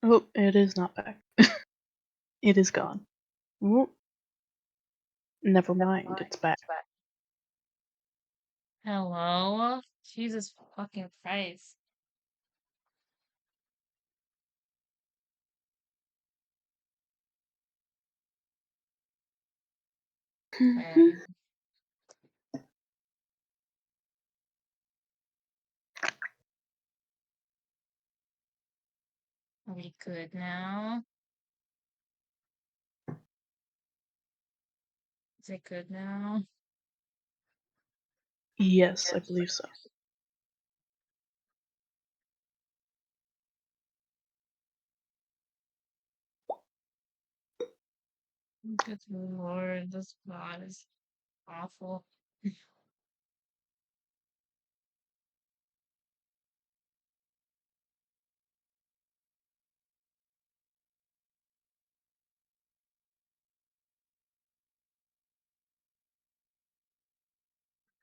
Oh, it is not back. It is gone. Whoop. Never mind, it's back. Hello? Jesus fucking Christ. Okay. Are we good now? Is it good now? Yes, I believe so. Good lord, this god is awful.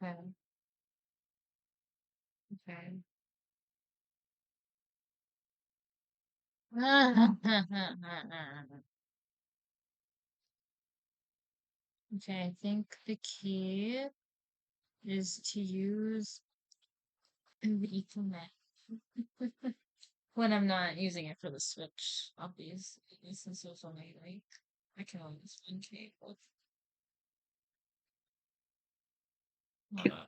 Okay. Okay. Okay, I think the key is to use the Ethernet when I'm not using it for the Switch, obviously. Since there's only like I can only use one cable. Hold on.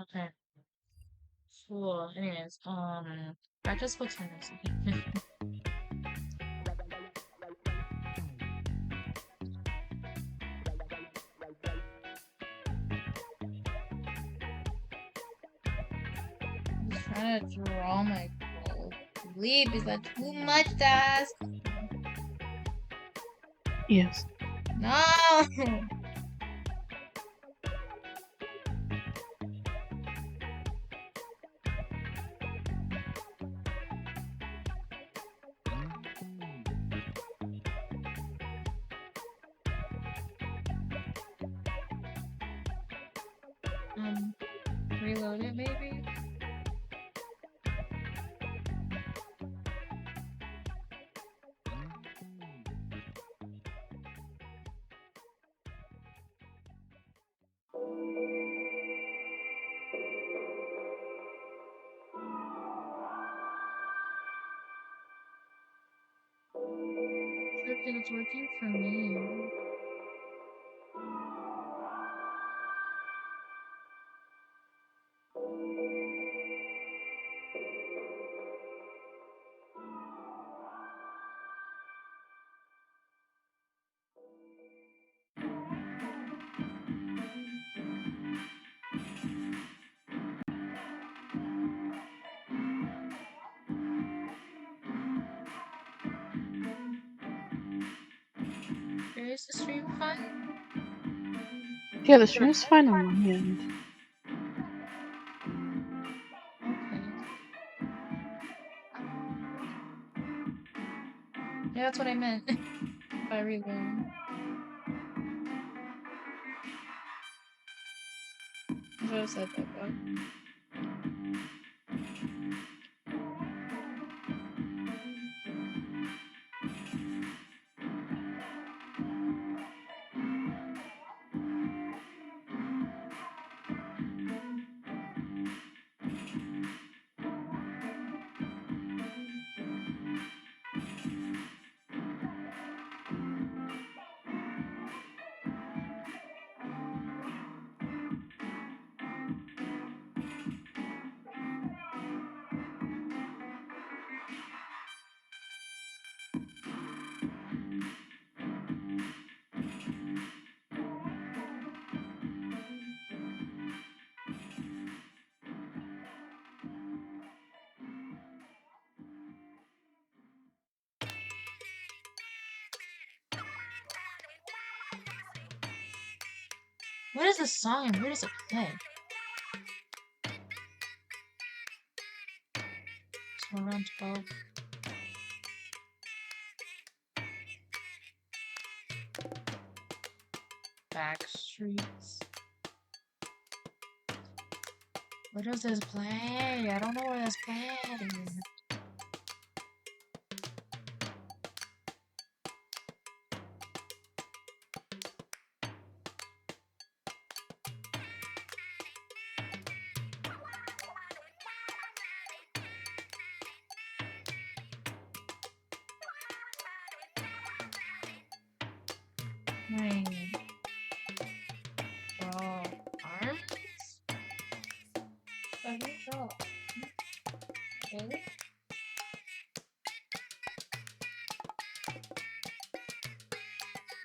Okay. Cool. Anyways, back to Splatoon. I'm just trying to draw my goal. Leap, is that too much to ask? Yes. No! Um, reload it maybe? Sure, because it's working for me. Is the stream fine? Yeah, the stream is fine on my end. Okay. Yeah, that's what I meant by reload. I should have said that, but. What is this song and where does it play? So around 12. Back streets. Where does this play? I don't know where this plays. Wait. Draw arms? I don't draw. Really?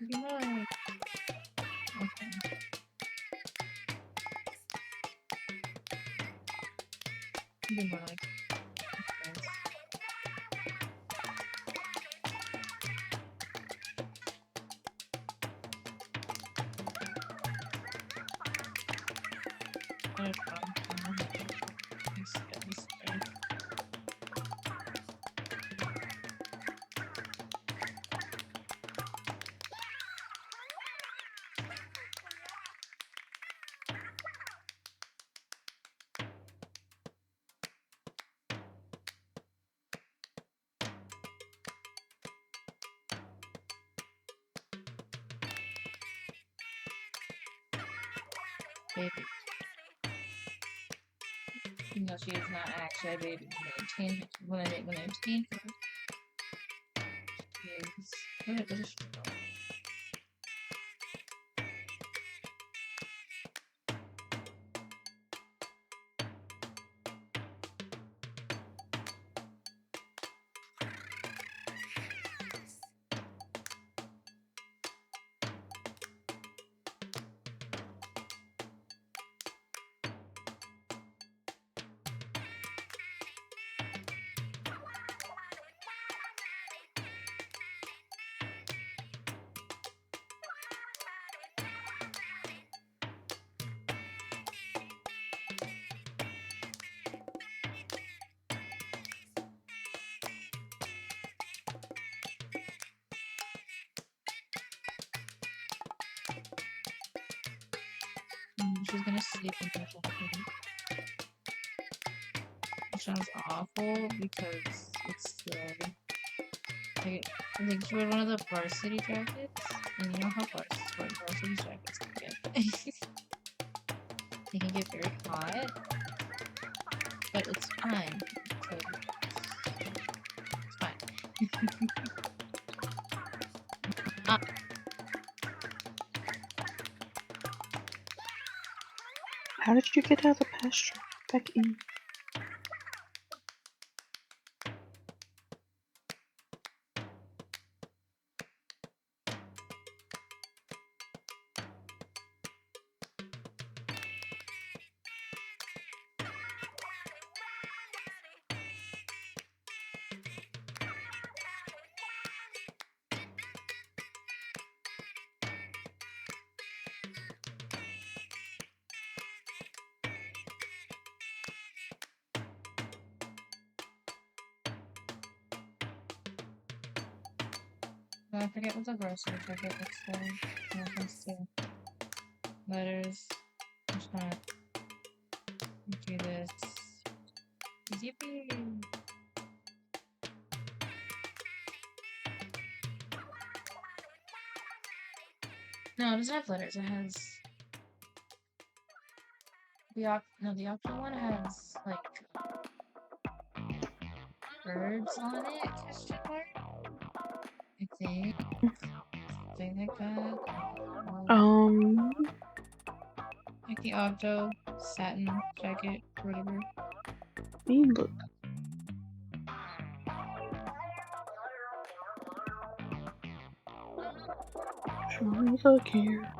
You know, like, okay. Be more like this. What a problem. This guy. Baby. No, she is not actually a baby. When I maintain her, she is. What is she called? She's gonna sleep in her jacket. Which sounds awful because it's the. I think she wore one of the varsity jackets, and you know how varsity jackets can get. They can get very hot, but it's fine because it's fine. How did you get out of the pasture? Back in. I forget what the grocery jacket looks like when it comes to letters. I'm just gonna do this. Zippy! No, it doesn't have letters. It has the option one has like birds on it. Question mark. I think something like that. Like the octo satin jacket or whatever. Look. Look here.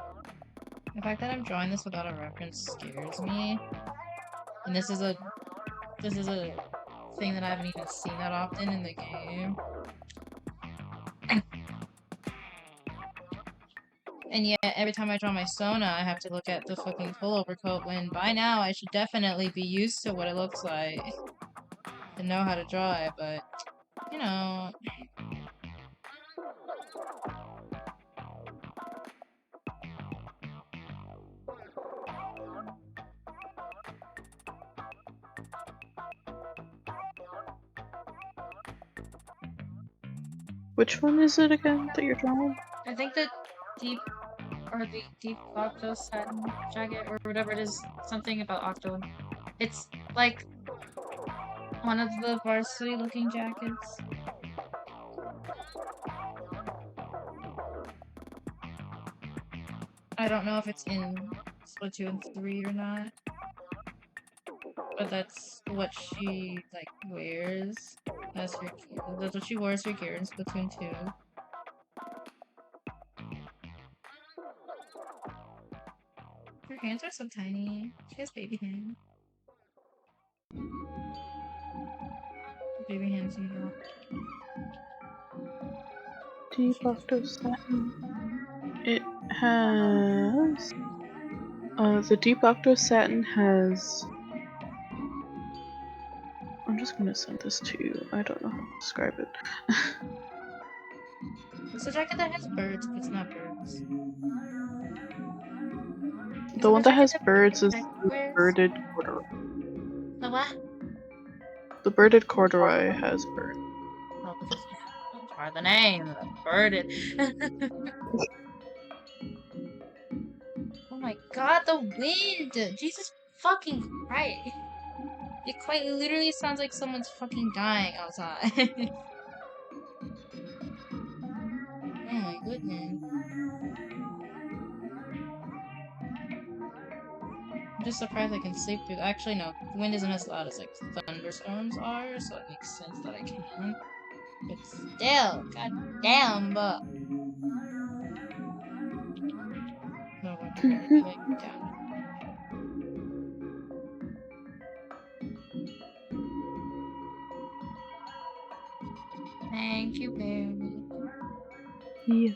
The fact that I'm drawing this without a reference scares me. And this is a thing that I haven't even seen that often in the game. And yet, every time I draw my Sona, I have to look at the fucking pullover coat when by now I should definitely be used to what it looks like and know how to draw it, but, you know. Which one is it again that you're drawing? I think the deep octo satin jacket or whatever it is, something about octo. It's like one of the varsity looking jackets. I don't know if it's in Splatoon 3 or not, but that's what she like wears as her gear. That's what she wears her gear in Splatoon 2. Her hands are so tiny. She has baby hands. Baby hands, you know. Deep octo satin. It has. The deep octo satin has. I'm just gonna send this to you. I don't know how to describe it. It's a jacket that has birds, but it's not birds. Is The it one the that jacket has that birds is Jack the wears? birded corduroy. The what? The birded corduroy has birds. Oh, that's hard the name. Birded. Oh my god, the wind! Jesus fucking Christ. It quite literally sounds like someone's fucking dying outside. Oh my goodness. I'm just surprised I can sleep through. Actually, no. The wind isn't as loud as like thunderstorms are, so it makes sense that I can. But still, god damn, but no wonder why I'd be like down. Thank you, baby. Yeah.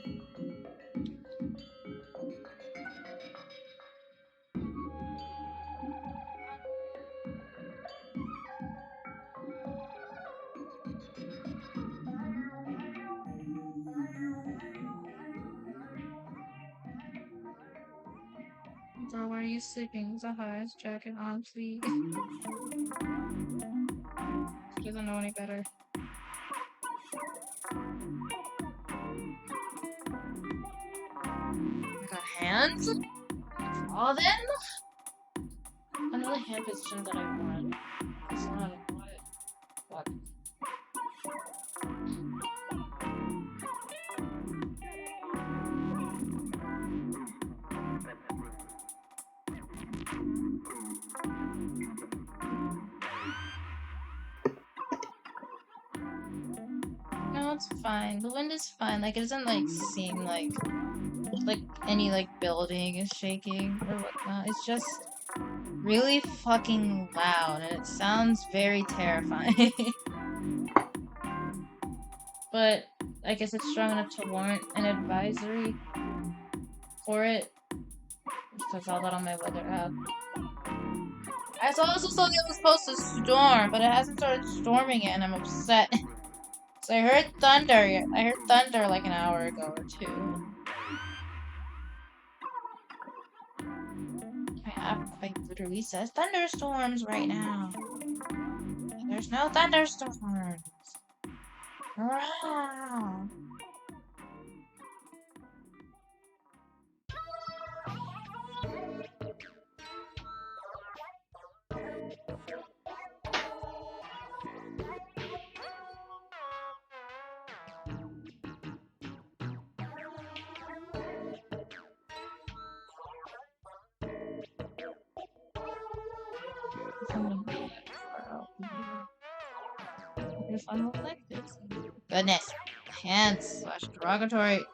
Bro, why are you sleeping? Is the highest jacket on, please? She doesn't know any better. I got hands? Draw them? Another hand position that I want. It's not what? No, it's fine. The wind is fine. Like, it doesn't, like, seem like any, like, building is shaking or whatnot. It's just really fucking loud, and it sounds very terrifying. But I guess it's strong enough to warrant an advisory for it. Because I saw that on my weather app. I also saw that it was supposed to storm, but it hasn't started storming yet, and I'm upset. So I heard thunder. I heard thunder like an hour ago or two. My app quite literally says thunderstorms right now. There's no thunderstorms. Hurrah! If I'm gonna be that far out here. If I'm like this. Goodness. Hands slash derogatory.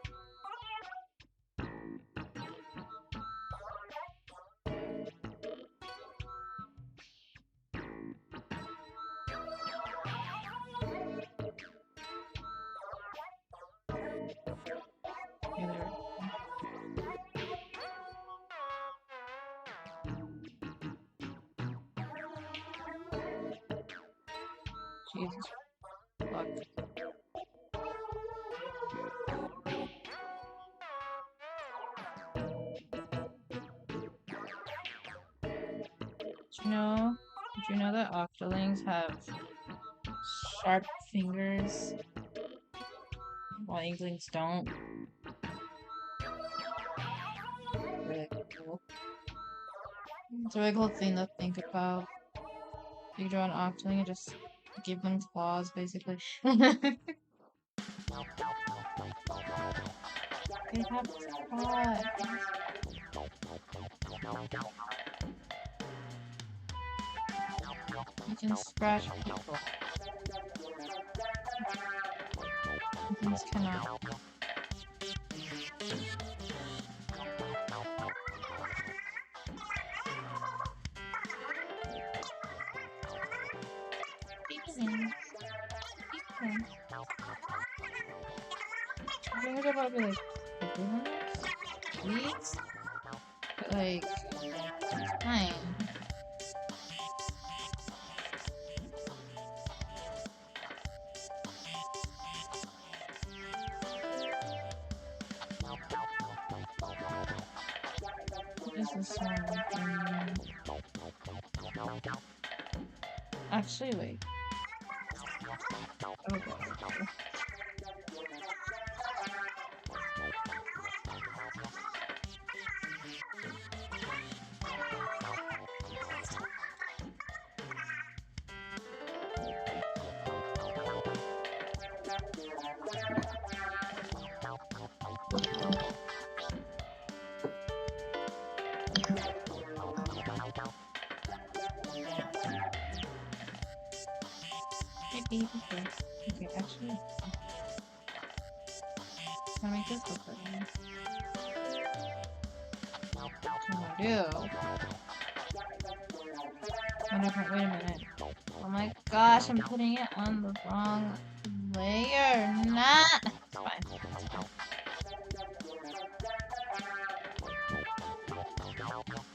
Jesus. Fuck. Did you know that octolings have sharp fingers while inklings don't? Really cool. It's a really cool thing to think about. You draw an octoling and just give them claws, basically. They have claws. You can scratch people. Things cannot. Eating. I think they're probably like weeds, but like fine. What is this one? Actually, wait. Oh god. Hey, baby girl. Okay, actually, can I make this look better? What do I do? Wait a minute. Oh my gosh, I'm putting it on the wrong layer. Nah! It's fine. It's fine.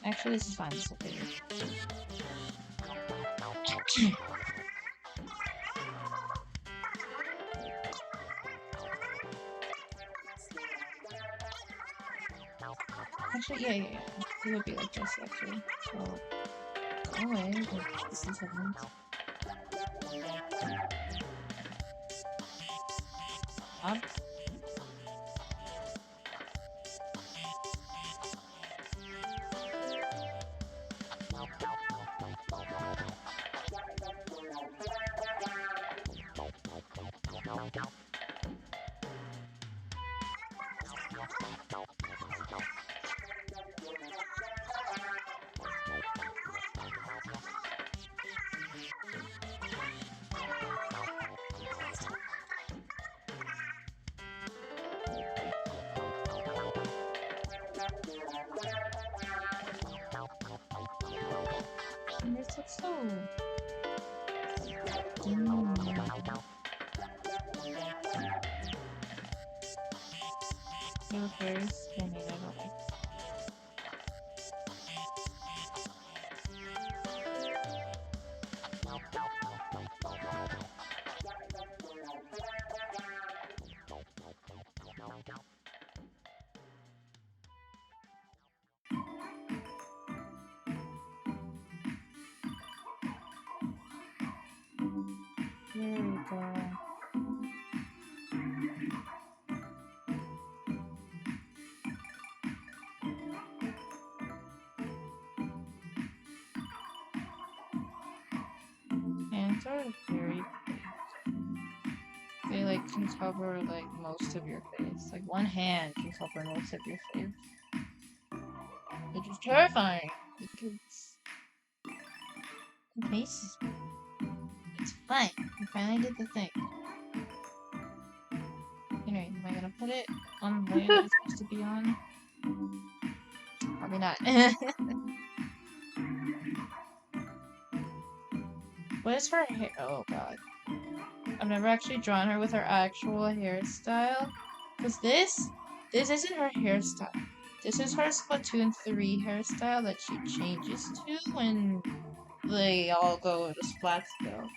Actually, this is fine. This is okay. Actually, yeah. It would be like this, actually. So, go away. This is something. Up. And this looks so... No first, I mean, I don't like. There we go. Hands are very big. They like can cover like most of your face. Like one hand can cover most of your face. Which is terrifying because the face is it's fine. I finally did the thing. Anyway, am I gonna put it on the layer that it's supposed to be on? Probably not. What is her hair? Oh god. I've never actually drawn her with her actual hairstyle. Because this isn't her hairstyle. This is her Splatoon 3 hairstyle that she changes to when they all go to Splatsville.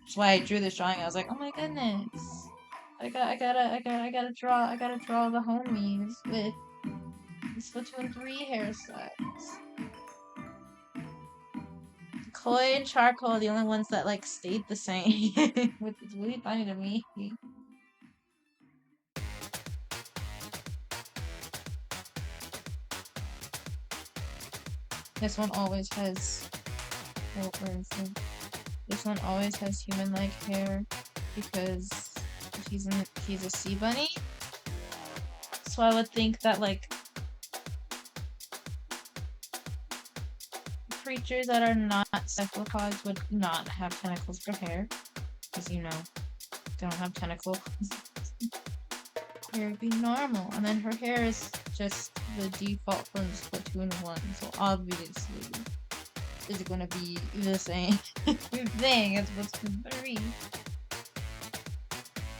That's why I drew this drawing. I was like, oh my goodness. I gotta draw the homies with Splatoon 3 hairstyles. Koi and charcoal are the only ones that like stayed the same. Which is really funny to me. This one always has this one always has human-like hair because he's a sea bunny. So I would think that like creatures that are not cephalopods would not have tentacles for hair. Because they don't have tentacles. Hair would be normal. And then her hair is just the default from Splatoon 1, so obviously it's gonna be the same thing as Splatoon 3.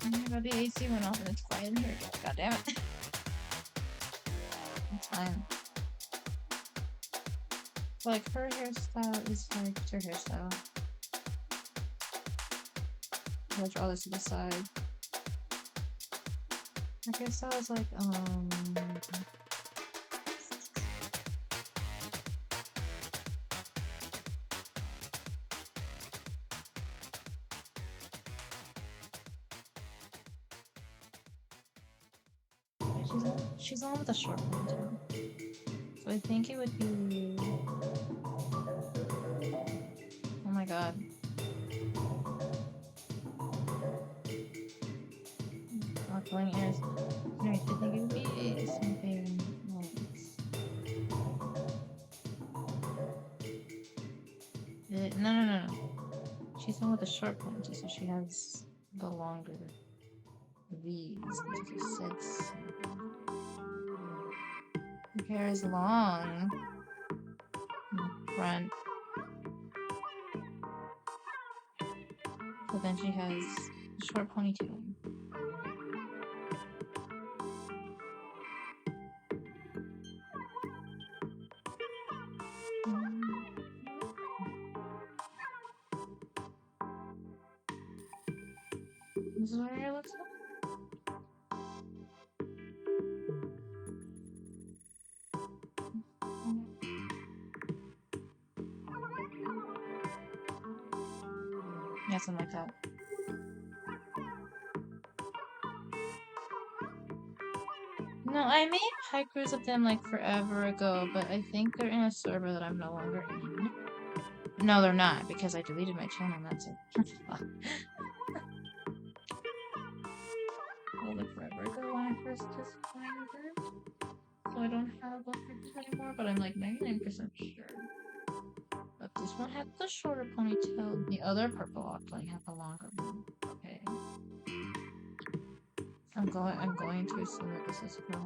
Oh my god, the AC went off and it's quiet in here again. God damn it. It's fine. Like, her hairstyle is like her hairstyle. I'll draw this to the side. Her hairstyle is like, she's the one with the short ponytail. So I think it would be... Oh my god. Not going ears. Anyway, I think it would be something like... No. She's the one with the short ponytail, so she has the longer V's. It just said so. Her hair is long in the front. But then she has a short ponytail. This is what her hair looks like. Yeah, something like that. No, I made haikus of them like forever ago, but I think they're in a server that I'm no longer in. No, they're not, because I deleted my channel and that's it. Well, like forever ago when I first designed it. So I don't have those pictures anymore, but I'm like 99% sure. But this one had the shorter ponytail, the other purple octling had the longer one. Okay. I'm going to assume that this is correct.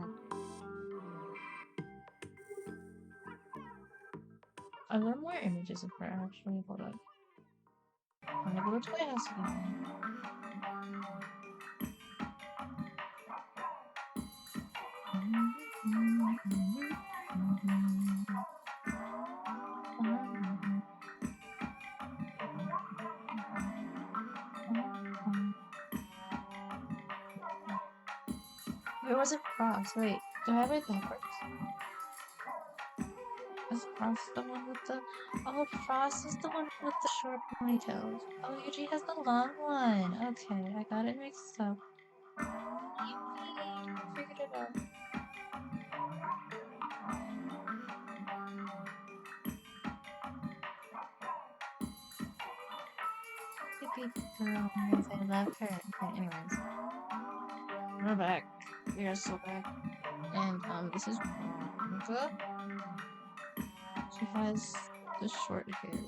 Are there more images of her actually? Hold on. I'm gonna go to Toy House again. Where was it Frost? Wait, do I have it backwards? Is Frost the one with the... Oh, Frost is the one with the short ponytails. Oh, Yuji has the long one. Okay, I got it mixed up. Figured it out. Yippee girl, yes, I love her. Okay, anyways. We're back. We are so back. And, this is Monica. She has the short hair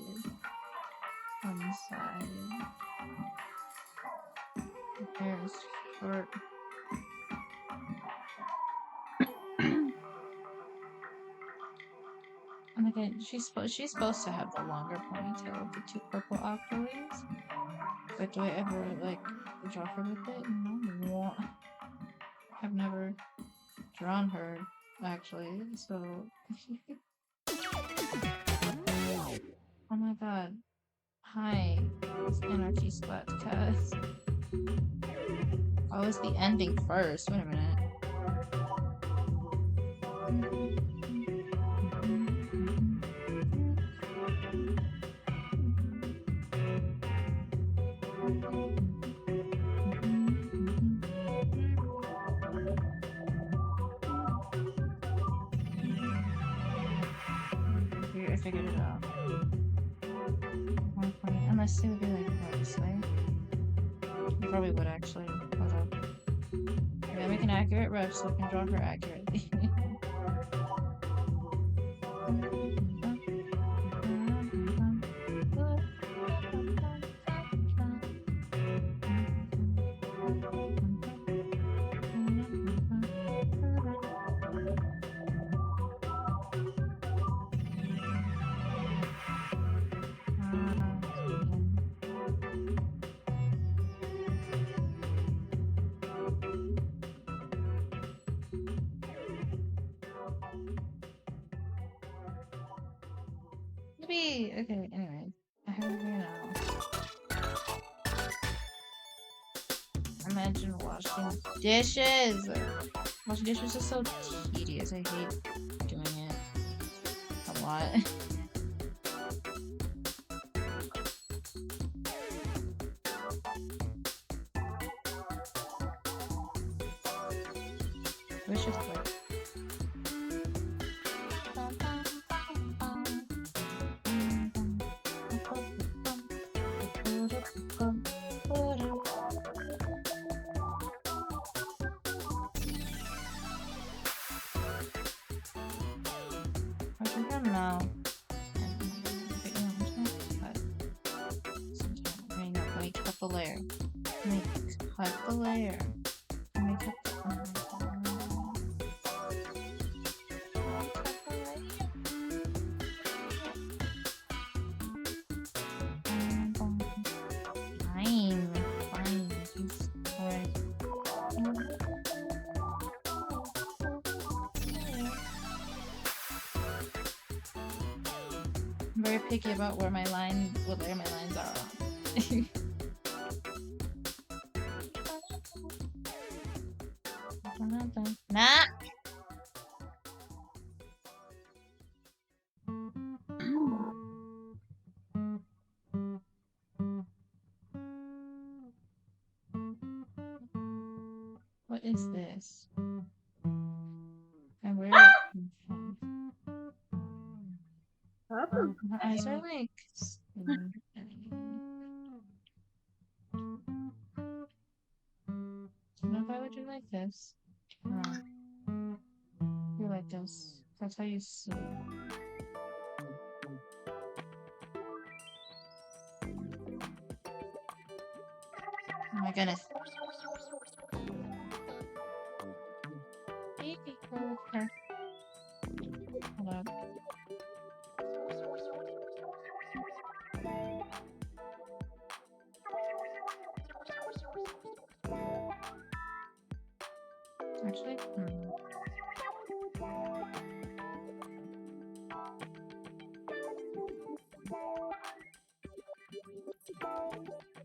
on the side. Her hair is short. And again, she's supposed to have the longer ponytail with the two purple octowaves. But do I ever like draw her with it? No. I've never drawn her actually, so oh my god. Hi, it's Anarchy Squad cast. Oh, it's the ending first. Wait a minute. I figured it out. 120, unless it would be like what, this way? You probably would actually. Hold up. I gotta make an accurate ref so I can draw her accurately. Maybe, okay, anyway. I have it here now. Imagine washing dishes! Washing dishes is so tedious. I hate doing it a lot. Wish it quick. I think I'm now. Let me cut the layer. Let me cut the layer. Let me cut the Fine, fine. Just alright. I'm very picky about where my lines are. Nah. What is this? And where? My eyes are like. What if I would do like this? You like this. That's how you sleep. Oh my goodness. Okay. Hold on. Actually,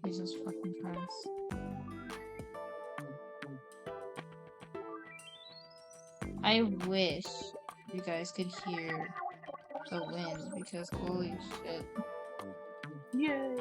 Jesus fucking Christ. I wish you guys could hear the wind because holy shit. Yay!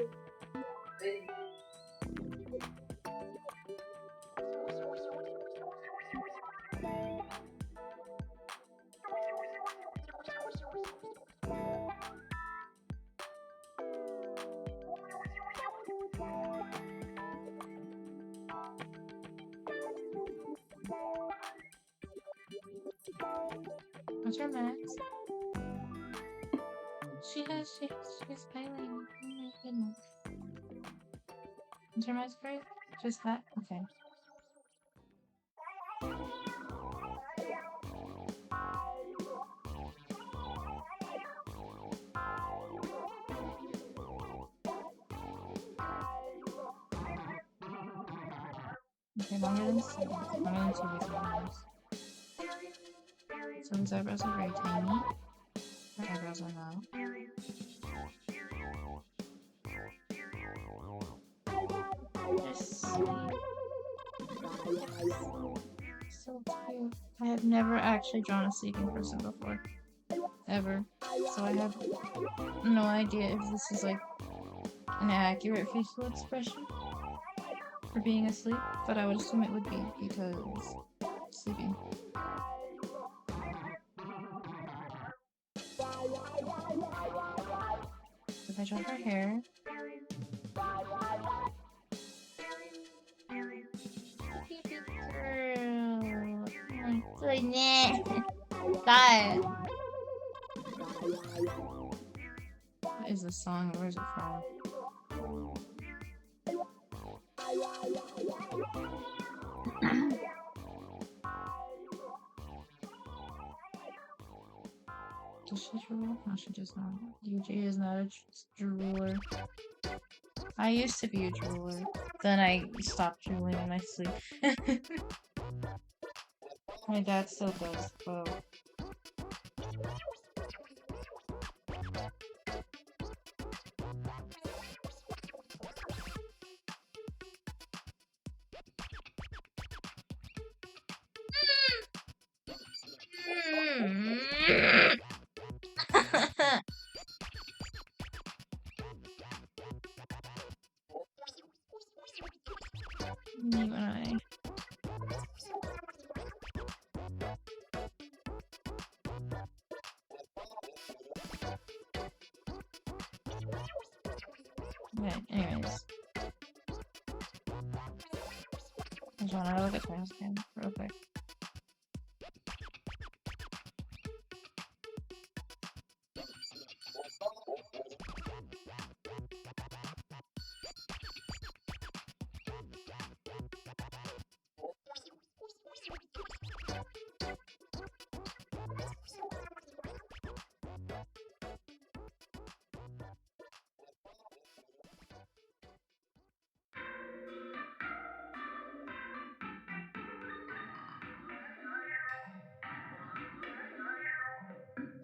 What's her max? She's failing. Oh my goodness. What's her max grade? Just that? Okay. Okay, longer than 2 weeks. So his eyebrows are very tiny. Her eyebrows are now. sleep. So cute. I have never actually drawn a sleeping person before. Ever. So I have no idea if this is like an accurate facial expression for being asleep, but I would assume it would be because sleeping. If I draw her hair. Baby girl. Oh my goodness. God. What is this song? Where is it from? Does she drool? No, she does not. UJ is not a drooler. I used to be a drooler. Then I stopped drooling in my sleep. My dad still does, though. You and I. Okay, anyways. I just wanna look at my husband real quick.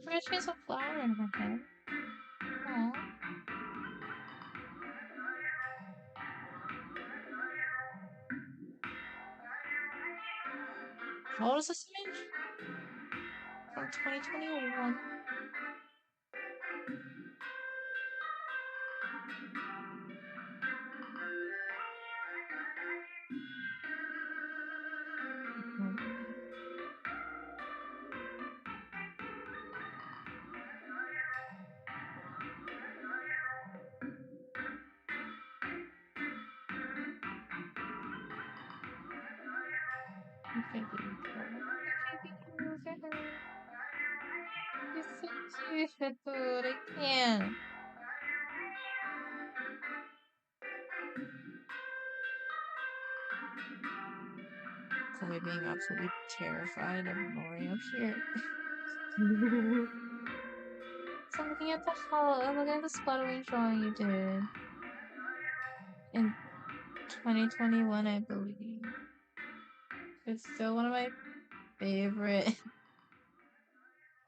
Forget she has a flower in her head. Aww. How old is this image? From 2021. Okay, baby girl. Okay, baby girl. You're so cute, dude. I can't. Chloe being absolutely terrified of Mori up here. So I'm looking at I'm looking at the splattering drawing you did in 2021, I believe. It's still one of my favorite.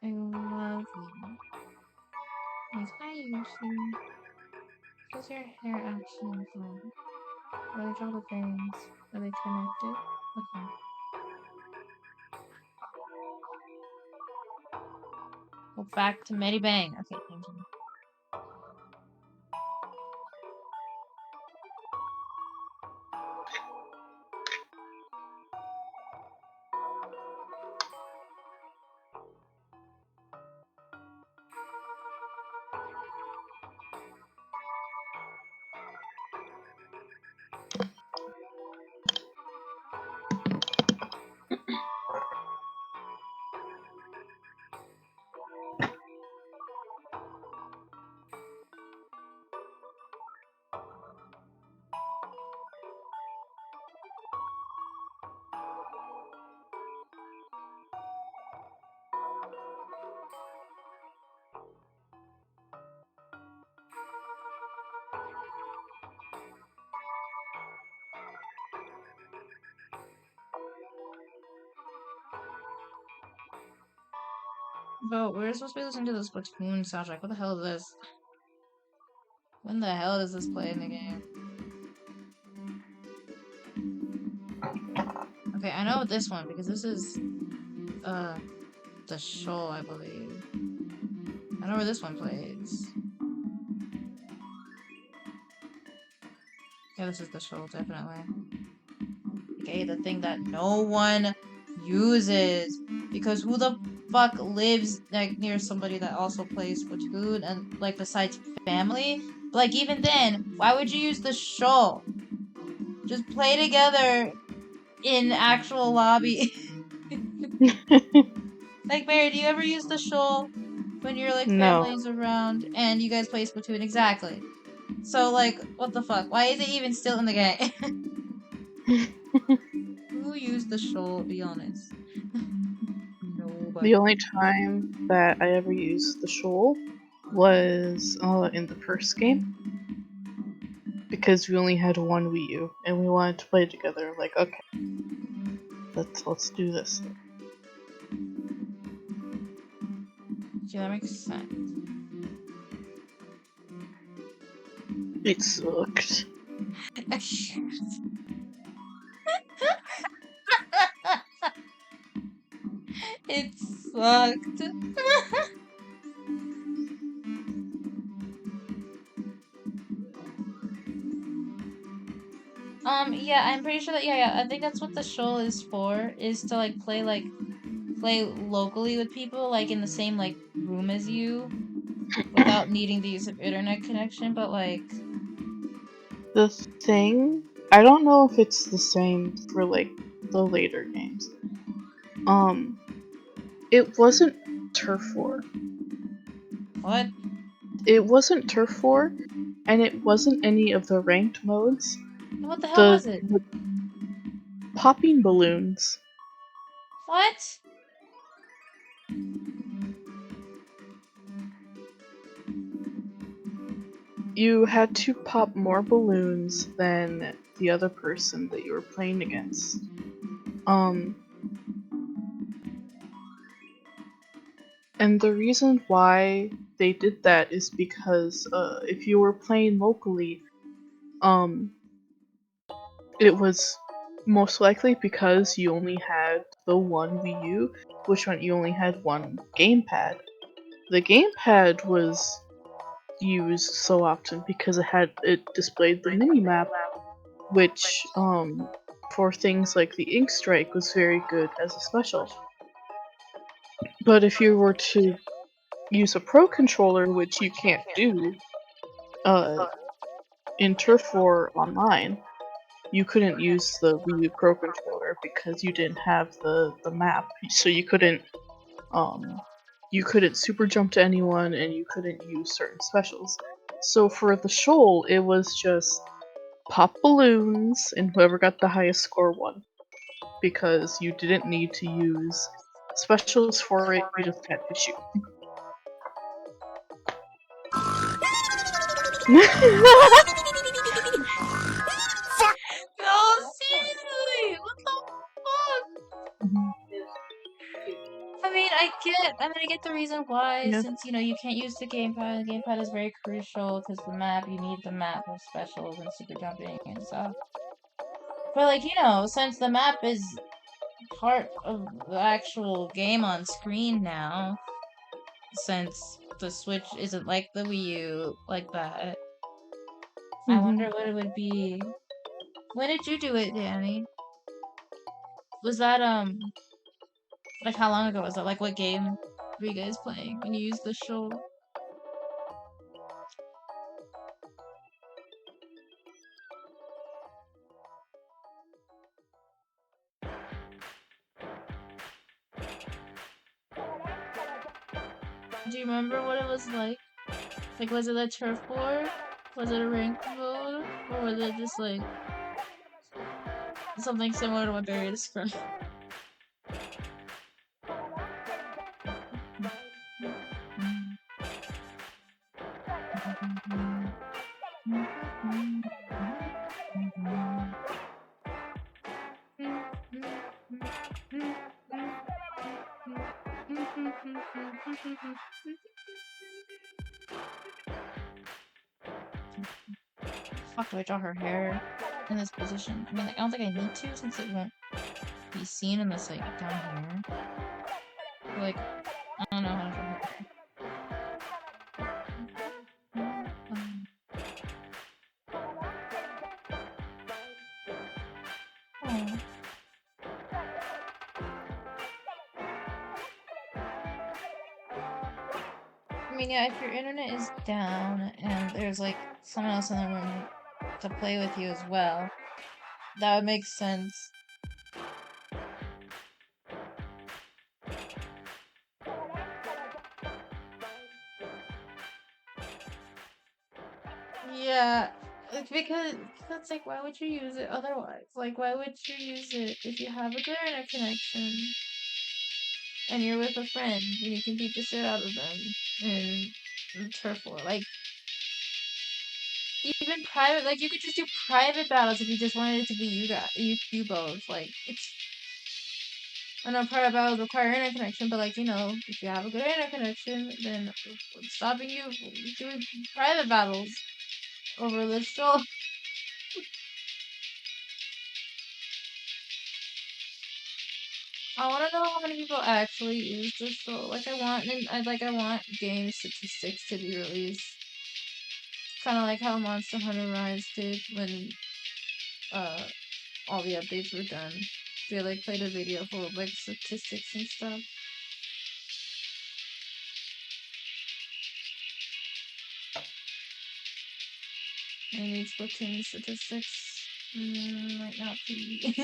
I love you. Like, hi, Yushi. Does your hair actually fun? Where are all the things? Are they connected? Okay. Go back to Medibang. Okay, thank you. But we're supposed to be listening to the Splatoon soundtrack. What the hell is this? When the hell does this play in the game? I know this one because this is the show, I believe. I know where this one plays. Yeah, this is the show, definitely. Okay, the thing that no one uses. Because who the fuck lives like near somebody that also plays Splatoon and like besides family? But, like even then, why would you use the show? Just play together in actual lobby. Like Mary, do you ever use the show when your like No. family's around and you guys play Splatoon? Exactly. So like, what the fuck? Why is it even still in the game? Who used the show? Be honest. Nobody. The only time that I ever used the shoal was in the first game because we only had one Wii U and we wanted to play together. Like, okay, let's do this. Yeah, that makes sense. It sucked. It sucked. Yeah, I'm pretty sure that yeah, I think that's what the show is for, is to play locally with people like in the same like room as you without needing the use of internet connection, but like The thing, I don't know if it's the same for like the later games. It wasn't Turf War. what? It wasn't Turf War, and it wasn't any of the ranked modes. What the hell The, was it? the popping balloons. What? You had to pop more balloons than the other person that you were playing against. And the reason why they did that is because if you were playing locally, um, it was most likely because you only had the one Wii U, which meant you only had one gamepad. The gamepad was used so often because it displayed the minimap, which for things like the ink strike was very good as a special. But if you were to use a pro controller, which you can't do uh, in Turf War Online, you couldn't use the Wii U Pro controller because you didn't have the map, so you couldn't super jump to anyone and you couldn't use certain specials. So for the shoal, it was just pop balloons and whoever got the highest score won, because you didn't need to use specials for it, you just had to shoot. No, seriously! What the fuck? I get the reason why, Yeah. since, you know, you can't use the gamepad. The gamepad is very crucial, because the map, you need the map for specials and super jumping and stuff. But, like, you know, since the map is part of the actual game on screen now, since the Switch isn't like the Wii U, like that, I wonder what it would be. When did you do it, Danny? Was that, like, how long ago was that? Like, what game were you guys playing when you used the show? Do you remember what it was like? Like, was it a turf war? Was it a ranked mode? Or was it just, like, something similar to what Barry described? Fuck, do I draw her hair in this position? I mean, like, I don't think I need to since it won't be seen in this, like, down here. But, like, I don't know how to show her. Oh. I mean, yeah, if your internet is down and there's, like, someone else in the room to play with you as well, that would make sense. Yeah, it's because that's like, why would you use it otherwise? Like, why would you use it if you have a good internet connection and you're with a friend and you can beat the shit out of them in turf war? Like, even private, like, you could just do private battles if you just wanted it to be you guys, you both. Like, it's, I know private battles require internet connection, but like, you know, if you have a good internet connection, then what's stopping you from doing private battles over this show? I want to know how many people actually use this show. Like, I want game statistics to be released. Kind of like how Monster Hunter Rise did when all the updates were done. They like played a video full of like statistics and stuff. I need Splatoon statistics. Might not be.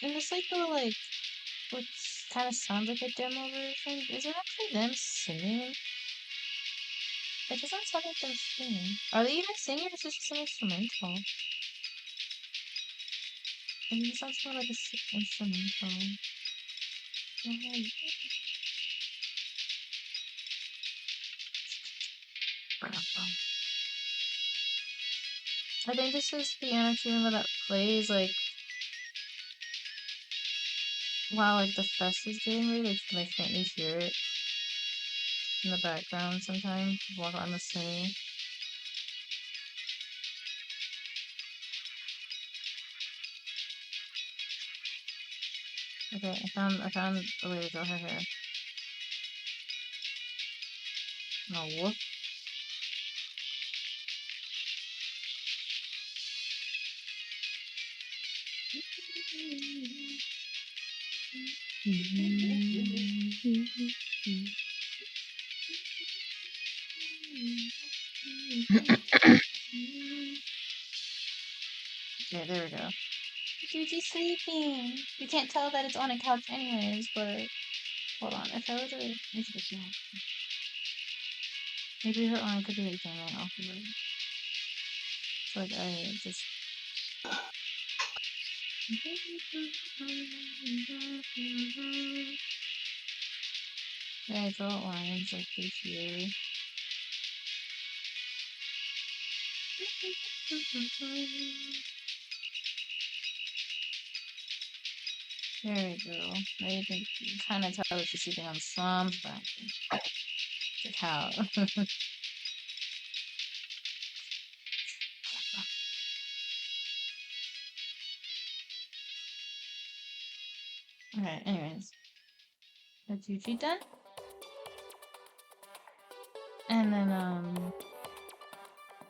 And it's like the like, what kind of sounds like a demo version. Is it actually them singing? It doesn't sound like them singing. Are they even singing or is it just an instrumental? I mean, it sounds more like a instrumental. I think this is piano tune that plays like while like the fest is getting ready. Like, can I faintly hear it in the background sometimes while I'm listening. Okay, I found a way to draw her hair. No. Okay, there we go. Juji's sleeping. You can't tell that it's on a couch anyways, but hold on. If I were to make it again, maybe her arm could be like hanging off of it. So like I just I draw lines like this here. There we go. Now you can kind of tell that she's sleeping on something. Like how? Okay, anyways. That's Yuji done. And then,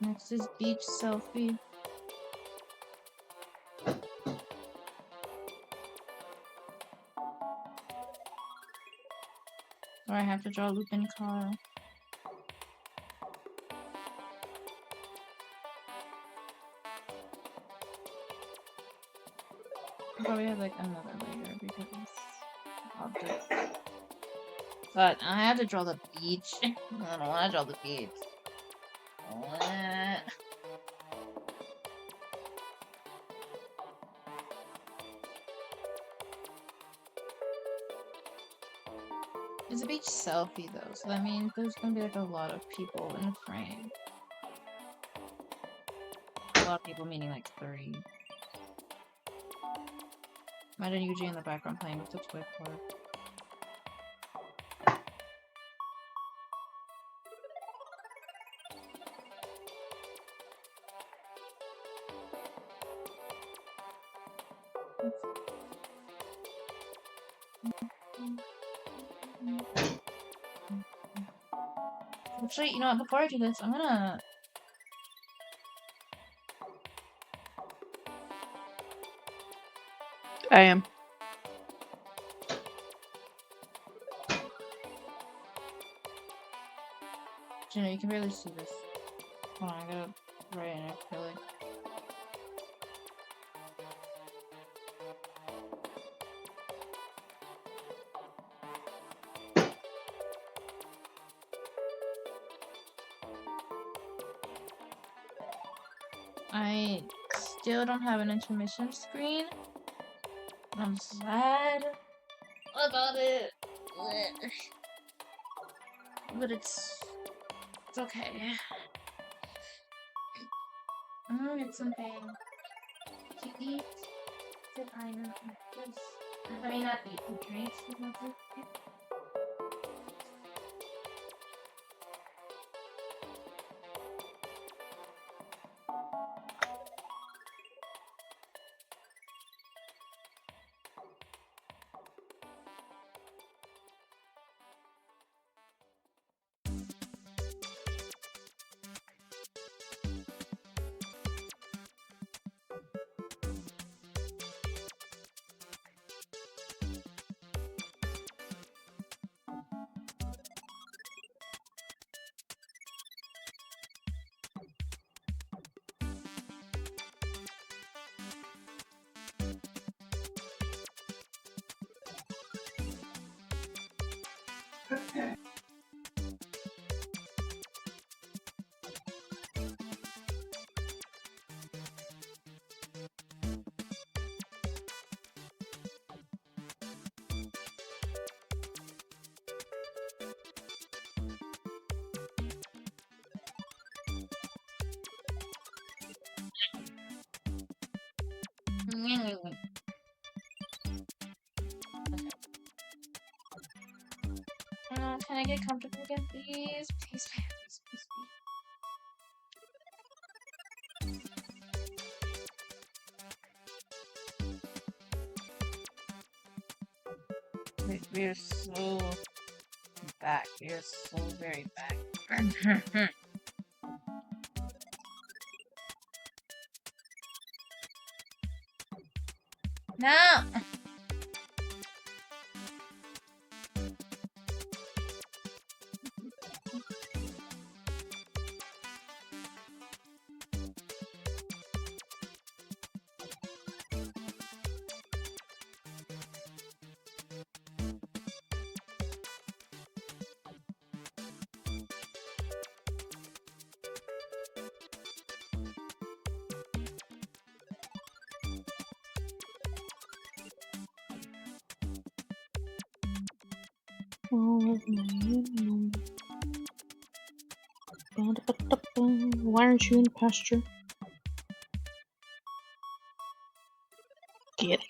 next is beach selfie. Or I have to draw Lupin car. I'll probably have like another layer because objects. But I have to draw the beach. I don't want to draw the beach. It's a beach selfie though, so that means there's gonna be like a lot of people in the frame. A lot of people meaning like 3. Imagine Yuji in the background playing with the toy car. Actually, you know what? Before I do this, I'm gonna. I am. Jenna, you can barely see this. Hold on, I gotta write in acrylic. I still don't have an intermission screen. I'm sad about it. But it's okay. I'm gonna get something to eat, to kind of just, I mean, not eat, to drink. Can I get comfortable again, please? Please, please, please, please. We are so back. We are so very back. No! Why aren't you in pasture? Get it.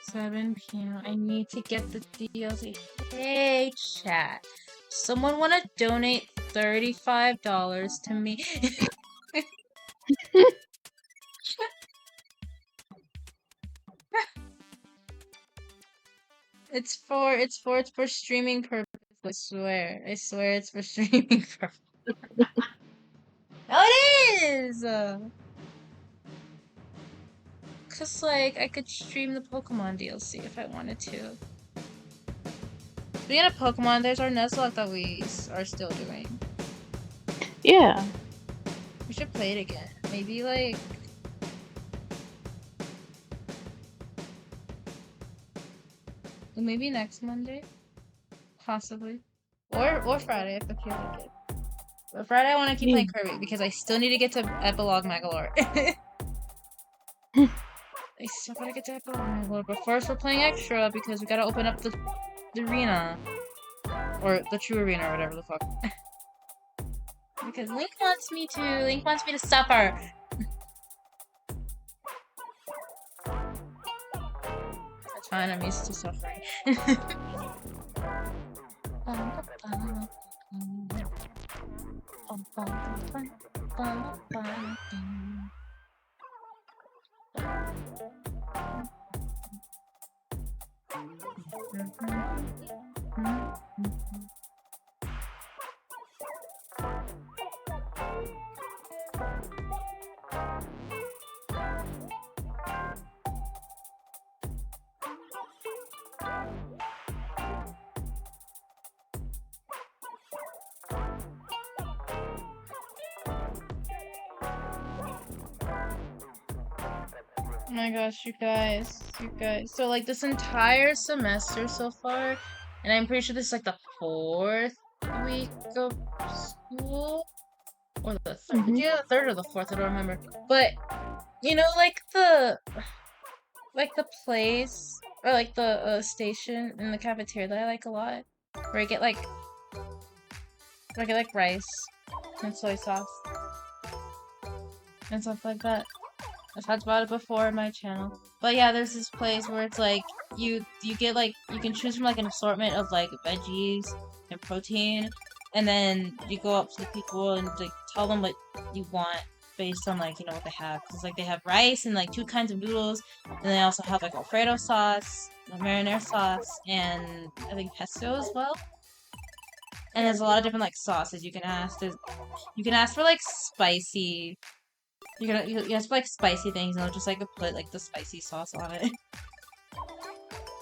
7 p.m. I need to get the DLC. Hey, chat. Someone want to donate $35 to me? It's for streaming purpose. I swear it's for streaming purpose. No, it is. Cause like I could stream the Pokemon DLC if I wanted to. Speaking of Pokemon, there's our Nuzlocke that we are still doing. Yeah. We should play it again. Maybe like. Maybe next Monday, possibly, or Friday if I feel like it. But Friday I want to keep playing Kirby because I still need to get to Epilogue Magolor. I still gotta get to Epilogue Magolor, but first we're playing Extra because we gotta open up the arena or the true arena or whatever the fuck. Because Link wants me to. Link wants me to suffer. That's fine. I'm used to suffering. Oh my gosh, you guys. So, like, this entire semester so far, and I'm pretty sure this is, like, the 4th week of school, or the 3rd, Mhm. yeah, the 3rd or the 4th, I don't remember. But, you know, like, the place, or, like, the, station in the cafeteria that I like a lot, where I get, like, rice and soy sauce and stuff like that. I've talked about it before on my channel. But yeah, there's this place where it's like you get like you can choose from like an assortment of like veggies and protein, and then you go up to the people and like tell them what you want based on like what they have. Cause like they have rice and like 2 kinds of noodles, and they also have like Alfredo sauce, marinara sauce, and I think pesto as well. And there's a lot of different like sauces you can ask. You can ask for like spicy. You ask for like spicy things, and they'll just like put like the spicy sauce on it.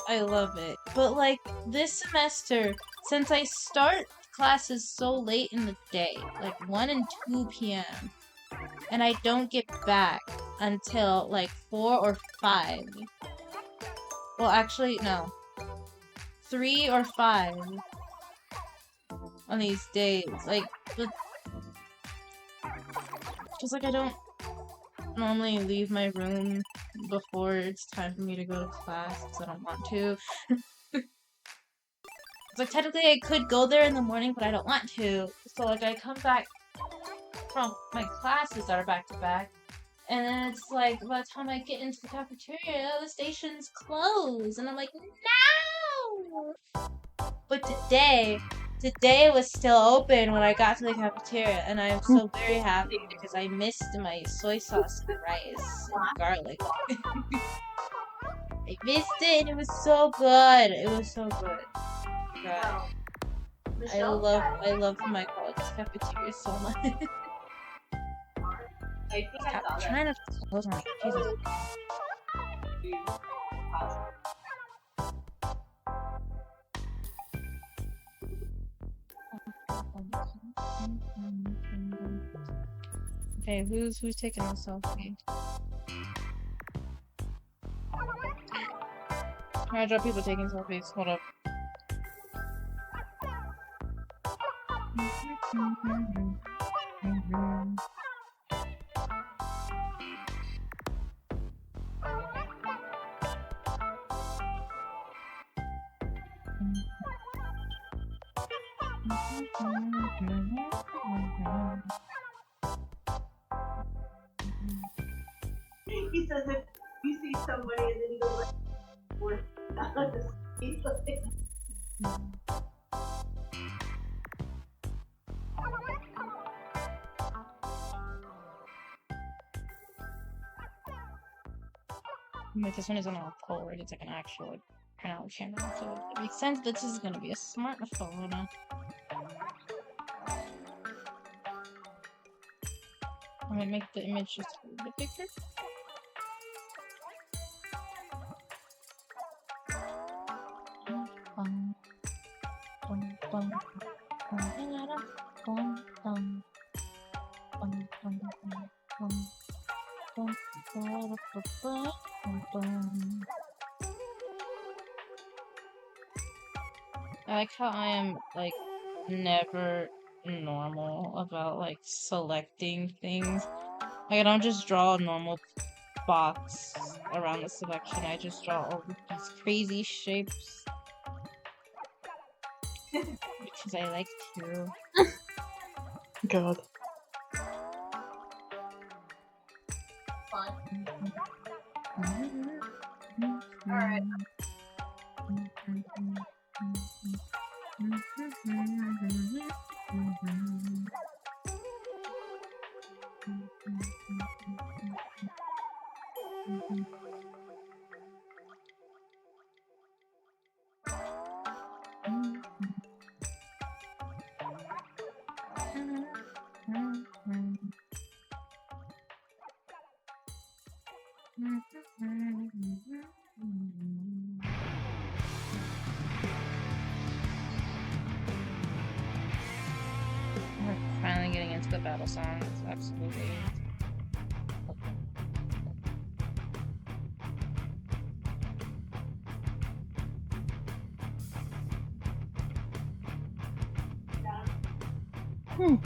I love it. But like this semester, since I start classes so late in the day, like 1 and 2 p.m., and I don't get back until like 4 or 5. Well, actually, no. 3 or 5 on these days. Like, just like I don't normally leave my room before it's time for me to go to class because I don't want to. It's like technically I could go there in the morning, but I don't want to. So like I come back from my classes that are back to back, and then it's like by the time I get into the cafeteria, the station's closed, and I'm like, no. But today was still open when I got to the cafeteria, and I am so very happy because I missed my soy sauce and rice and garlic. I missed it, and it was so good. It was so good. God. I love my college cafeteria so much. Stop trying to close on me. Jesus. Okay, who's taking a selfie? I draw people taking selfies. Hold up. He says if you see somebody and then you go like, we're not just Like this one isn't on a Polaroid, it's like an actual like, printout camera, so it makes sense that this is gonna be a smartphone. I'm gonna make the image just a little bit bigger. I like how I am like never normal about like selecting things. Like I don't just draw a normal box around the selection. I just draw all of these crazy shapes because I like to. God. Alright. into the battle songs, absolutely. Hmm.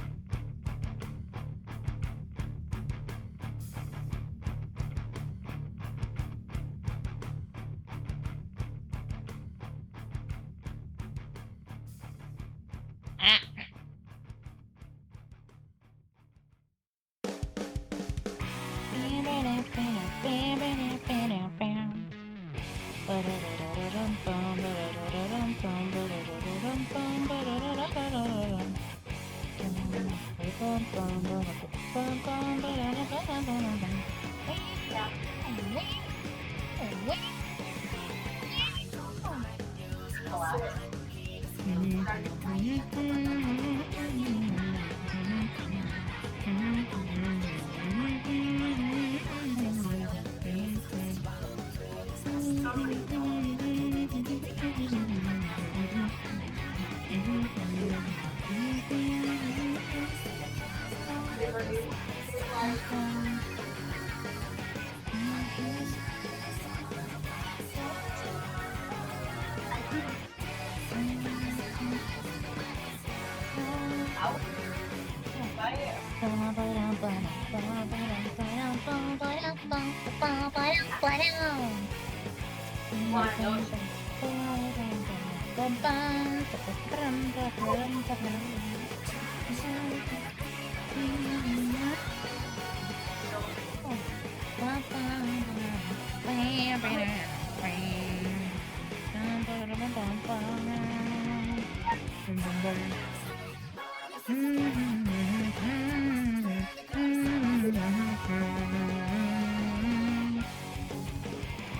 Ah.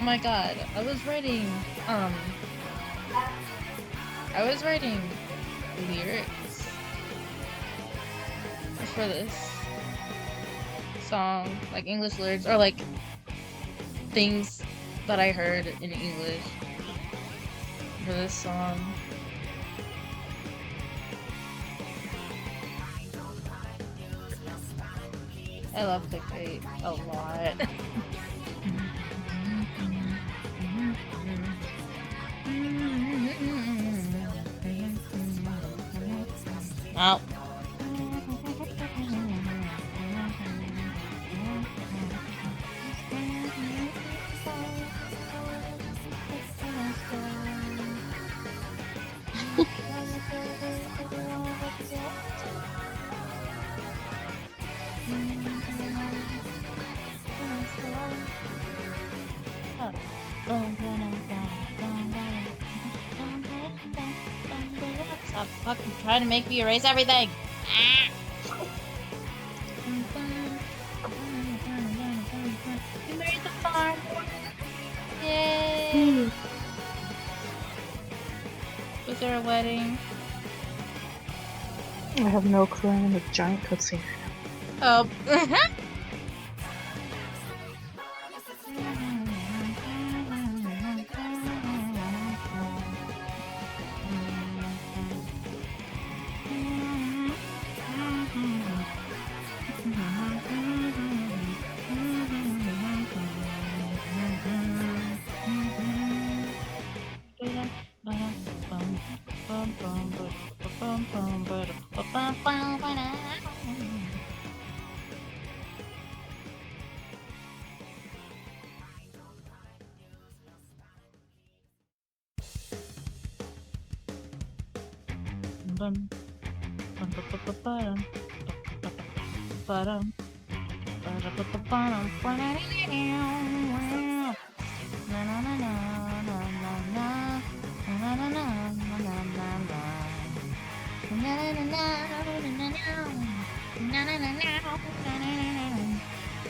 Oh my god, I was writing lyrics for this song, like English lyrics, or like things that I heard in English for this song. I love clickbait a lot. Oh. Stop fucking trying to make me erase everything! Ah. You made the farm! Yay! Was there a wedding? I have no clue. I'm in a giant cutscene. Oh.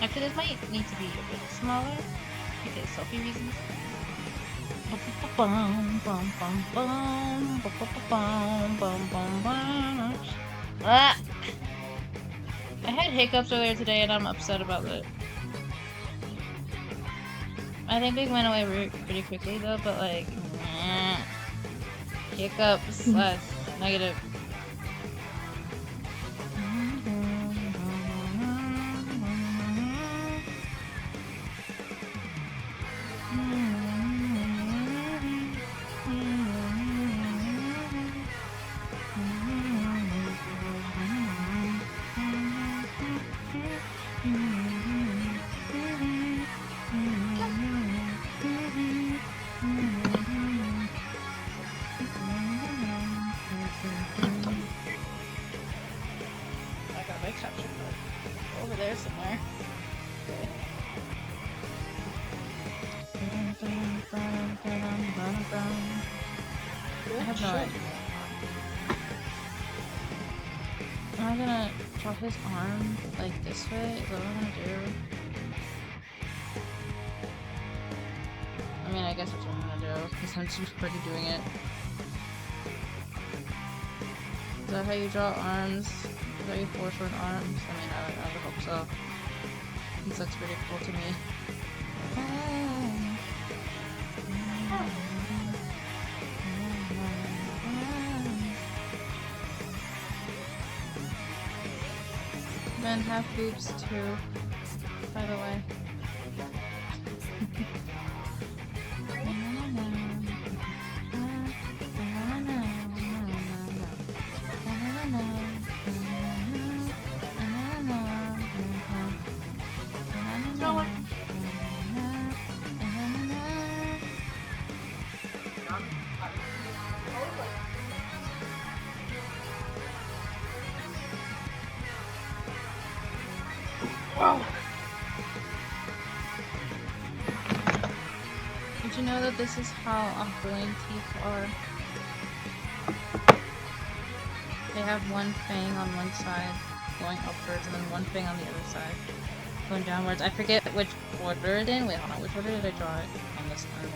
Actually, this might need to be a bit smaller because selfie reasons. Ah! I had hiccups earlier today and I'm upset about it. I think they went away pretty quickly though, but like, hiccups / negative. I got my capture card over there somewhere. Okay. I have no idea. Am I gonna draw his arm like this way? Is that what I'm gonna do? I mean, I guess that's what I'm gonna do, because I'm just already doing it. Is that how you draw arms? Is that how you foreshorten arms? I mean, I would hope so. This looks pretty cool to me. Men have boobs too, by the way. Wow. Did you know that this is how ongoing teeth are? They have one fang on one side going upwards and then one fang on the other side going downwards. I forget which order it in. Wait, hold on. Which order did I draw it on this one?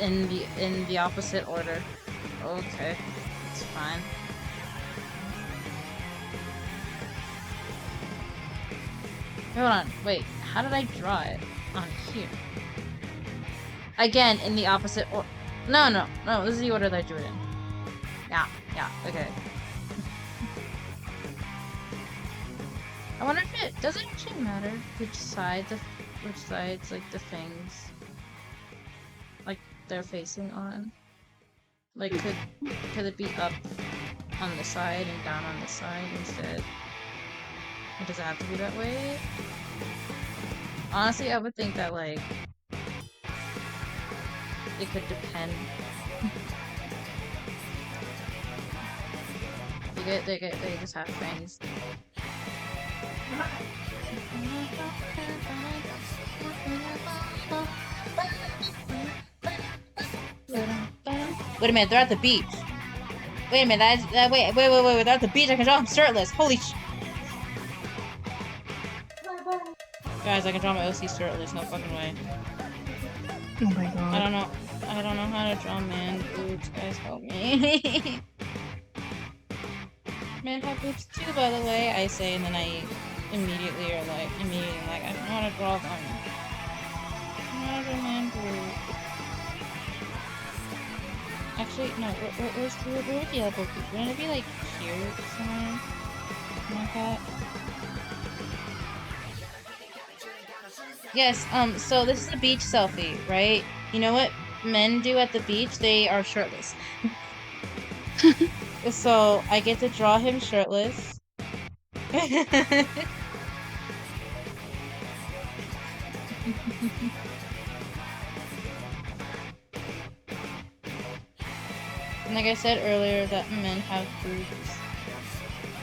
In the opposite order. Okay, it's fine. Hold on. Wait, how did I draw it on here? Again, in the opposite order. No. This is the order that I drew it in. Yeah. Okay. I wonder if it does it actually matter which sides like the things like they're facing on. Like could it be up on the side and down on the side instead? Or does it have to be that way? Honestly, I would think that like it could depend. They just have fangs. Wait a minute, they're at the beach. Wait a minute, wait, they're at the beach. I can draw them shirtless. Holy sh! Guys, I can draw my OC shirtless. No fucking way. Oh my god. I don't know how to draw man boobs. Guys, help me. Men have boobs too, by the way. I say, and then I immediately like, I don't know how to draw them. I don't know how to draw man boobs. Actually, no. Where would the elbow be? Wouldn't it be like here somewhere? Something like that. Yes, so this is a beach selfie, right? You know what men do at the beach? They are shirtless. So, I get to draw him shirtless. And like I said earlier, that men have boobs.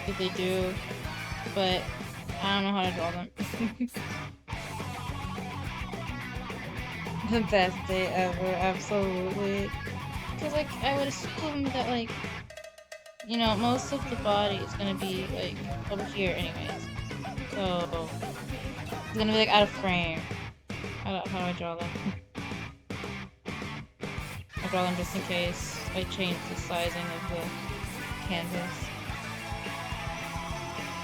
If they do, but I don't know how to draw them. The best day ever, absolutely. Because, like, I would assume that, like, you know, most of the body is gonna be, like, over here anyways. So, it's gonna be, like, out of frame. How do I draw them? I draw them just in case I change the sizing of the canvas.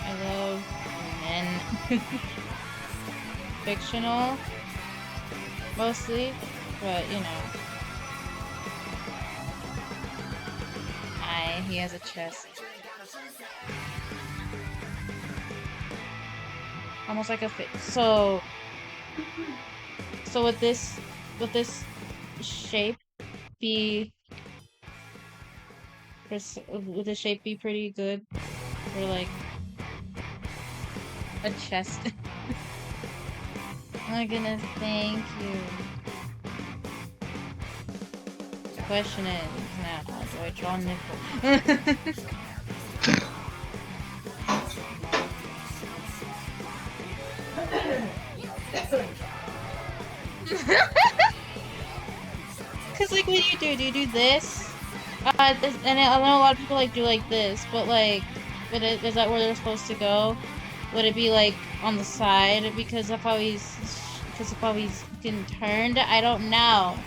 I love men. Fictional. Mostly, but you know. He has a chest. Almost like a fit. So would this shape be would the shape be pretty good for like a chest? Oh my goodness, thank you. question is now, do I draw nipple? Cause like, what do? Do you do this? And I know a lot of people like do like this, but like, is that where they're supposed to go? Would it be like on the side because of how he's getting turned? I don't know.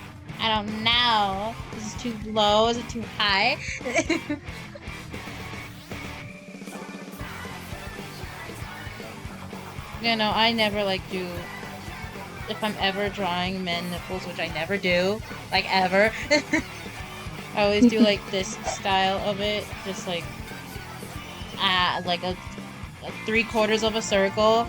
I don't know. Is it too low? Is it too high? Yeah, no, I never like do. If I'm ever drawing men nipples, which I never do, like ever, I always do like this style of it, just like like a 3/4 of a circle.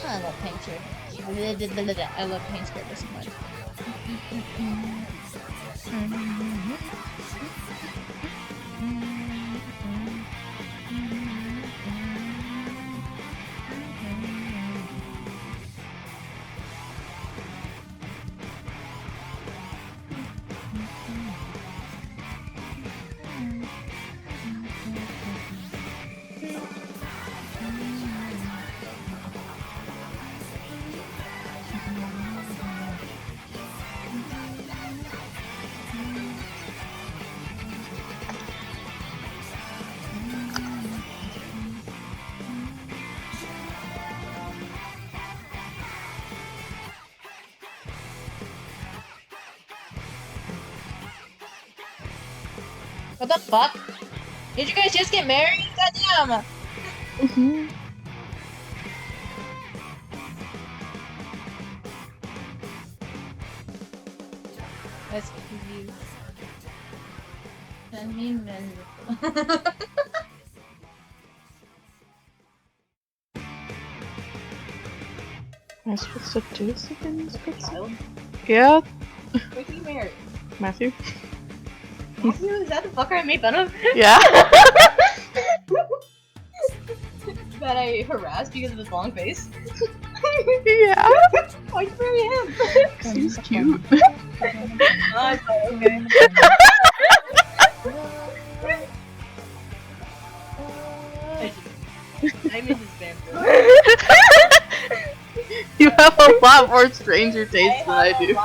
I love paint strip. I love paint strip so much. What the fuck? Did you guys just get married? Goddamn! Mm-hmm. That's cute. Send me men. Am I supposed to do something in this pixel? Yeah, Wait, you married? Matthew. Matthew, is that the fucker I made fun of? Yeah. That I harassed because of his long face? Yeah. Why'd you marry him? He's cute. Oh, okay. I'm in his band. You have a lot more stranger taste than I do.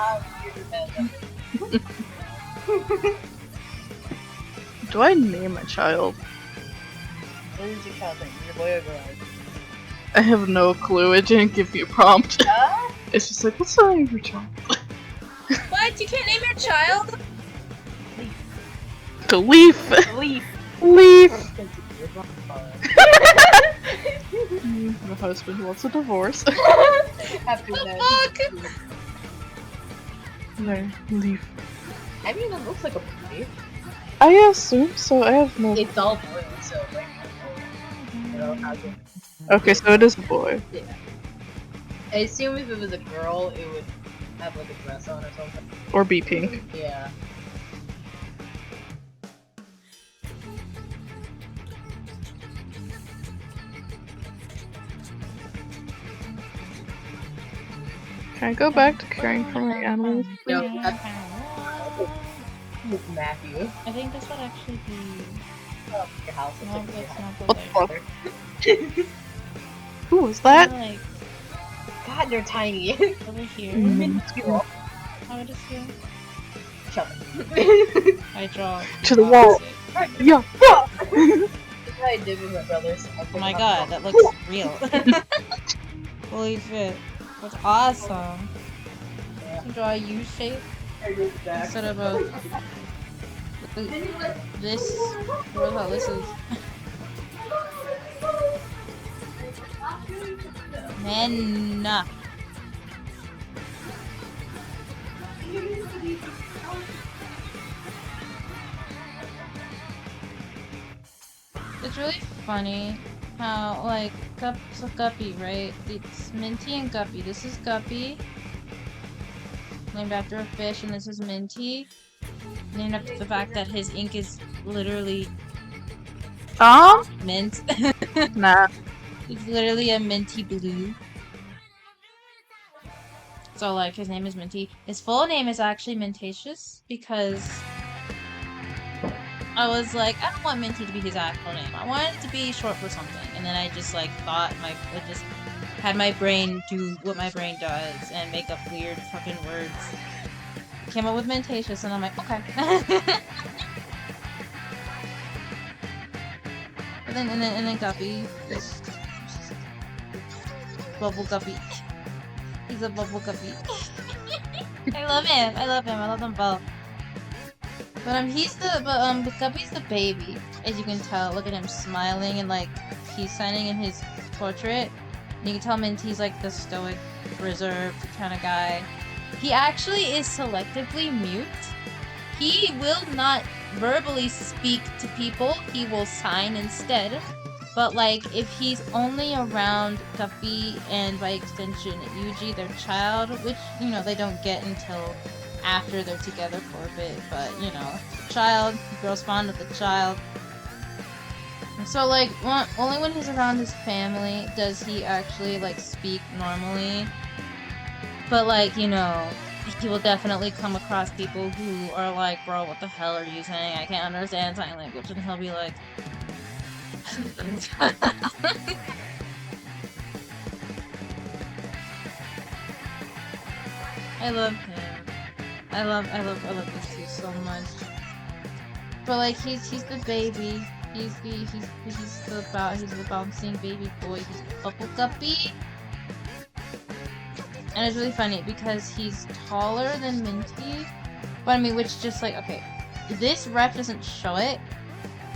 Do I name a child? What is your child name? Your boy or girl? I have no clue. It didn't give me a prompt. It's just like, what's the name of your child? What? You can't name your child? To Leaf. Leaf. Leaf. My husband wants a divorce. After The that. fuck? No, Leaf. I mean, it looks like a boy. I assume so. I have no. It's all blue, so like, you know, how to. Okay, so it is a boy. Yeah. I assume if it was a girl, it would have like a dress on or something. Or be pink. Yeah. Can I go back to caring for my animals? No, that's Matthew. I think this would actually be. Oh, your house. No, It's like that's not the What way. the fuck? Who was that? Like God, they're tiny. over here. Minuscule. How would it feel? Shut I draw To the wall. opposite. Yeah. up. That's what I did with my brothers. Oh my god, that looks real. Holy shit. That's awesome. Yeah. To draw a U shape instead of a this. What about this is? Men. It's really funny how, like, so Guppy, right? It's Minty and Guppy. This is Guppy, named after a fish, and this is Minty, named after the fact that his ink is literally mint. Nah. It's literally a minty blue. So, like, his name is Minty. His full name is actually Mintatious because I was like, I don't want Minty to be his actual name. I want it to be short for something. And then I just, like, I just had my brain do what my brain does and make up weird fucking words. Came up with Mintatious, and I'm like, okay. and then Guppy. Bubble Guppy. He's a bubble Guppy. I love him. I love them both. But Guppy's the baby, as you can tell. Look at him smiling and like peace signing in his portrait. And you can tell Minty's like the stoic, reserved kind of guy. He actually is selectively mute. He will not verbally speak to people. He will sign instead. But, like, if he's only around Guppy and, by extension, Yuji, their child, which, you know, they don't get until after they're together for a bit, but, you know, child, girls fond of the child. And so, like, only when he's around his family does he actually, like, speak normally. But, like, you know, he will definitely come across people who are like, bro, what the hell are you saying? I can't understand sign language. And he'll be like... I love him. I love this dude so much. But like he's the baby. He's the bouncing baby boy. He's Bubble Guppy. And it's really funny because he's taller than Minty. But I mean, which just like, okay, this ref doesn't show it.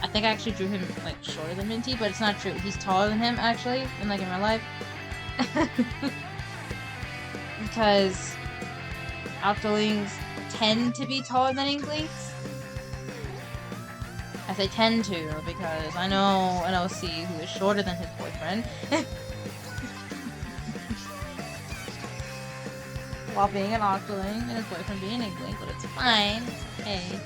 I think I actually drew him like shorter than Minty, but it's not true. He's taller than him actually, in like in real life. Because Octolings tend to be taller than Inklings. I say tend to because I know an OC who is shorter than his boyfriend. While being an Octoling and his boyfriend being an Inkling, but it's fine. It's okay.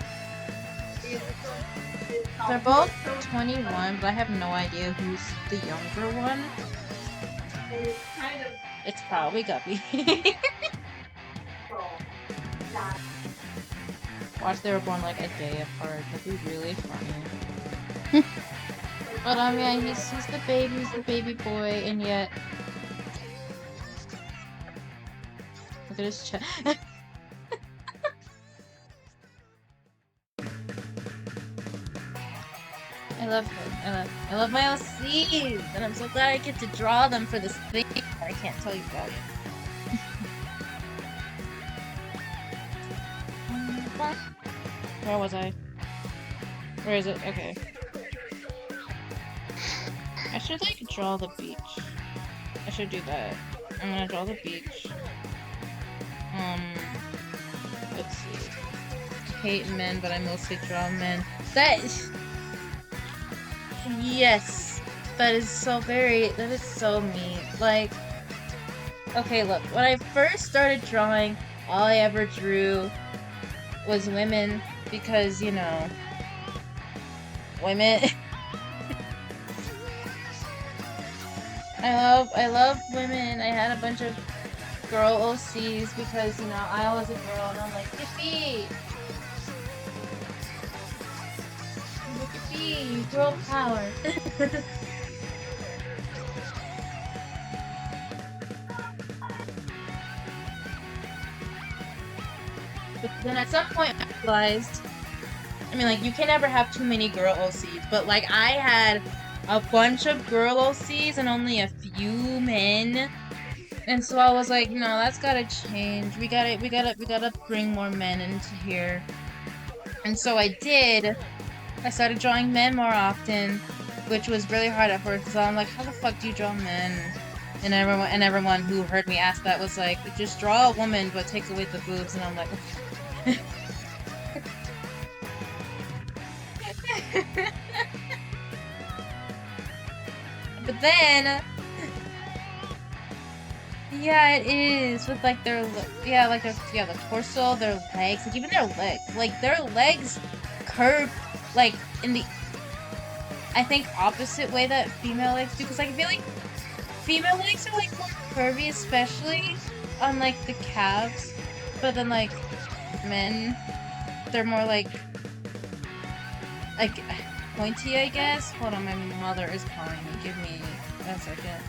They're both 21, but I have no idea who's the younger one. It's probably Guppy. Watch, they were born like a day apart. That'd be really funny. But yeah, he's the baby boy, and yet look at his chest. I love him. I love my OCs, and I'm so glad I get to draw them for this thing I can't tell you about yet. Where was I? Where is it? Okay. I should like draw the beach. I should do that. I'm gonna draw the beach. Let's see. Hate men, but I mostly draw men. That is... Yes! That is so mean. Like, okay, look, when I first started drawing, all I ever drew was women, because, you know, women. I love women. I had a bunch of girl OCs because, you know, I was a girl and I'm like, yippee! Yippee! Girl power! But then at some point I realized, I mean, like, you can never have too many girl OCs, but, like, I had a bunch of girl OCs and only a few men. And so I was like, no, that's gotta change. We gotta bring more men into here. And so I did. I started drawing men more often, which was really hard at first, because I'm like, how the fuck do you draw men? And everyone who heard me ask that was like, just draw a woman, but take away the boobs. And I'm like, But then, yeah, it is with like their the torso, their legs, like even their legs curve like in the I think opposite way that female legs do, because like I feel like female legs are like more curvy, especially on like the calves, but then like men, they're more like pointy, I guess. Hold on, my mother is calling me. Give me a second.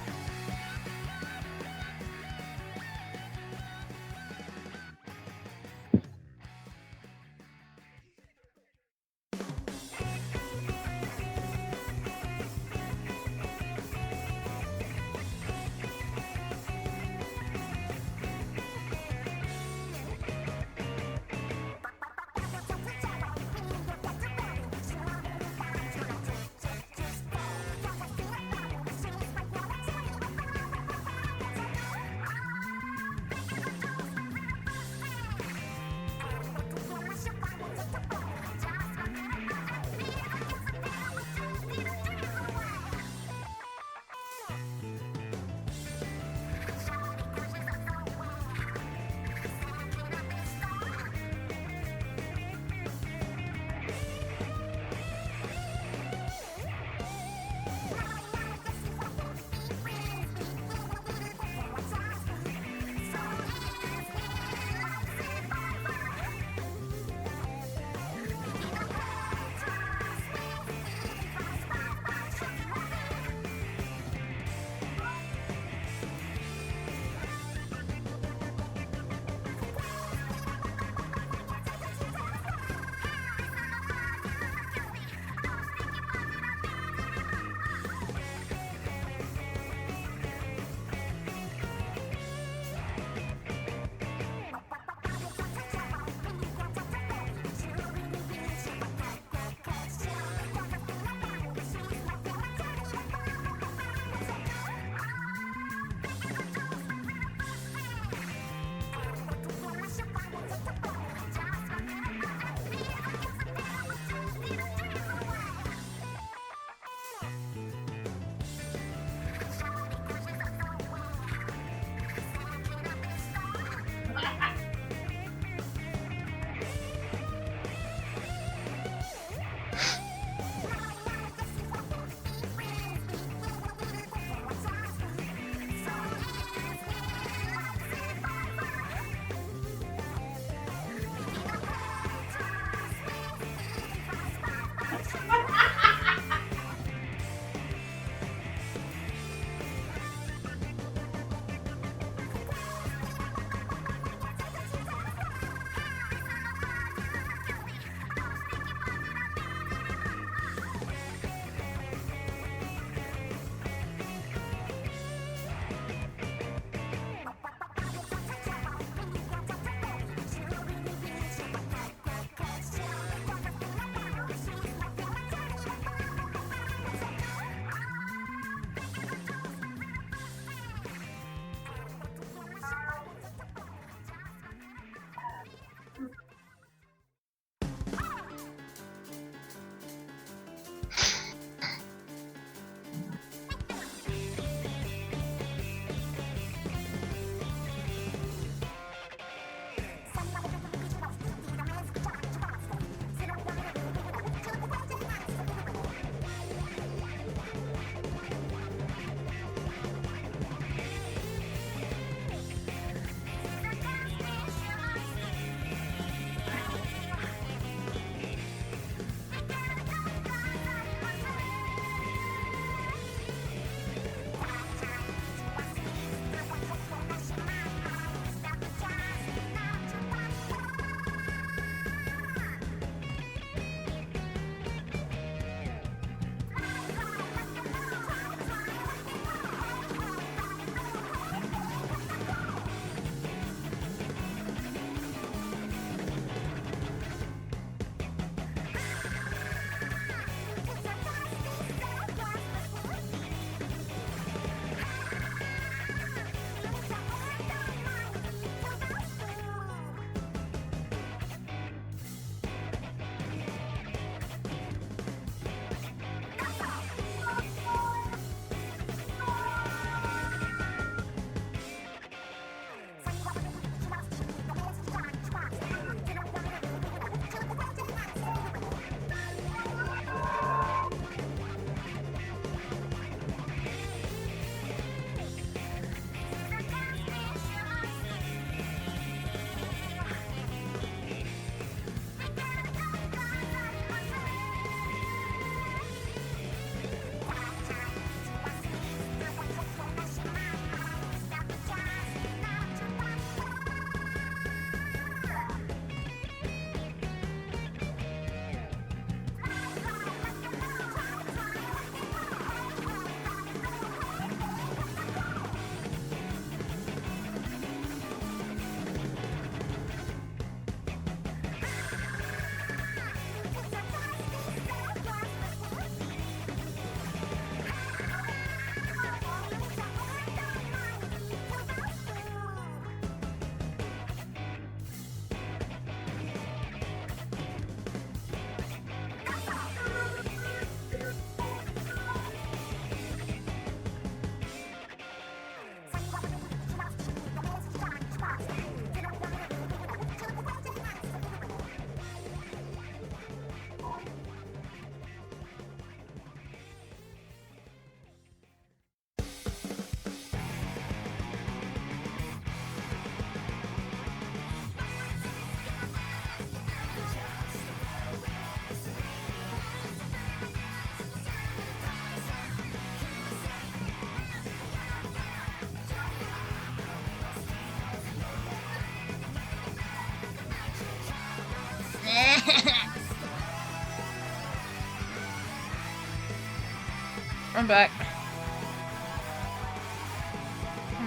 I'm back.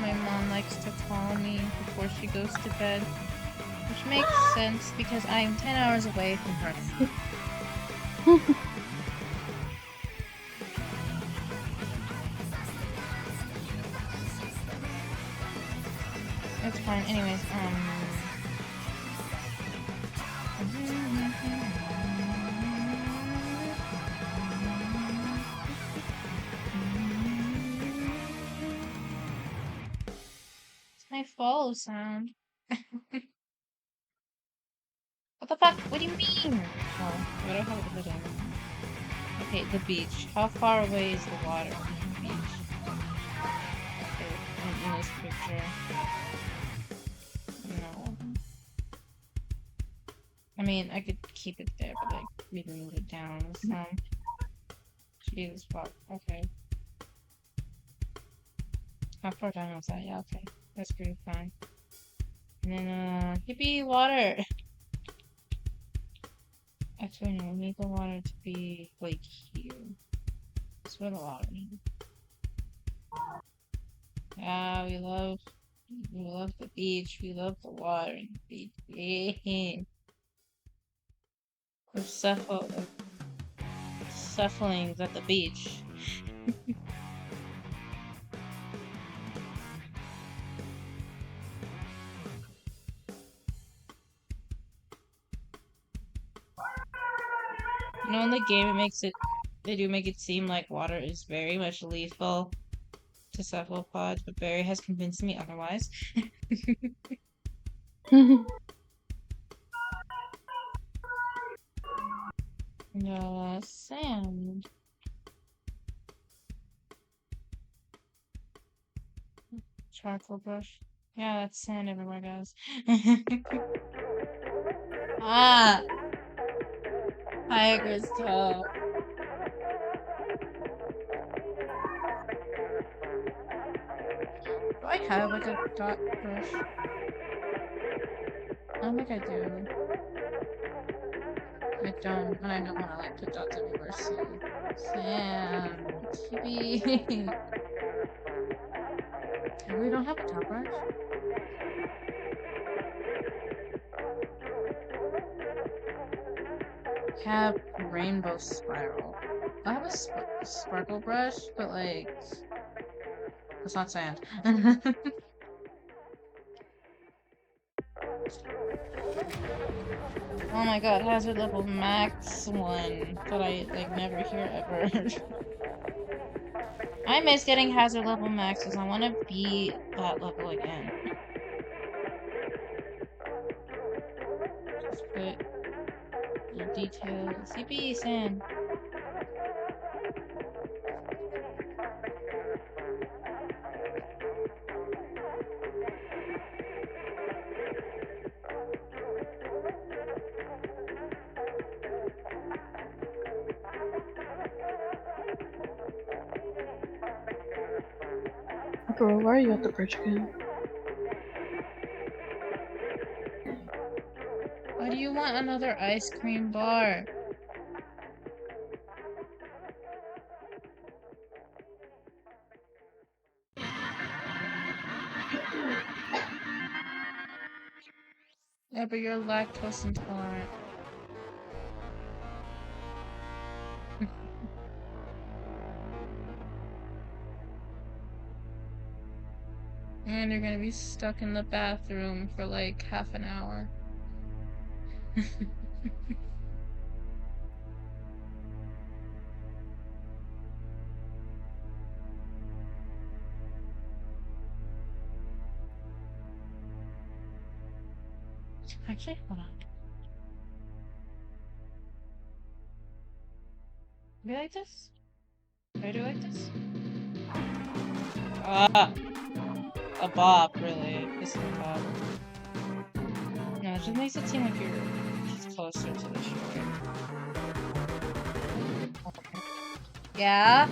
My mom likes to call me before she goes to bed, which makes sense because I am 10 hours away from her. It's fine. Anyways, it's my follow sound. What the fuck? What do you mean? Oh, what do I have the hood on? Okay, the beach. How far away is the water from the beach? Okay, in this picture. No. I mean, I could keep it there, but like, maybe move it down some. Jesus fuck. Okay. How far down was that? Yeah, okay. That's pretty fine. And then, hippie water! Actually, no, we need the water to be, like, here. That's where the water is. Yeah, we love the beach. We love the water and the beach. Yeah. We're sufflings at the beach. You know, in the game, they do make it seem like water is very much lethal to cephalopods, but Barry has convinced me otherwise. No, sand. Charcoal brush. Yeah, that's sand everywhere, guys. Ah! Tiger's toe. Do I have like a dot brush? I don't think I do. I don't, and I don't want to like put dots everywhere, so Sam, TV. I really don't have a top brush. I have rainbow spiral. I have a sparkle brush, but like it's not sand. Oh my god, hazard level max 1, but I like never hear ever. I miss getting hazard level maxes. I want to be that level again. Just put little details. CP sand. Bro, why are you at the bridge again? Why do you want another ice cream bar? Yeah, but you're lactose intolerant. And you're gonna be stuck in the bathroom for like half an hour. Actually, hold on. Do you like this? Do I do like this? Ah, a bob, really. This is a bob. No, it just makes it seem like you're just closer to the shore. Yeah?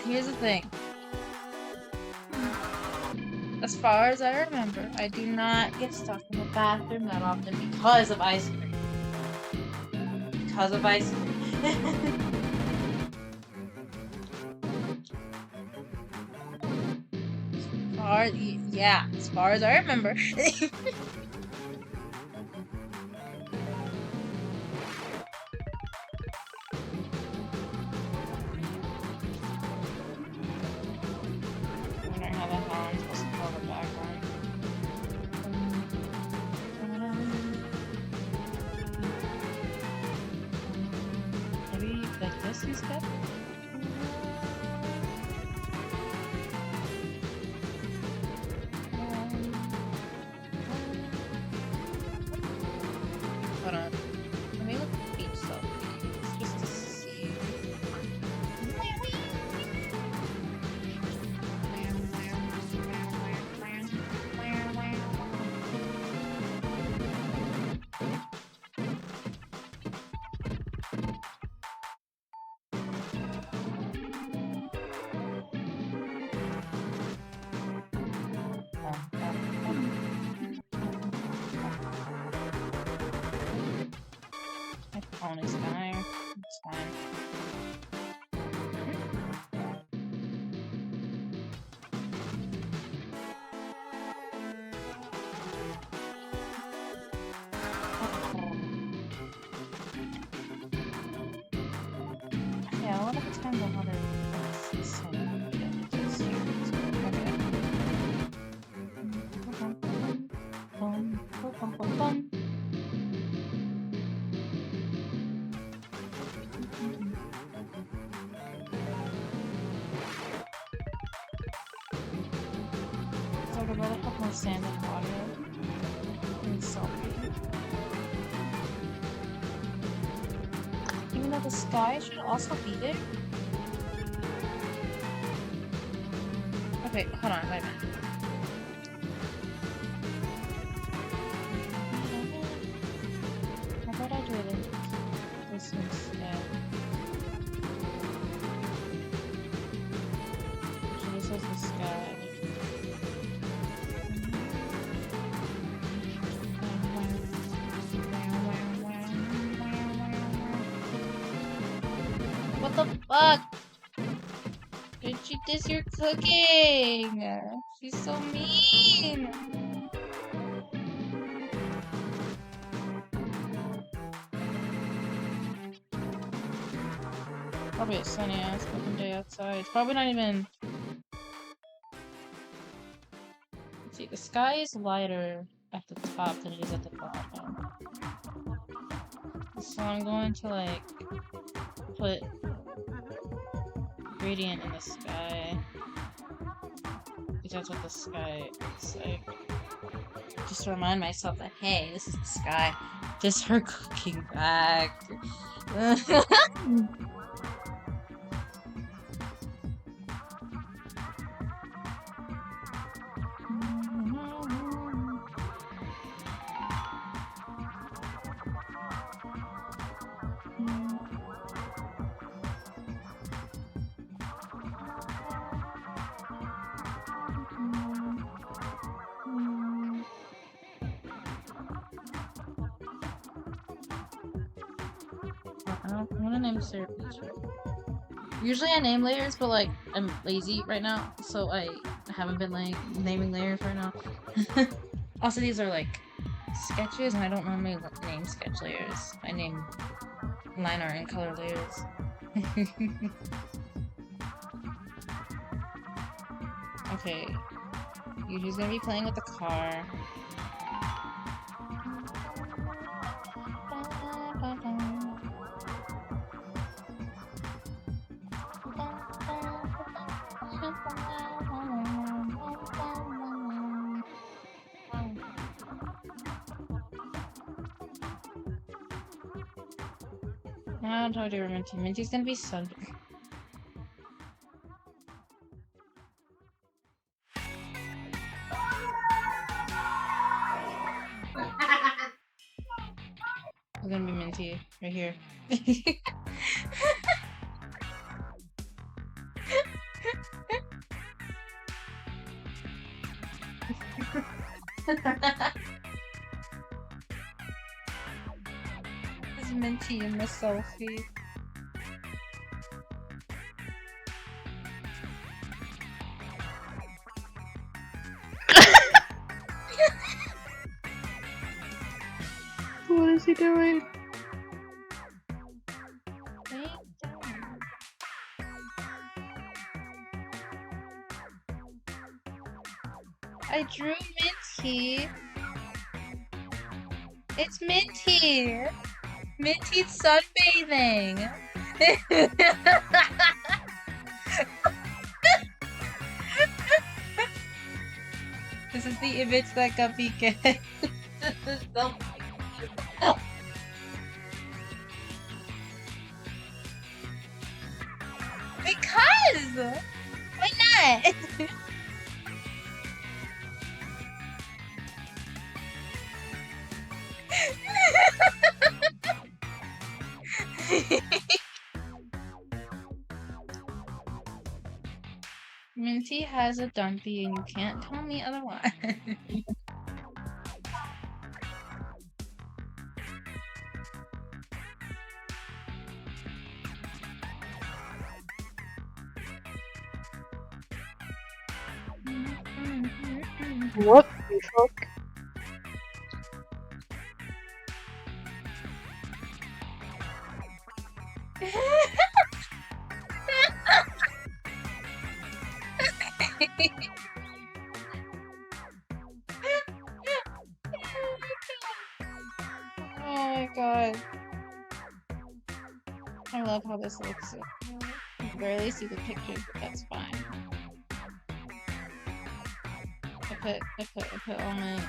Here's the thing. That's far as I remember, I do not get stuck in the bathroom that often because of ice cream. Because of ice cream. Yeah, as far as I remember. I wonder how the hell I'm supposed to pull the background. Maybe like this instead? Hold on. Let me look at beach selfies just to see. My phone is dying. It's fine. Yeah, a lot of the times I wonder if it's the same images here. Okay. So I'd rather have more sand and water than selfie. Even though the sky should also be there. Okay, hold on, wait a minute. How about I do it in this instead? So this is the sky. What the fuck? Did she diss your cooking? She's so mean. Probably a sunny ass fucking day outside. It's probably not even. Let's see, the sky is lighter at the top than it is at the bottom. So I'm going to like put gradient in the sky. Because that's what the sky is like. Just to remind myself that hey, this is the sky. Just her cooking back. I'm gonna name Sarah Peach. Usually I name layers, but like I'm lazy right now, so I haven't been like naming layers right now. Also, these are like sketches, and I don't normally name sketch layers. I name line art and color layers. Okay, Yuji's gonna be playing with the car. Now talk to Minty. Minty's gonna be so. It's gonna be Minty right here. It's Minty in the selfie. What is he doing? I drew Minty. It's Minty. Minty's sunbathing. This is the image that Guppy gets. Because! Why not? Minty has a dumpy and you can't tell me otherwise. What the fuck? Oh my god. I love how this looks. You can barely see the pictures, but that's fine. I put all my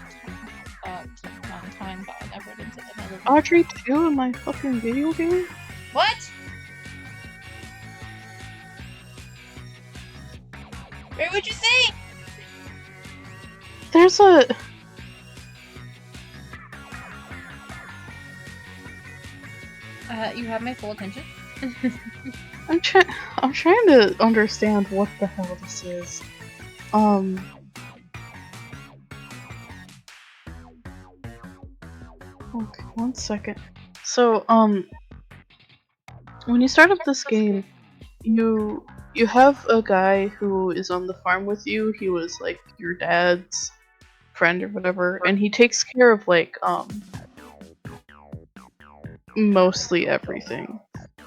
thoughts on time, but I never into another one. Audrey 2 in my fucking video game? What? Where would you say? There's a... You have my full attention? I'm trying to understand what the hell this is. Okay, 1 second. So, when you start up this game, you have a guy who is on the farm with you. He was like your dad's friend or whatever, and he takes care of like mostly everything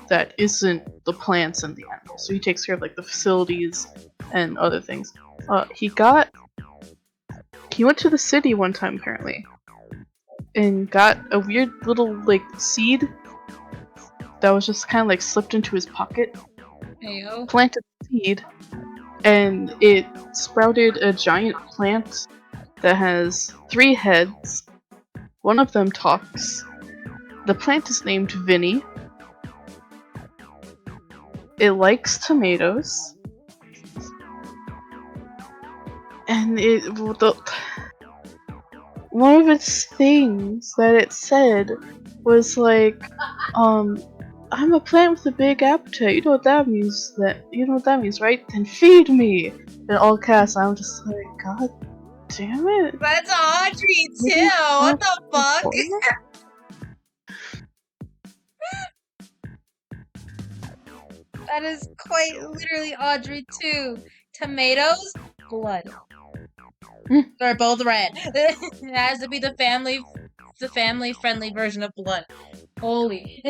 that isn't the plants and the animals. So he takes care of like the facilities and other things. He went to the city one time apparently and got a weird little like seed that was just kind of like slipped into his pocket. Heyo. Planted the seed, and it sprouted a giant plant that has 3 heads. One of them talks. The plant is named Vinny. It likes tomatoes. And one of its things that it said was like, I'm a plant with a big appetite. You know what that means? You know what that means, right? Then feed me. In all caps, I'm just like, God damn it. That's Audrey too. What the fuck? That is quite literally Audrey too. Tomatoes, blood. They're both red. It has to be the family friendly version of blood. Holy.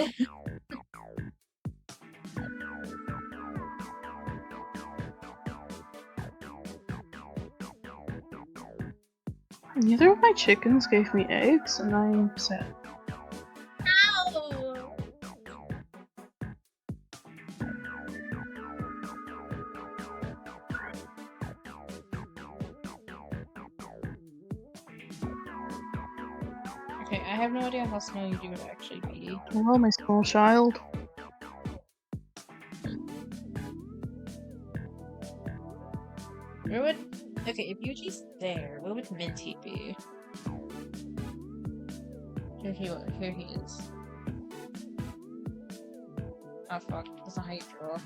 Neither of my chickens gave me eggs, and I am sad. Ow! Okay, I have no idea how snowy you would actually be. Hello, my small child. Where would... Okay, if Yuji's there, where would Minty be? Here he is. Oh fuck, that's not how you draw.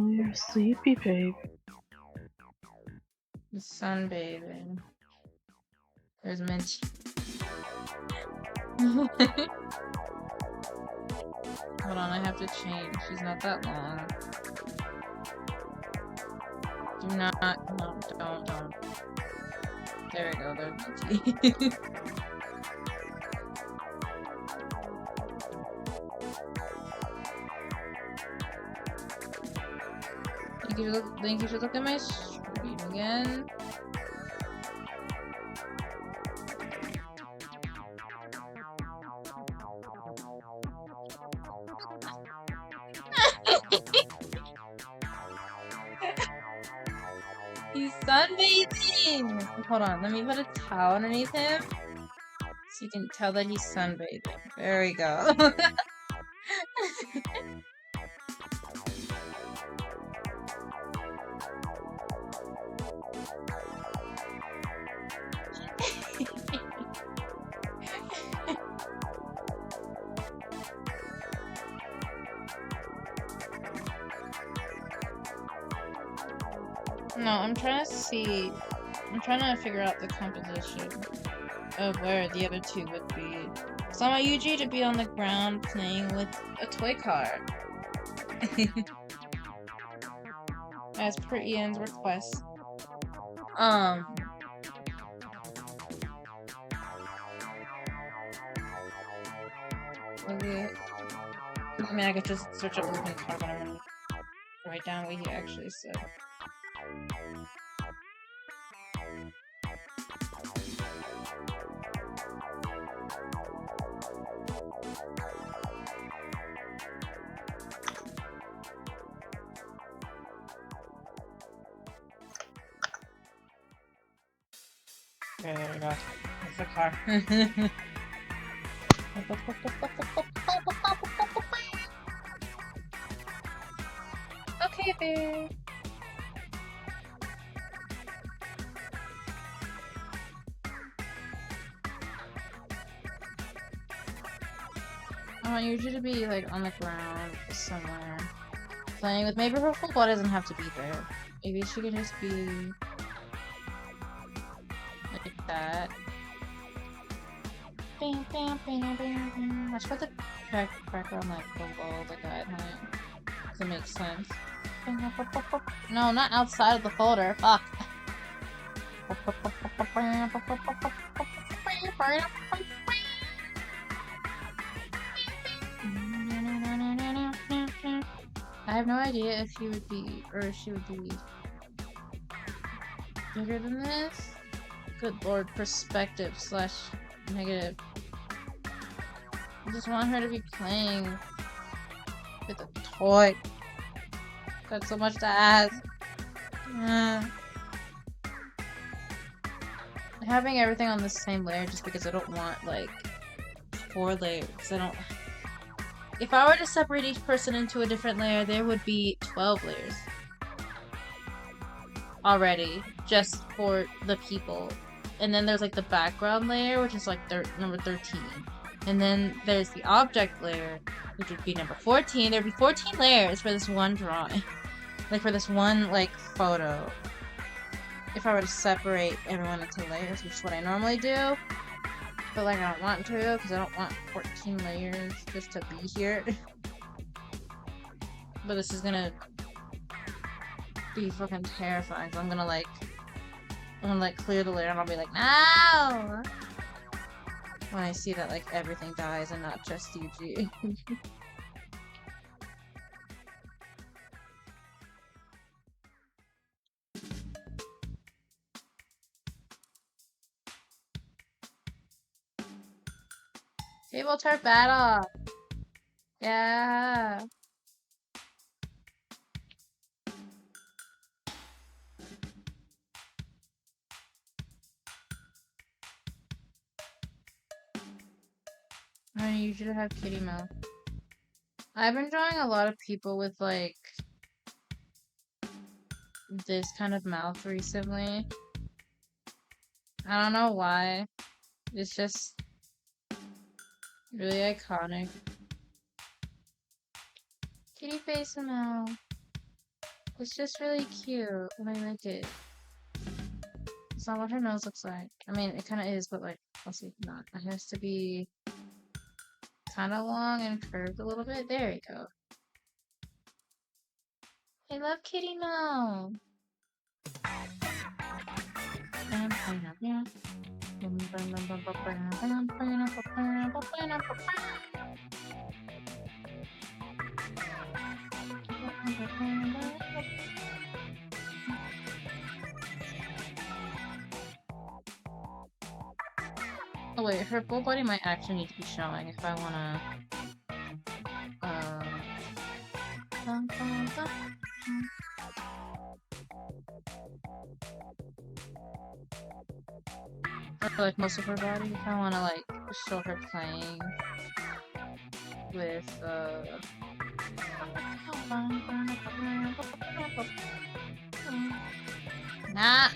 Oh, you're sleepy, babe. Sunbathing. There's Minty. Hold on, I have to change. She's not that long. Do not. No, don't. There we go, there's Minty. Thank you for looking at my stream again. He's sunbathing! Hold on, let me put a towel underneath him so you can tell that he's sunbathing. There we go. No, I'm trying to figure out the composition of where the other two would be. So I want Yuji to be on the ground playing with a toy car. As per Ian's request. Okay. I mean, I could just search up moving car, but I'm gonna write down what he actually said. Okay, there we go. It's the car. Okay, bear. I want you to be like on the ground somewhere, playing with. Maybe her full body doesn't have to be there. Maybe she can just be like that. Bam, bam, bam, bam. Let's put the background like below the guide height. Does it make sense? No, not outside of the folder. Fuck. I have no idea if he would be, or if she would be bigger than this. Good lord, perspective / negative. I just want her to be playing with a toy. Got so much to ask. Having everything on the same layer just because I don't want like 4 layers. I don't. If I were to separate each person into a different layer, there would be 12 layers already, just for the people. And then there's like the background layer, which is like number 13. And then there's the object layer, which would be number 14. There'd be 14 layers for this one drawing. Like for this one like photo. If I were to separate everyone into layers, which is what I normally do. But like I don't want to, because I don't want 14 layers just to be here. But this is gonna be fucking terrifying. So I'm gonna clear the layer and I'll be like, no! When I see that like everything dies and not just UG. Table turf battle! Yeah! I usually have kitty mouth. I've been drawing a lot of people with like this kind of mouth recently. I don't know why. It's just really iconic. Kitty face and mouth. It's just really cute, and I like it. It's not what her nose looks like. I mean, it kind of is, but like, also not. It has to be kind of long and curved a little bit. There you go. I love Kitty now. Oh wait, her full body might actually need to be showing if I wanna. Dun, dun, dun. Or like most of her body, if I wanna like show her playing with Nah.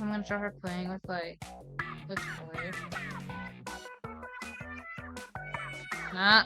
I'm gonna show her playing with like the toy. Nah.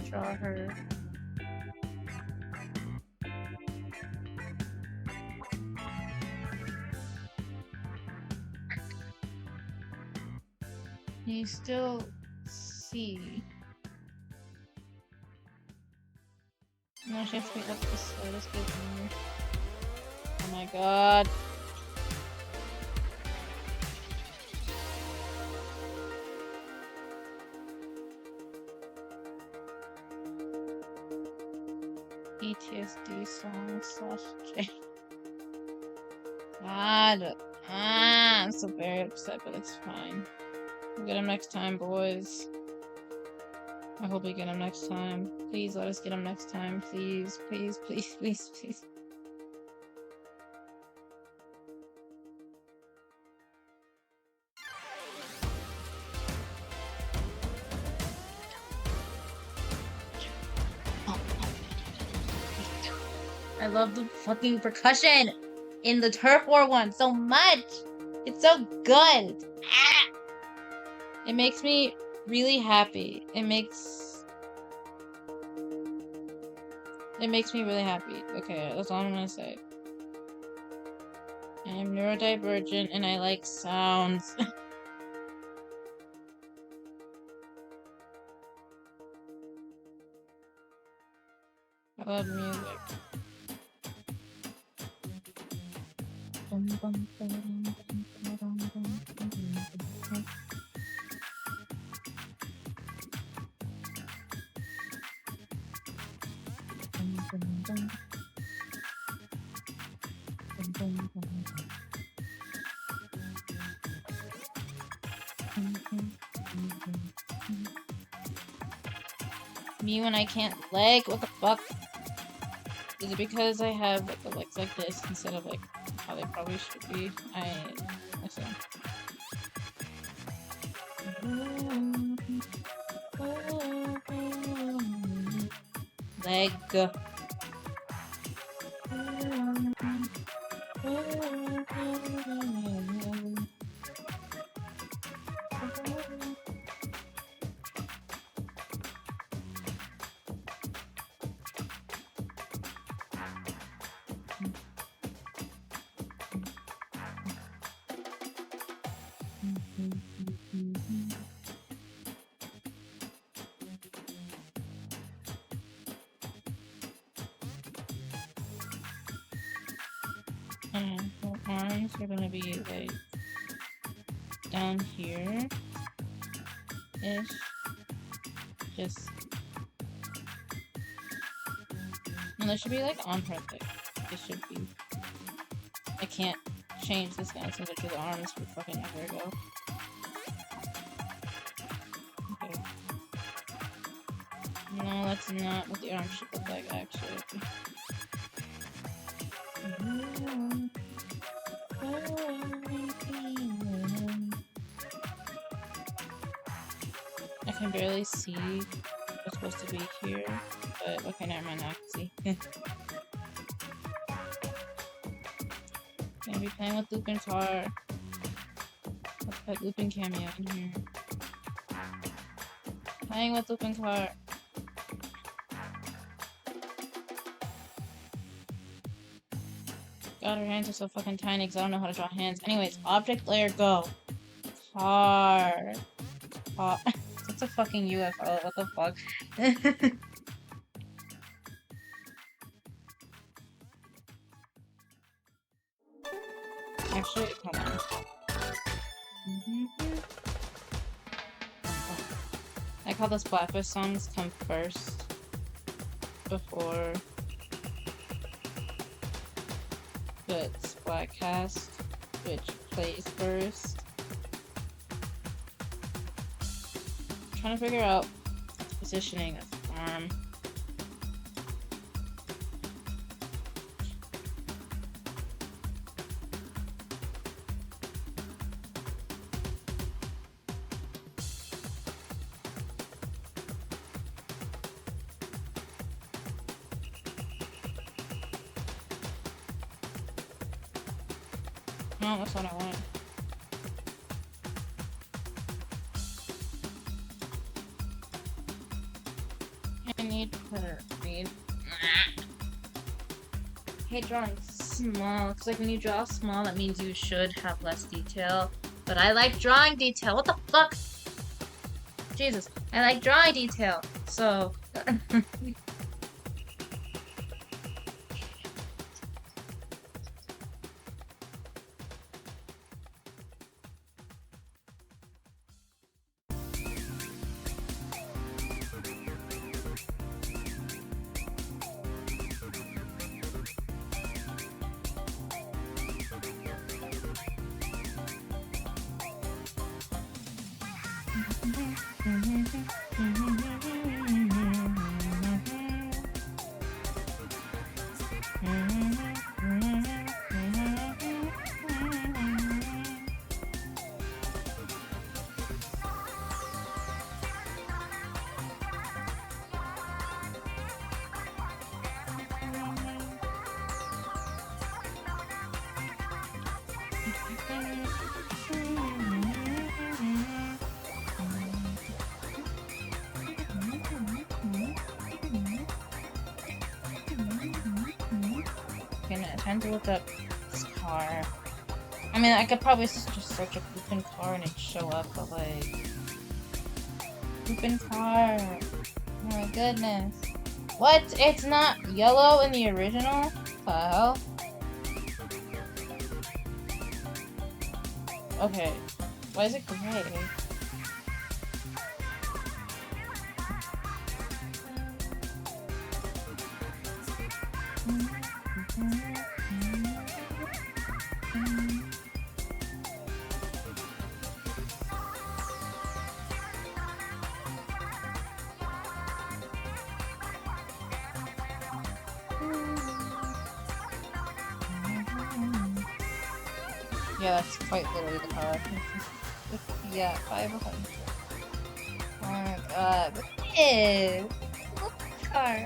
Draw her. Can you still see? No, she has to be up this way. This goes in. Oh my god. PTSD song / J. God. I'm so very upset, but it's fine. We'll get him next time, boys. I hope we get him next time. Please let us get him next time. Please, please, please, please, please. I love the fucking percussion in the Turf War one so much. It's so good. Ah! It makes me really happy. It makes me really happy. Okay, that's all I'm gonna say. I am neurodivergent and I like sounds. I love music. Me when I can't leg? What the fuck? Is it because I have like the legs like this instead of like how they probably should be? I see. Leg. And the arms are gonna be like down here ish. Just no, there should be like on her leg. It should be. I can't change this now since I drew the arms for fucking ever ago. Okay. No, that's not what the arms should look like actually. I can barely see what's supposed to be here, but okay, never mind, now I can see. Gonna be playing with Lupin's car. Let's put Lupin cameo in here. Playing with Lupin's car. God, her hands are so fucking tiny because I don't know how to draw hands. Anyways, object layer, go. Car. Car. That's a fucking UFO. What the fuck? Actually, hold on. I call the Splatfish songs come first before the Splatcast, which plays first. I'm trying to figure out the positioning of the arm. No, that's what I want. I need her. Hate drawing small, because like when you draw small, that means you should have less detail. But I like drawing detail. What the fuck? Jesus, I like drawing detail. So. Trying to look up this car. I mean, I could probably just search up Lupin car and it'd show up, but like... Lupin car! Oh my goodness. What? It's not yellow in the original? What the hell? Okay. Why is it gray? Yeah, that's quite literally the car. Yeah, 500. Oh my god. Ew. Look at the car.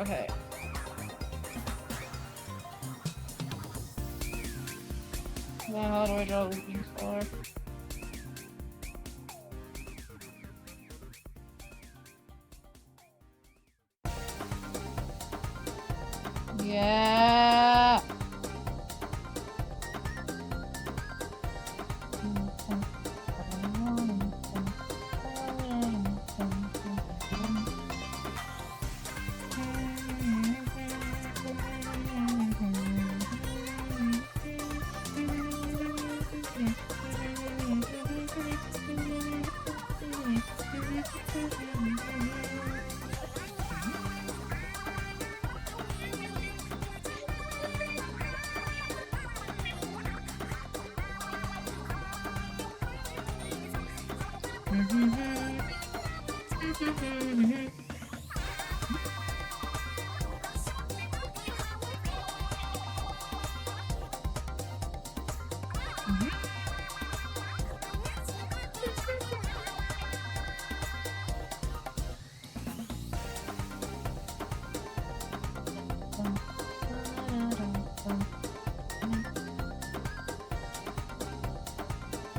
Okay. Now how do I draw looking for? Yeah.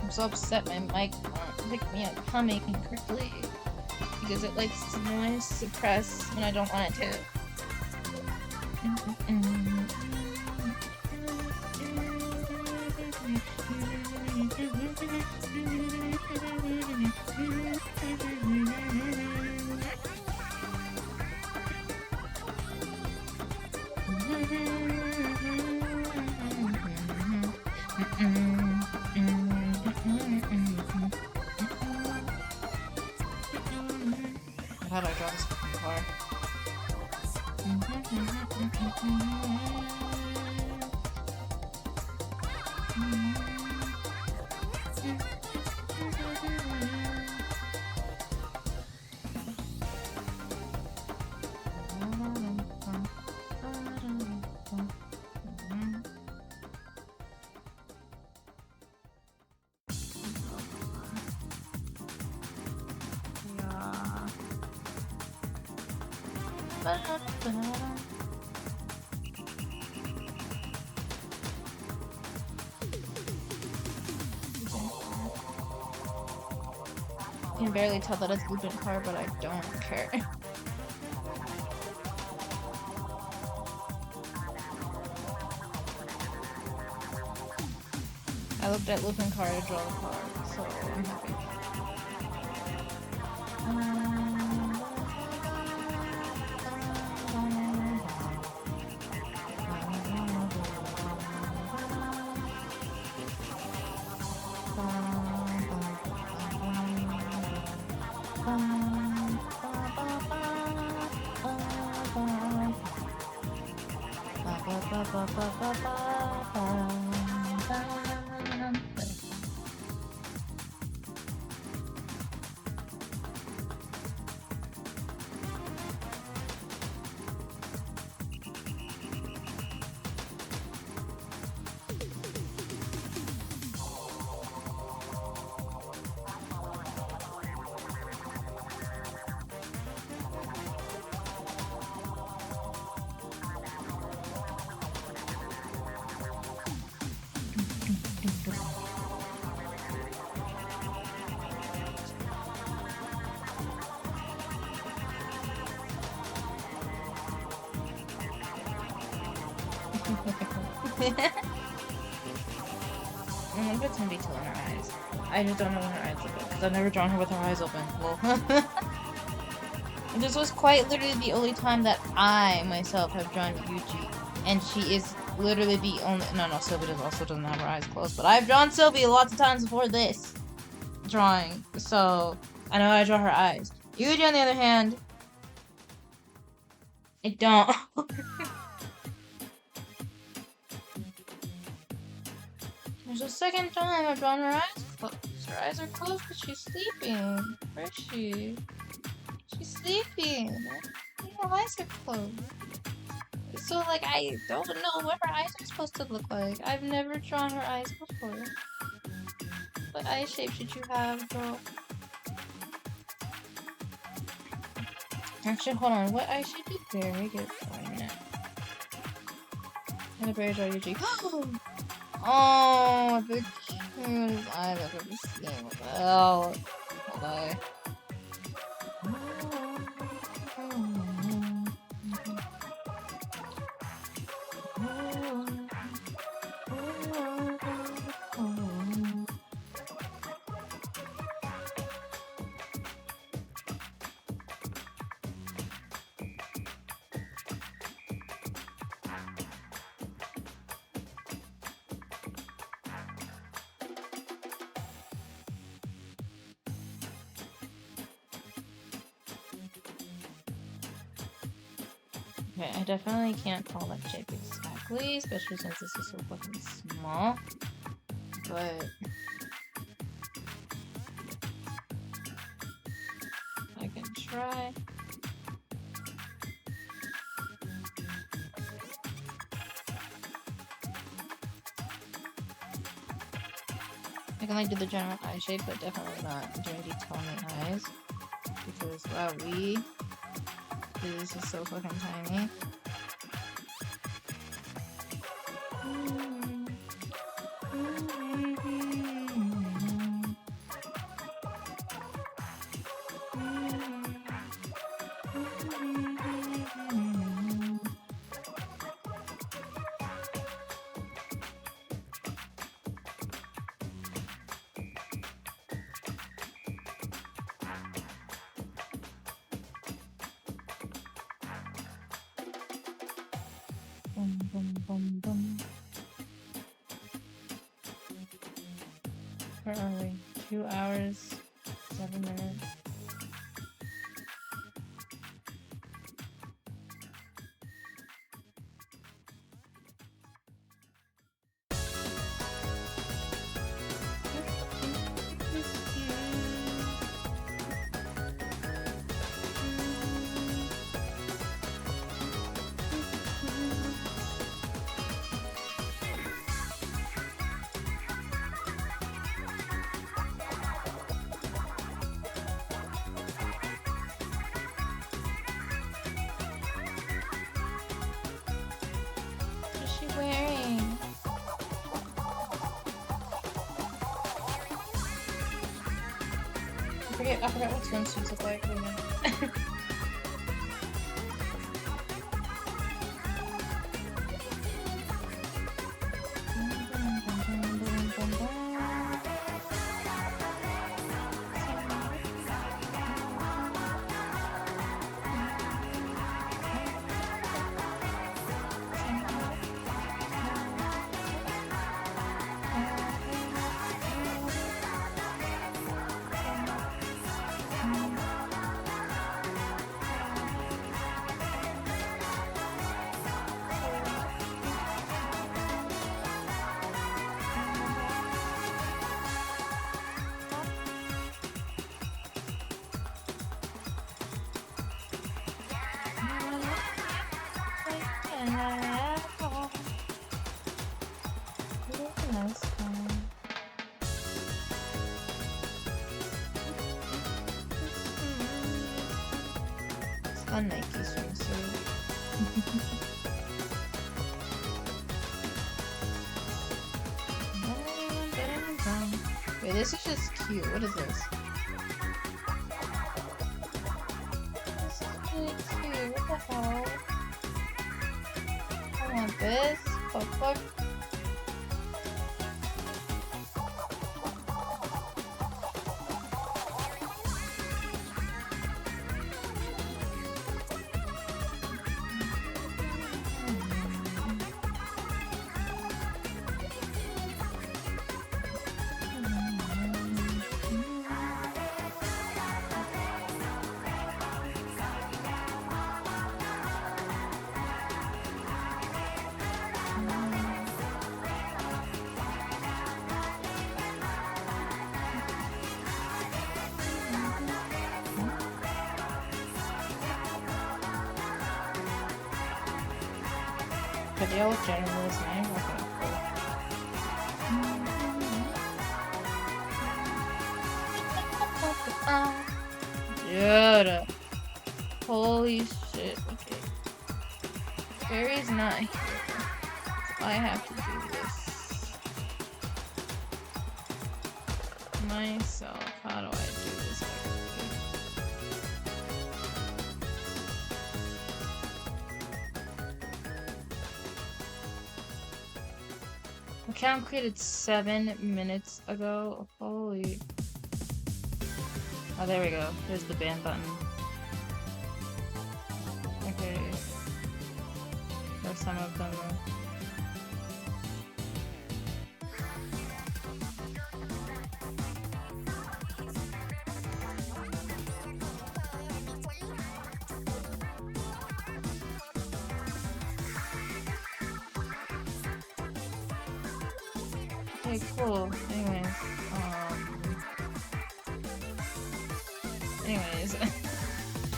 I'm so upset my mic won't pick me up humming quickly because it likes to noise suppress when I don't want it to. How do I draw this fucking car? I can barely tell that it's Lupin car, but I don't care. I looked at Lupin car to draw the car, so I'm happy. I wonder if it's gonna be two in her eyes. I just don't know when her eyes open because I've never drawn her with her eyes open. Well, this was quite literally the only time that I myself have drawn Yuji, and she is literally the only. No, Sylvie doesn't have her eyes closed, but I've drawn Sylvie lots of times before this drawing, so I know how to draw her eyes. Yuji, on the other hand, I don't. There's a second time I've drawn her eyes closed. Her eyes are closed, but she's sleeping. Where is she? She's sleeping. Her eyes are closed. So, like, I don't know what her eyes are supposed to look like. I've never drawn her eyes before. What eye shape should you have, girl? Actually, hold on. What eye shape did Barry get for a minute? And the Barry draw UG. Oh, the cutest eye I've ever seen. What the hell? What eye? Okay, I definitely can't call that shape exactly, especially since this is so fucking small. But I can try. I can like do the general eye shape, but definitely not doing detail on the eyes. Because wow, this is so fucking tiny. Boom, boom, boom, boom. Where are we? 2 hours, 7 minutes. What is she wearing? I forgot what swimsuits look like. A Nike swimsuit. Wait, this is just cute. What is this? This is really cute. What the hell? I want this. What the fuck? video with Jennifer listening. Okay, cool. Dude. Holy shit. Okay. Barry's not here. I have to do this myself. How do I do this? Account created 7 minutes ago. Holy. Oh, there we go. There's the ban button. Okay. There's some of them. Okay, cool. Anyways.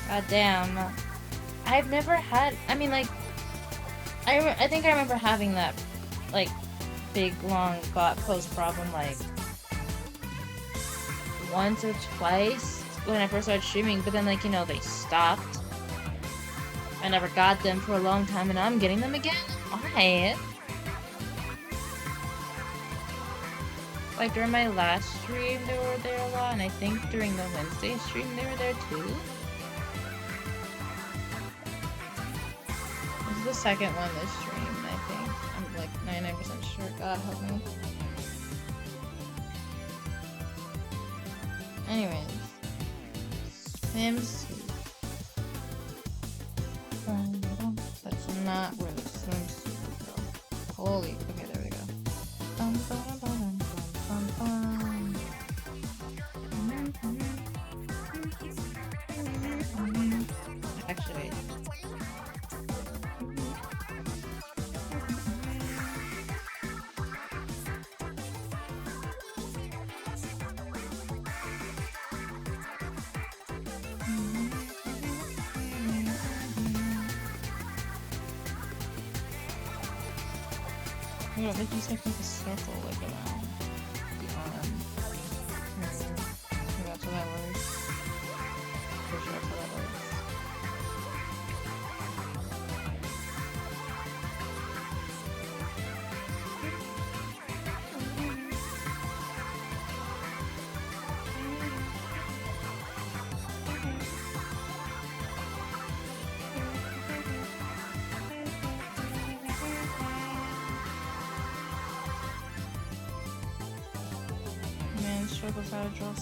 God damn. I've never had, I mean, like, I think I remember having that, like, big, long bot post problem, like, once or twice when I first started streaming, but then, like, you know, they stopped. I never got them for a long time, and now I'm getting them again? Why? Like, during my last stream, they were there a lot, and I think during the Wednesday stream, they were there too. This is the second one this stream, I think. I'm like 99% sure. God help me. Anyways. Swimsuit. That's not where the swimsuit would go. Holy. Okay, there we go. Actually, wait. Yeah, they just like make a circle like around the arm. Maybe that's how that works. Pretty sure that's how that works. Man struggles how to draw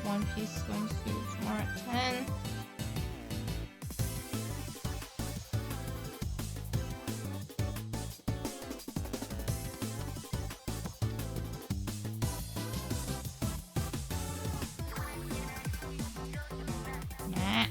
one-piece swimsuits. More at 10. Nah.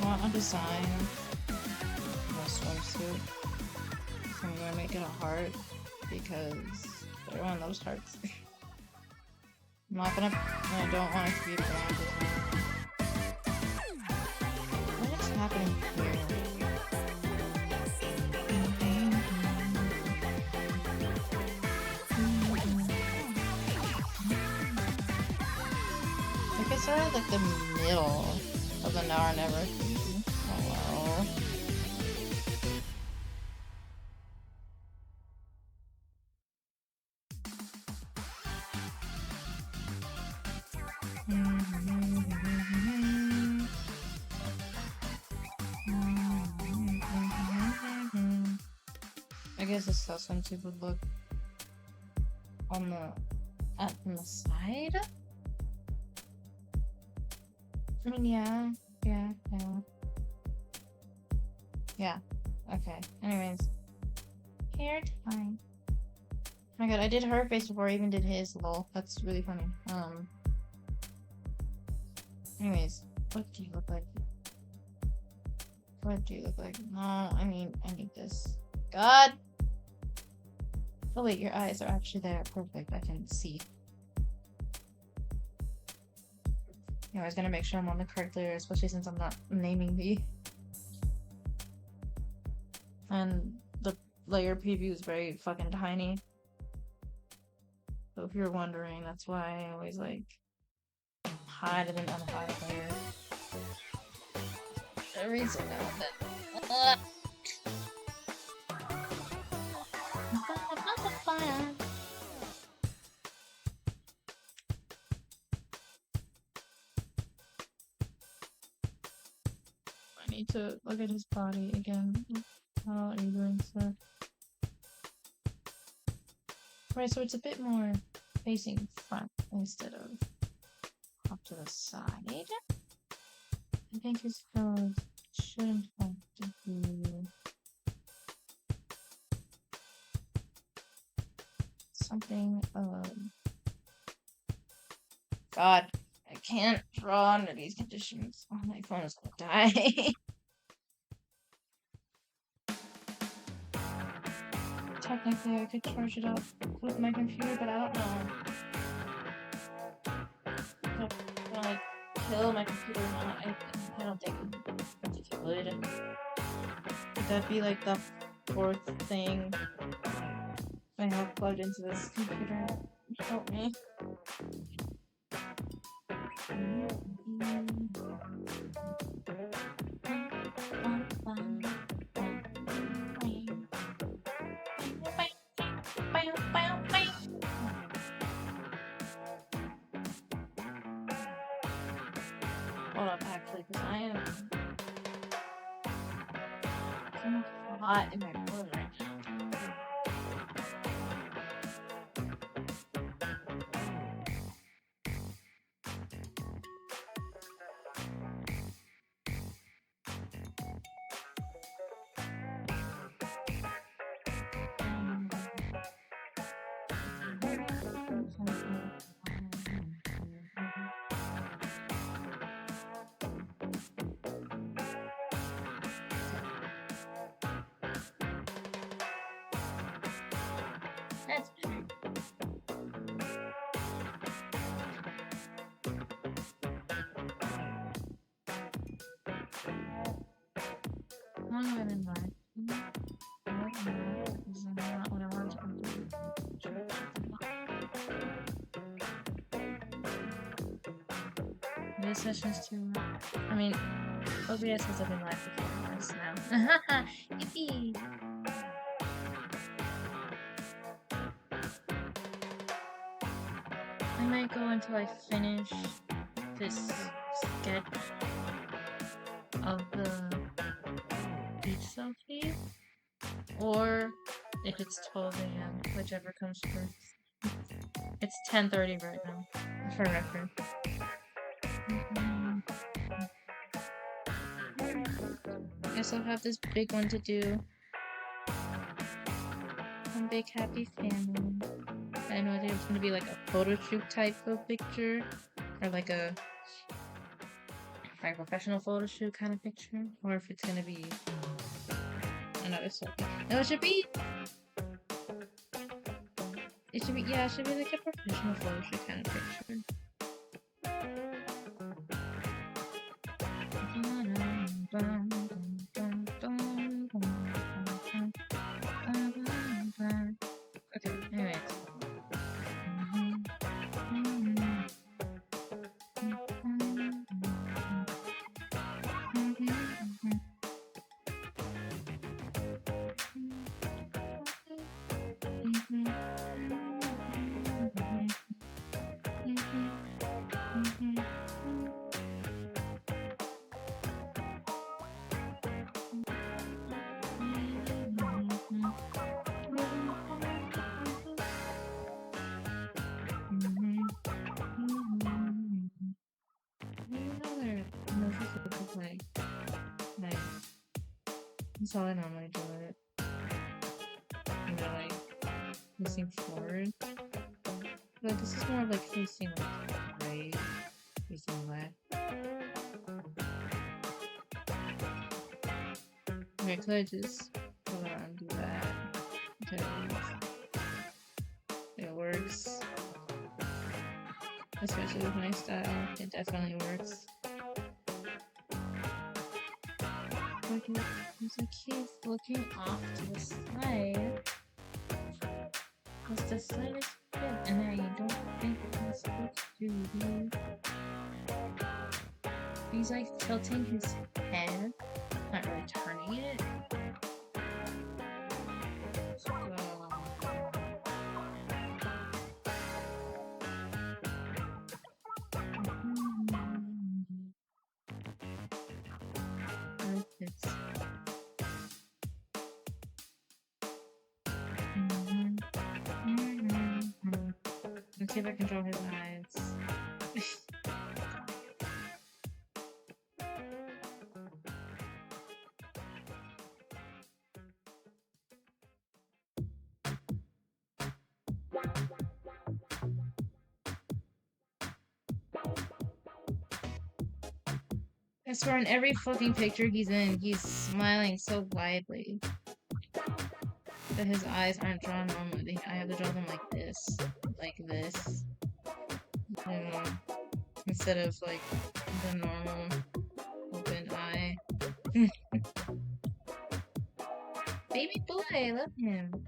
want a design of a swimsuit. I'm gonna make it a heart because everyone loves hearts. I'm not gonna. I don't want it to be a brand design. What is happening here? Like I started like the middle of the Now or Never. Oh well. I guess this is how swimsuit would look on from the side. I mean, yeah. Okay. Anyways, hair time. Oh my god, I did her face before I even did his. Lol, that's really funny. Anyways, what do you look like? What do you look like? No, I mean, I need this. God! Oh wait, your eyes are actually there. Perfect, I can see. I was gonna make sure I'm on the correct layer, especially since I'm not naming the. And the layer preview is very fucking tiny. So if you're wondering, that's why I always like hide and unhide layer. Every so now and then. I need to look at his body again. How are you doing, sir? Right, so it's a bit more facing front instead of off to the side. I think his clothes shouldn't have to be something of. God, I can't draw under these conditions. Oh, my phone is gonna die. Technically, I could charge it up with my computer, but I don't know. If I want to kill my computer or not, I don't think it would. Would that be like the fourth thing I have plugged into this computer? Help me. Hold up, actually, because I am kind of hot in my room right now. That's better. One women life. This is not what I want to do. This session's too. I mean, OBS has been live before us now. Yippee! I might go until I finish this sketch of the beach selfie, or if it's 12 a.m., whichever comes first. It's 10:30 right now, for reference. Guess I'll have this big one to do. One big happy family. I know it's gonna be like a photo shoot type of picture, or like a like professional photo shoot kind of picture, or if it's gonna be another selfie. No, it should be. It should be, yeah, it should be like a professional photo shoot kind of picture. Okay, anyways. That's how I normally do it. And they're like facing forward. But this is more like facing like right, facing left. I could just go around and do that. Because it works. Especially with my style, it definitely works. Because I keep looking off to the side. Because the side is good, and I don't think I'm supposed to be. He's like tilting his head, not really turning it. So. Let's see if I can draw his eyes. I swear in every fucking picture he's in, he's smiling so widely that his eyes aren't drawn normally. I have to draw them like this. Like this. You know, instead of like the normal open eye. Baby boy, I love him.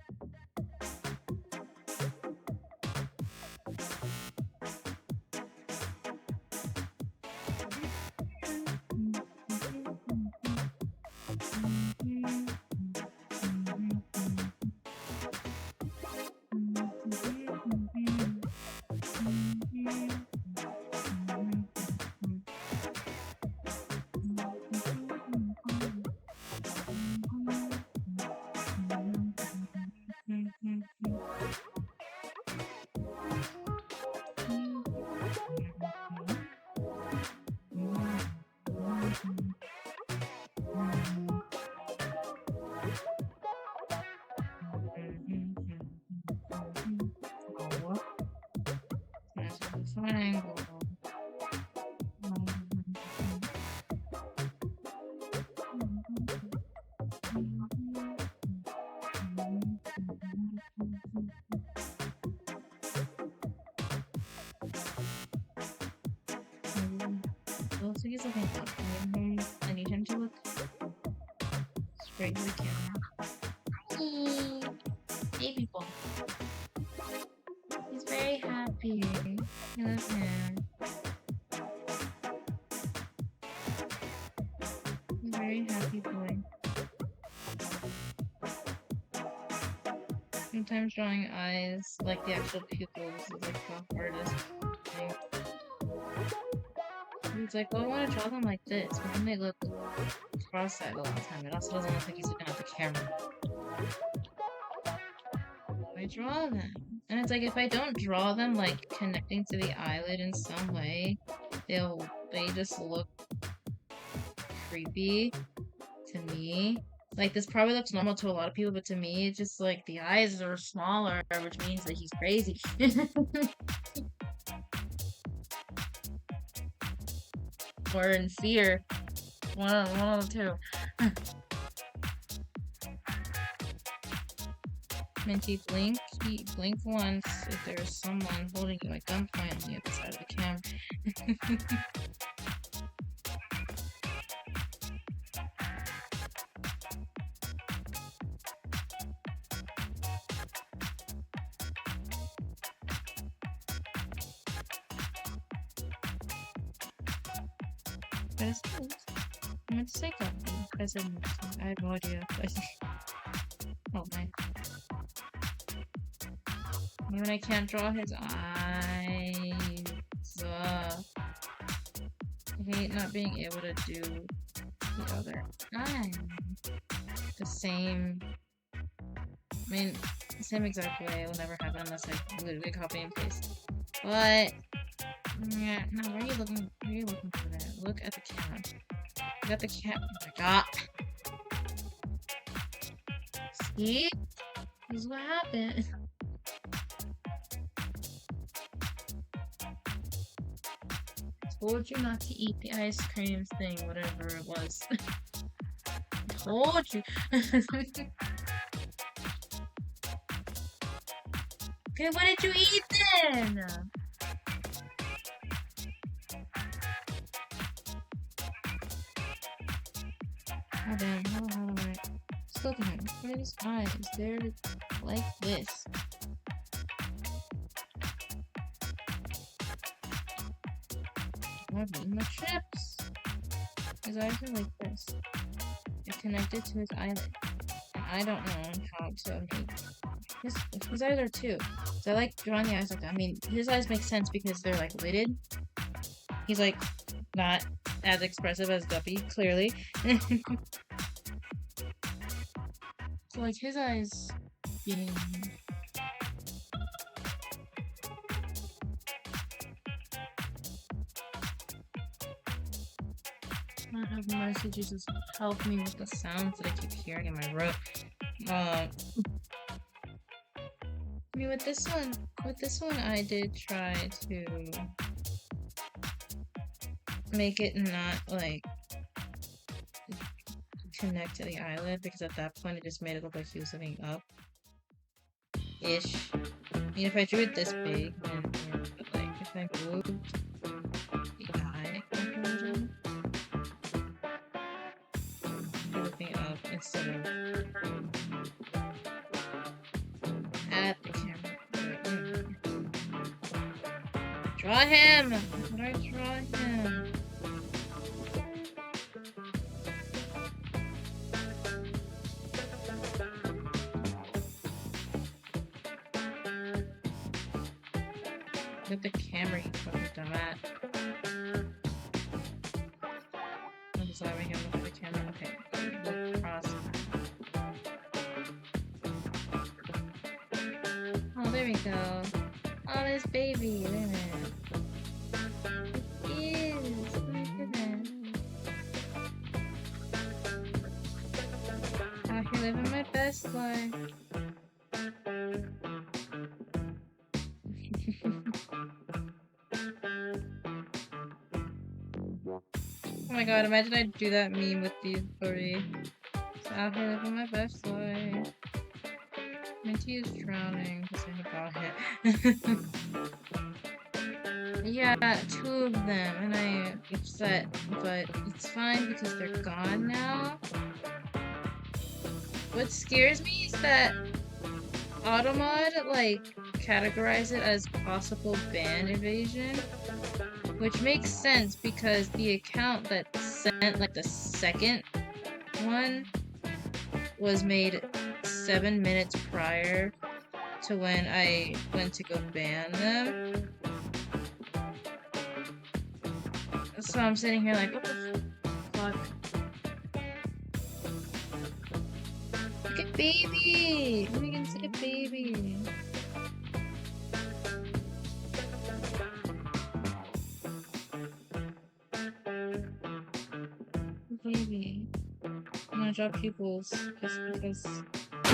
Triangle. Looks like he's looking up. I need him to look straight to the camera. Baby boy. He's very happy. I love him. He's a very happy boy. Sometimes drawing eyes, like the actual pupils, is like the hardest thing. He's like, well, I want to draw them like this, but then they look cross-eyed a lot of the time. It also doesn't look like he's looking at the camera. I draw them. And it's like, if I don't draw them, like, connecting to the eyelid in some way, they just look creepy to me. Like, this probably looks normal to a lot of people, but to me, it's just, like, the eyes are smaller, which means that he's crazy. or in fear. One of the two. Minty, blink once if there's someone holding you at gunpoint on the other side of the camera. But it's true. I meant to say something. I said I had no idea. Oh my. Even I can't draw his eyes. I hate not being able to do the other eye. The same. I mean, the same exact way. It will never happen unless I literally copy and paste. But yeah, no. Where are you looking? Where are you looking for that? Look at the camera. Look at the cat. Oh my god. See? This is what happened. Told you not to eat the ice cream thing, whatever it was. Told you. Okay, what did you eat then? Oh damn, how do I still can where are his eyes? They're like this. I've eaten my chips. His eyes are like this. They're connected to his eyelid. And I don't know how to make his eyes are too. So I like drawing the eyes like that. I mean, his eyes make sense because they're like lidded. He's like not as expressive as Duffy, clearly. So like his eyes being God have mercy, Jesus, help me with the sounds that I keep hearing in my room. I mean, with this one, I did try to make it not like connect to the eyelid because at that point it just made it look like he was looking up. Ish. I mean, if I drew it this big, then but like if I moved the eye conclusion, looking up instead of at the camera. Draw him! How do I draw him? Look at the camera, you fucking dumbass. I'm just letting him look at the camera. Okay, look across. Oh, there we go. Oh, this baby. Wait a minute. It is. Oh my goodness. Out here living my best life. Oh my god, imagine I do that meme with these three. So out here living my best life. Minty is drowning because I got hit. Yeah, 2 of them, and I'm upset, but it's fine because they're gone now. What scares me is that Automod, like, categorize it as possible ban evasion, which makes sense because the account that sent, like, the second one was made 7 minutes prior to when I went to go ban them. So I'm sitting here like, what the fuck? Look at baby! We can see a baby. Baby. I'm gonna draw pupils just because I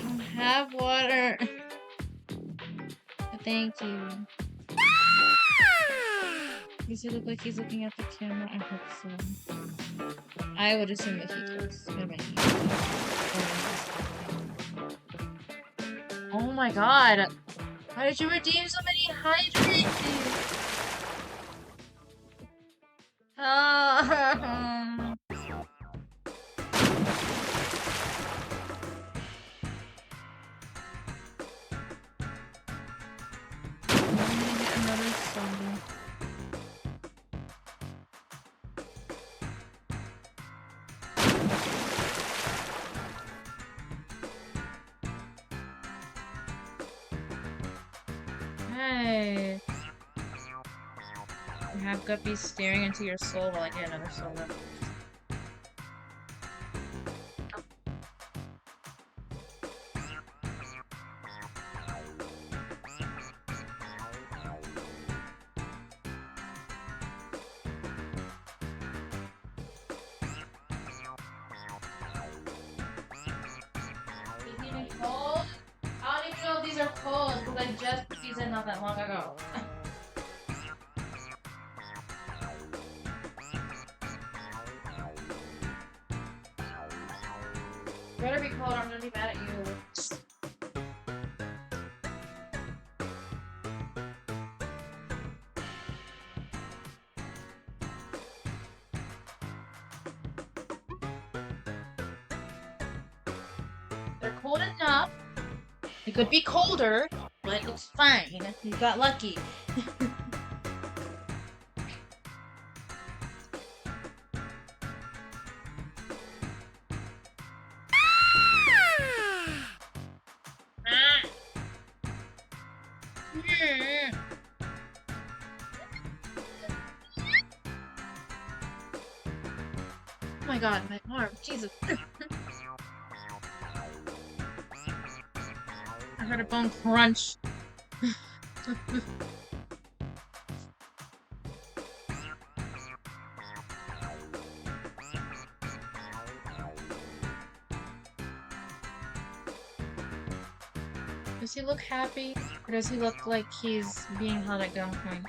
don't have water. But thank you. Does he look like he's looking at the camera? I hope so. I would assume that he does. Oh my god! Why did you redeem so many hydrangeas? Oh. I'm gonna get another soda. Hey! You have guppies staring into your soul while I get another soda. Is it even cold? I don't even know if these are cold because I just put these in not that long ago. Better be cold or I'm gonna be mad at you. They're cold enough. It could be colder, but it's fine. You got lucky. Oh my god, my arm. Jesus. I heard a bone crunch. Does he look happy? Or does he look like he's being held at gunpoint?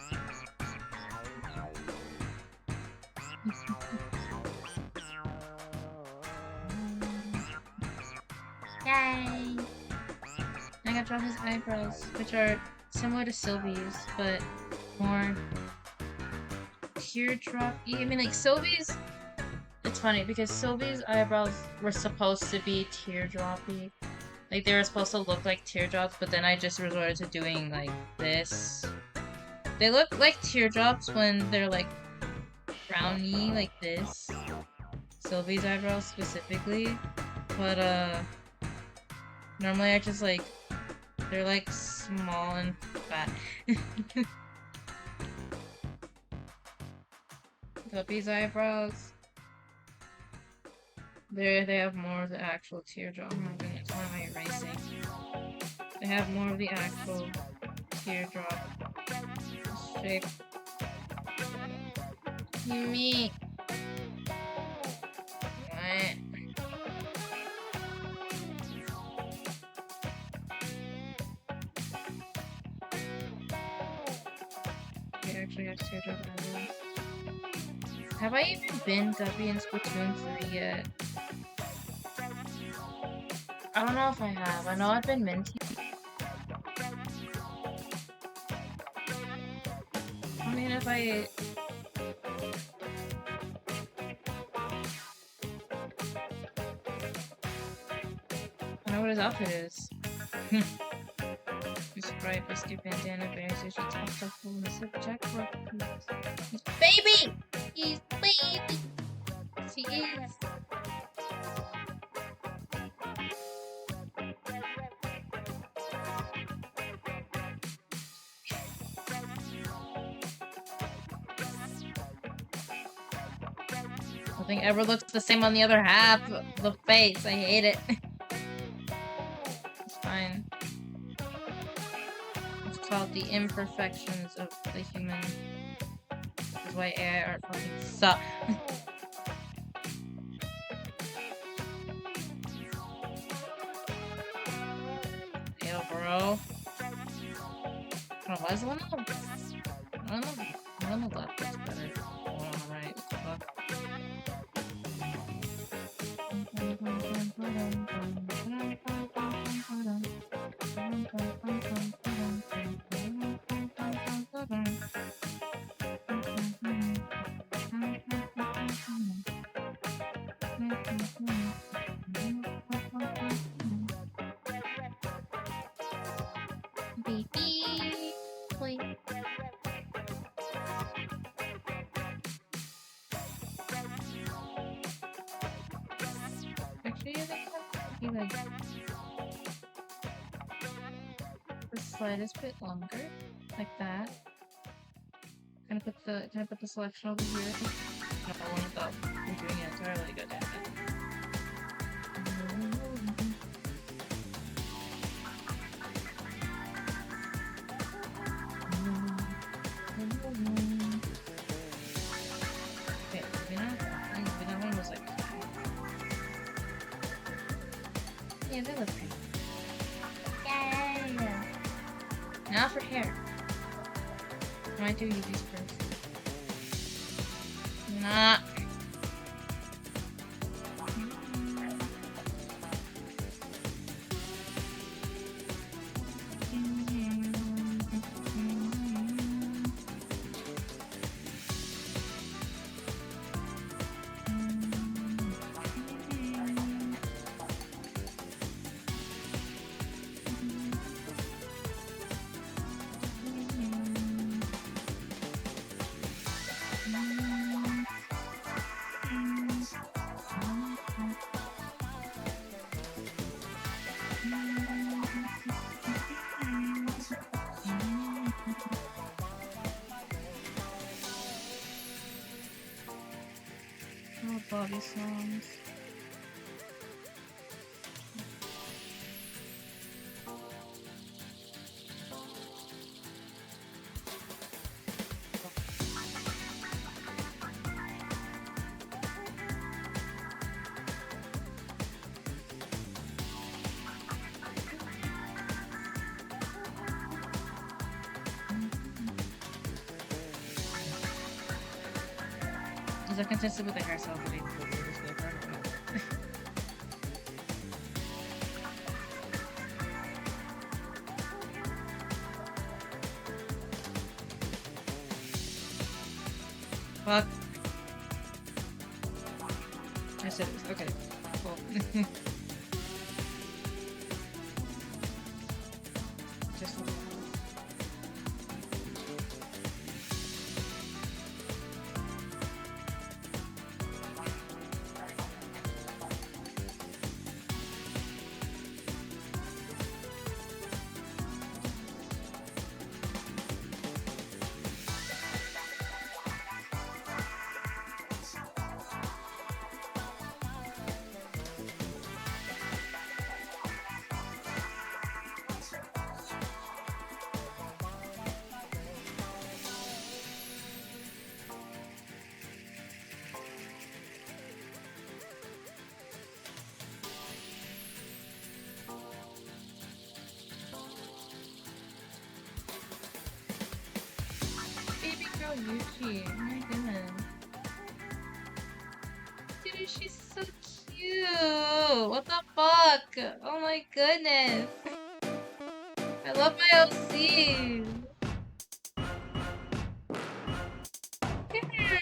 Yay! I got to draw his eyebrows, which are similar to Sylvie's, but more teardrop-y. I mean, like, Sylvie's... It's funny, because Sylvie's eyebrows were supposed to be teardroppy. Like, they were supposed to look like teardrops, but then I just resorted to doing, like, this. They look like teardrops when they're, like, browny, like this. Sylvie's eyebrows specifically. But, normally I just, like, they're, like, small and fat. Guppy's eyebrows. They have more of the actual teardrop. Oh my goodness, why am I erasing? They have more of the actual teardrop shape. Me. What? He actually has teardrop eyebrows. Have I even been Guppy in Splatoon 3 yet? I don't know if I have. I know I've been Minty. I mean, if I... I know what his outfit is. His bright biscuit bandana bears his topped up full of a jackpot. He's baby! He's baby! He is. Nothing ever looks the same on the other half of the face. I hate it. It's fine. It's called the imperfections of the human. This is why AI art fucking sucks. Ew, bro. Oh, why is one of them? I don't know. On the left looks better. Oh, on the right. What the fuck? Baby, please. Actually, I think that be like the slightest bit longer, like that. Can I put the selection over here? No, I want to stop doing it entirely. God damn it. Okay, maybe not that one. Maybe that one was like. Yeah, that looks pretty. Yeah. Now for hair. I might do these first. Nah. Oh, Bobby songs. Is that consistent with the hairstyle that I did for this paper? Fuck. Yes, it is. Okay. Cool. Just. Baby girl Yuchi. Oh my goodness. Dude, she's so cute. What the fuck? Oh my goodness. I love my OCs. Look at her.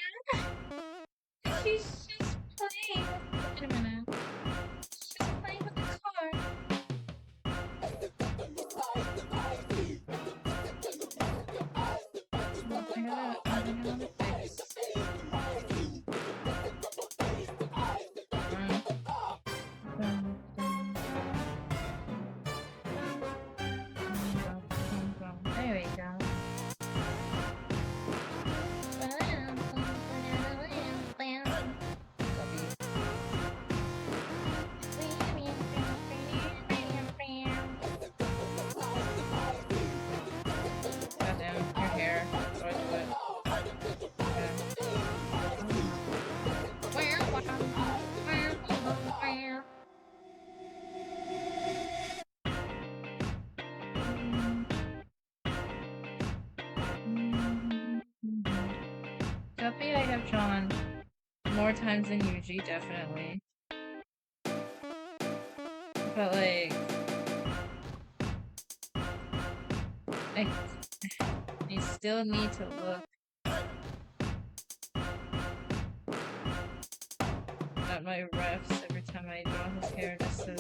She's just playing. Wait a minute. She's just playing with the car. I gotta fix. Anyway, Guppy I have drawn more times than Yuji, definitely. But like, I still need to look at my refs every time I draw his hair just to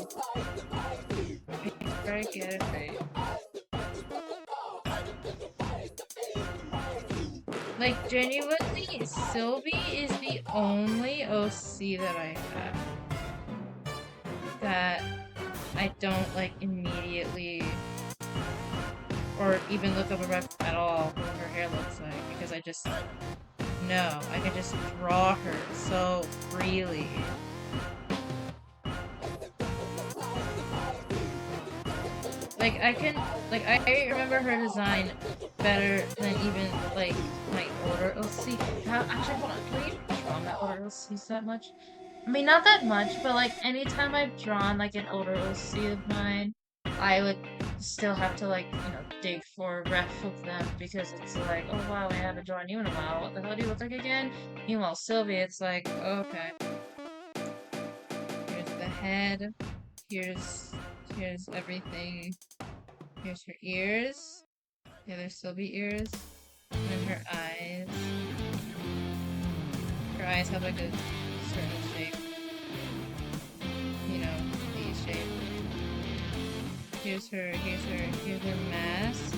make sure I get it right. Like, genuinely, Sylvie is the only OC that I have that I don't, like, immediately or even look up a ref at all what her hair looks like, because I just know. I can just draw her so freely. Like, I remember her design better than even, like, my older OC. Actually, hold on, can we even draw my older OCs that much? I mean, not that much, but, like, anytime I've drawn, like, an older OC of mine, I would still have to, like, you know, dig for a ref of them, because it's like, oh wow, I haven't drawn you in a while, what the hell do you look like again? Meanwhile, Sylvie, it's like, okay. Here's the head, here's everything. Here's her ears. Yeah, there's Sylvie ears. And then her eyes. Her eyes have like a certain shape. You know, the shape. Here's her mask.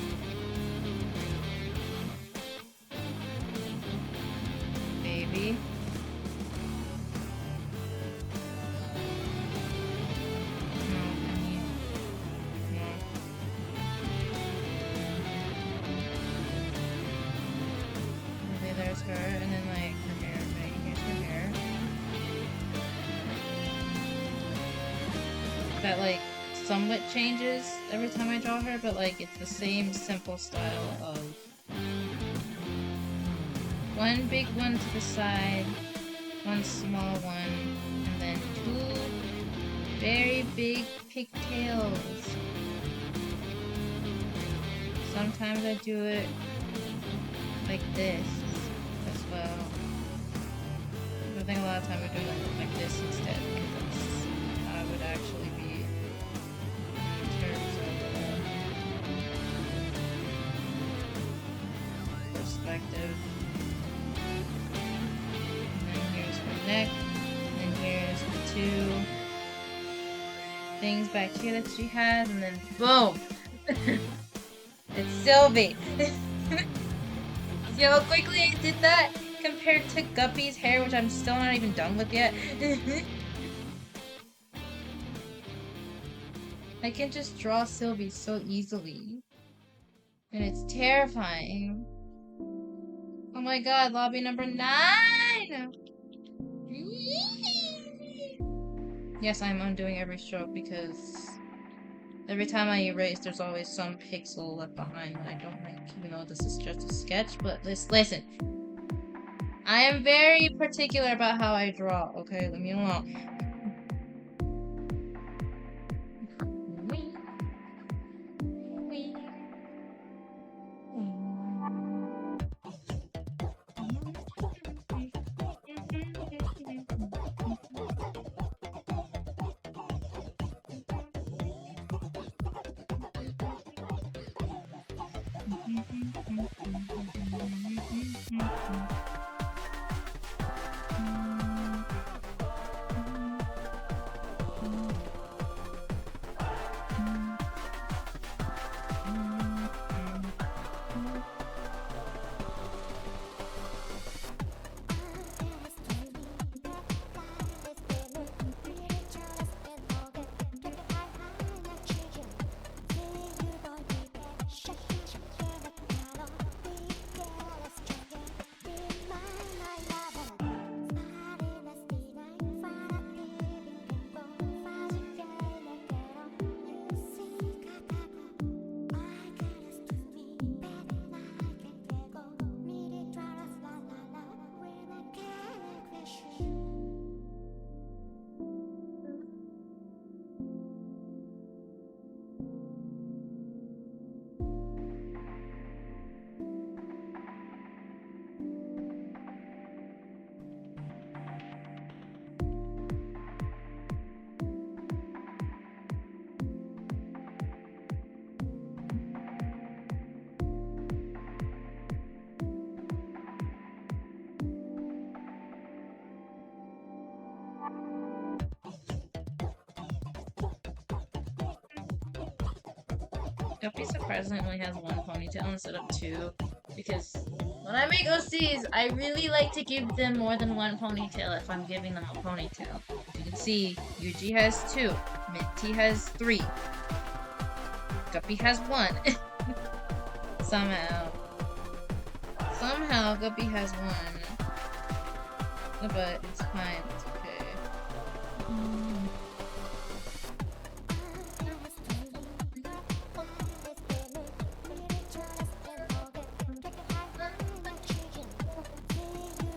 Baby. There's her, and then like her hair, right? Here's her hair. That like somewhat changes every time I draw her, but like it's the same simple style of one big one to the side, one small one, and then two very big pigtails. Sometimes I do it like this as well. I think a lot of time I do it like this instead, because that's how it would actually be in terms of perspective. And then here's her neck, and then here's the two things back here that she has, and then boom! It's Sylvie! See how quickly I did that compared to Guppy's hair, which I'm still not even done with yet? I can just draw Sylvie so easily. And it's terrifying. Oh my god, lobby number 9! Yes, I'm undoing every stroke because every time I erase, there's always some pixel left behind that I don't like, even though this is just a sketch. But listen, I am very particular about how I draw, okay? Leave me alone. Guppy surprisingly only has one ponytail instead of two, because when I make OCs, I really like to give them more than one ponytail if I'm giving them a ponytail. You can see, Yuji has 2, Minty has 3, Guppy has 1. Somehow. Somehow, Guppy has 1. But it's fine, it's okay.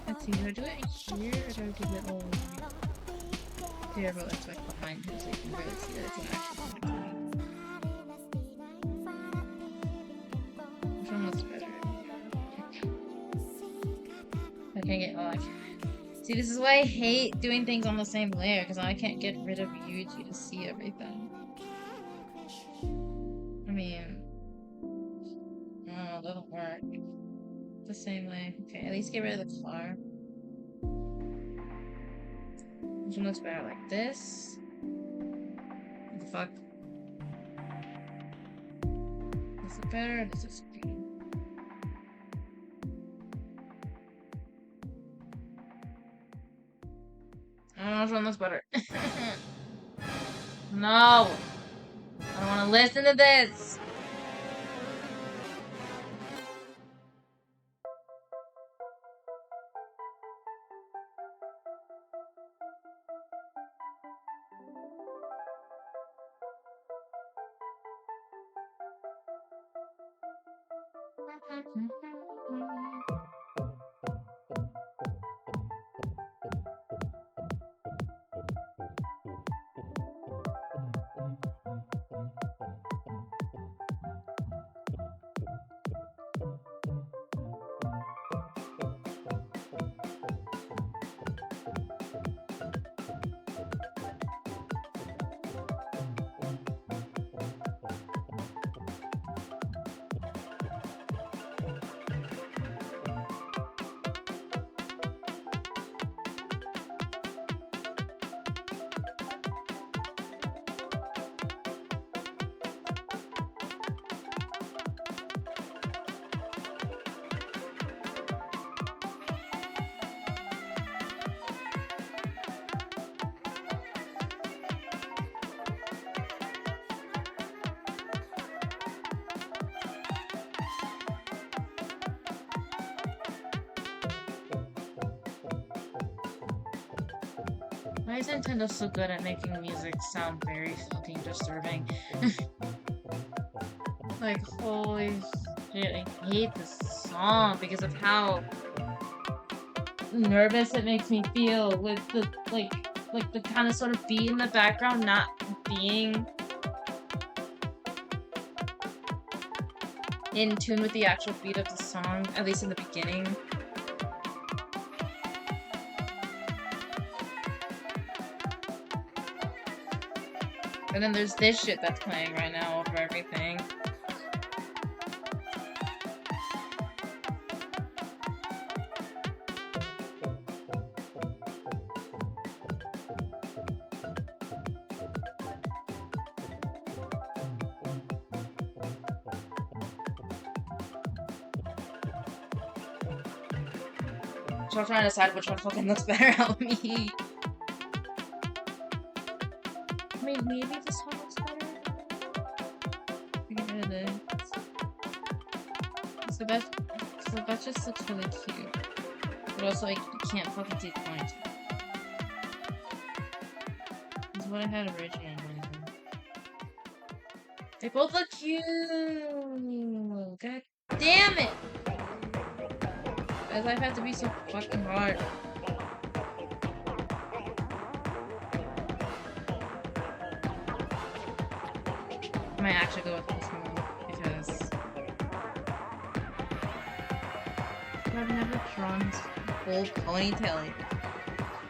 Let's see, do I do it here or do I do it all here? But that's like behind him so you can really see that it's an actual pony. Which one looks better? I can't get. Oh, I can't. See, this is why I hate doing things on the same layer, because I can't get rid of Yuji to see everything. I mean, no, it doesn't work. The same way. Okay, at least get rid of the car. Which one looks better? Like this? What the fuck? Is it better or does this green? I don't know which one looks better. No! I don't want to listen to this! Why is Nintendo so good at making music sound very fucking disturbing? Like, holy shit, I hate this song because of how nervous it makes me feel with the, like the kind of sort of beat in the background not being in tune with the actual beat of the song, at least in the beginning. And then there's this shit that's playing right now over everything. So I'm trying to decide which one fucking looks better on me. Maybe this one looks better. Get rid of this. So that just looks really cute. But also, like, you can't fucking see the ponytail. This is what I had originally. They both look cute! God damn it! Why does life have to be so fucking hard? I might actually go with this one because I've never drawn this full ponytail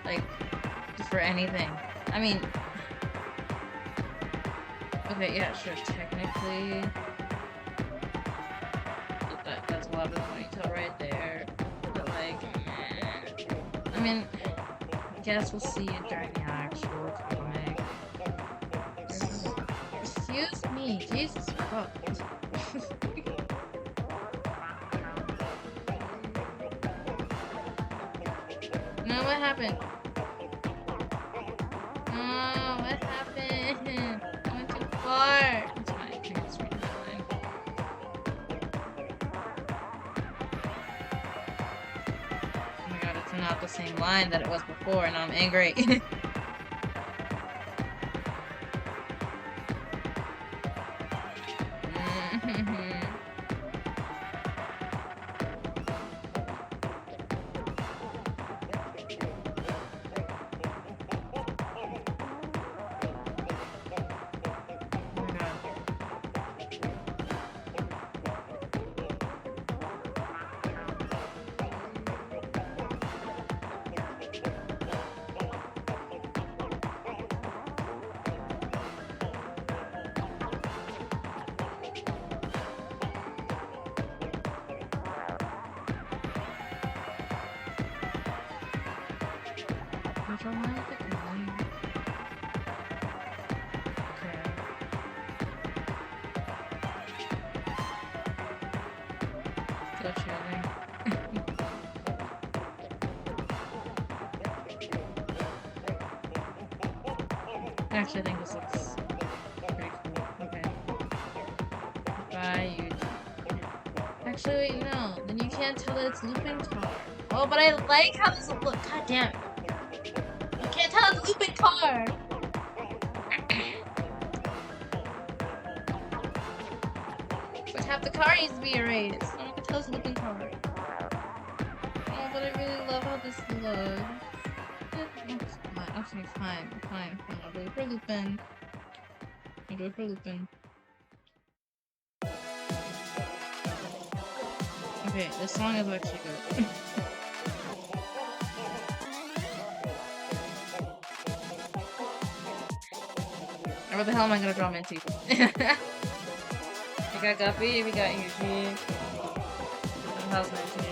like for anything. I mean, okay, yeah, sure, technically that's a lot of the ponytail right there. But like, I mean, I guess we'll see it during the actual comic. There's a few Excuse me, Jesus fuck. No, what happened? No, what happened? I went too far. It's fine. I think it's really fine. Oh my god, it's not the same line that it was before, and I'm angry. Oh my god. Which one am I picking? Okay. Still chilling. Actually, I think this looks pretty cool. Okay. Bye, YouTube. Actually, wait, no. Then you can't tell that it's looping car. Oh, but I like how this look. God damn it. You can't tell it's looping car. But half the car needs to be erased. I'm not gonna tell it's looping car. Oh, but I really love how this looks. Okay, fine. I'll do it for Lupin. Okay, this song is actually good. Or what the hell am I gonna draw Minty? We got Guppy, we got Yuji. How's Minty?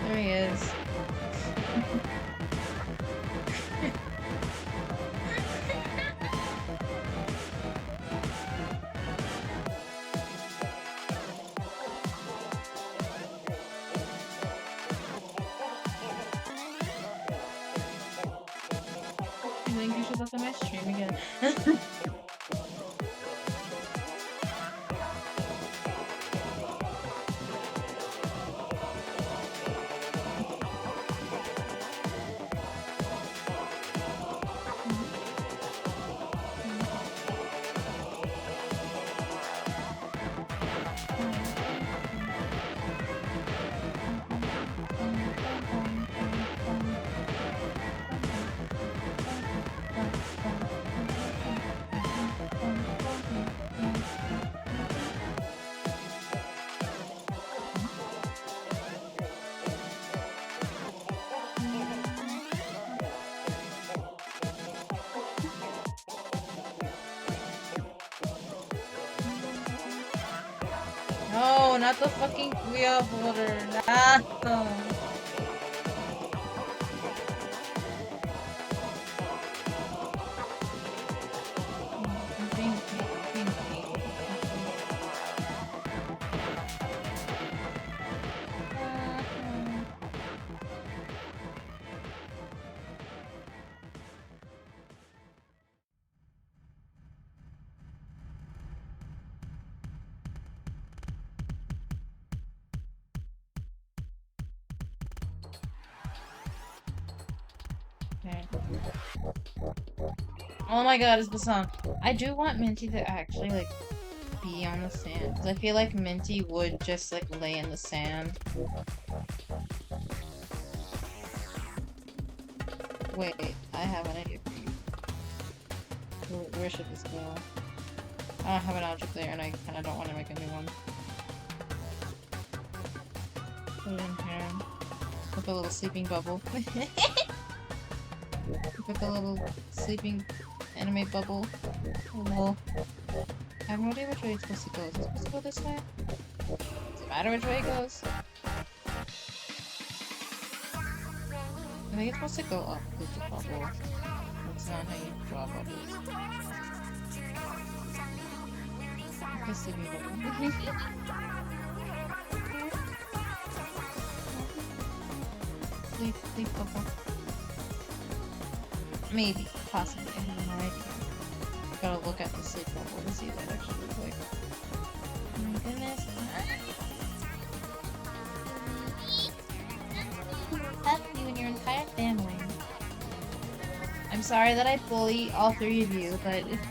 There he is. I think you should look at my stream again. No, not the fucking wheel border. No. Okay. Oh my god, it's the song. I do want Minty to actually, like, be on the sand. Because I feel like Minty would just, like, lay in the sand. Wait, I have an idea for you. Where should this go? I don't have an object there, and I kind of don't want to make a new one. Put it in here. With a little sleeping bubble. With a little sleeping... anime bubble. Lol. I have no idea which way it's supposed to go. Is it supposed to go this way? Does it matter which way it goes? I think it's supposed to go up with the bubble. That's not how you draw bubbles. It's supposed to be bubble. Please bubble. Maybe. Possibly. I have no idea. Gotta look at the sleep bubble to see what it actually looks like. Oh my goodness. That's you and your entire family. I'm sorry that I bully all three of you, but it's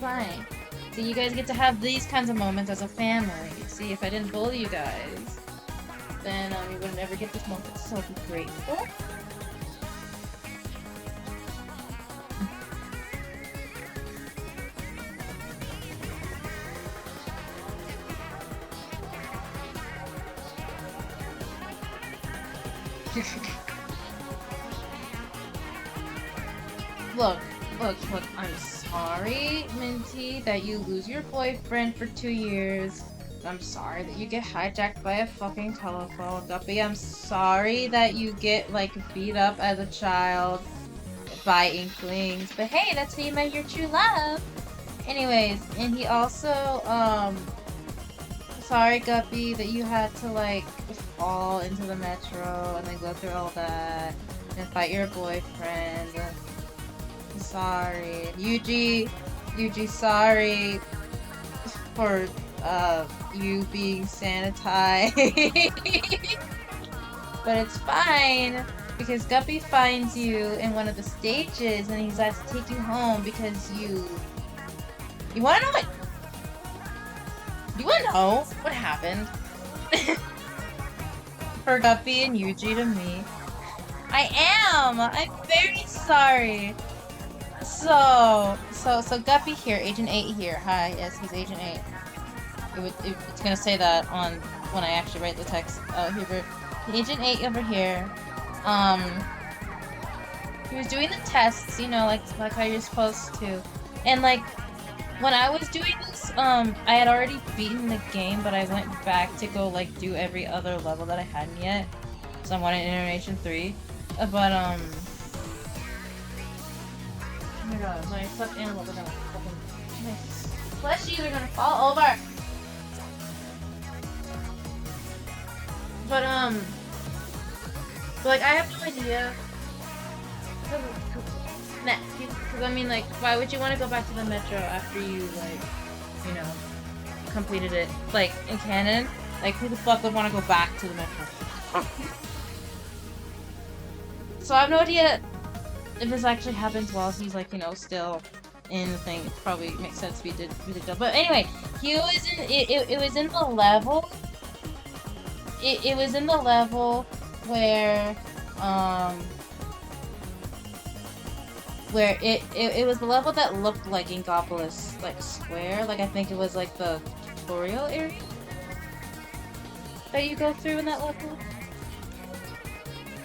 fine. So you guys get to have these kinds of moments as a family. See, if I didn't bully you guys, then you wouldn't ever get this moment. So be grateful. Look, I'm sorry, Minty, that you lose your boyfriend for 2 years. I'm sorry that you get hijacked by a fucking telephone. Guppy, I'm sorry that you get, like, beat up as a child by Inklings. But hey, that's how you met your true love! Anyways, and he also, sorry, Guppy, that you had to, like, fall into the metro and then go through all that and fight your boyfriend. Sorry. Yuji, sorry for, you being sanitized. But it's fine, because Guppy finds you in one of the stages and he's has to take you home because you wanna know what? You wanna know what happened? For Guppy and Yuji to me. I am! I'm very sorry! So Guppy here, Agent 8 here. Hi, yes, he's Agent 8. It's gonna say that on when I actually write the text. Here, Agent 8 over here. He was doing the tests, you know, like how you're supposed to. And like, when I was doing this, I had already beaten the game, but I went back to go like do every other level that I hadn't yet. So I'm on Iteration 3. But oh my god, my stuffed animals are gonna fucking... My fleshies are gonna fall over! But, like, I have no idea. Because, I mean, like, why would you want to go back to the metro after you, like, you know, completed it? Like, in canon? Like, who the fuck would want to go back to the metro? So I have no idea if this actually happens while he's, like, you know, still in the thing. It probably makes sense if he did really good. But anyway, he was in it was in the level. It was in the level where it was the level that looked like Inkopolis, like square. Like I think it was like the tutorial area that you go through in that level.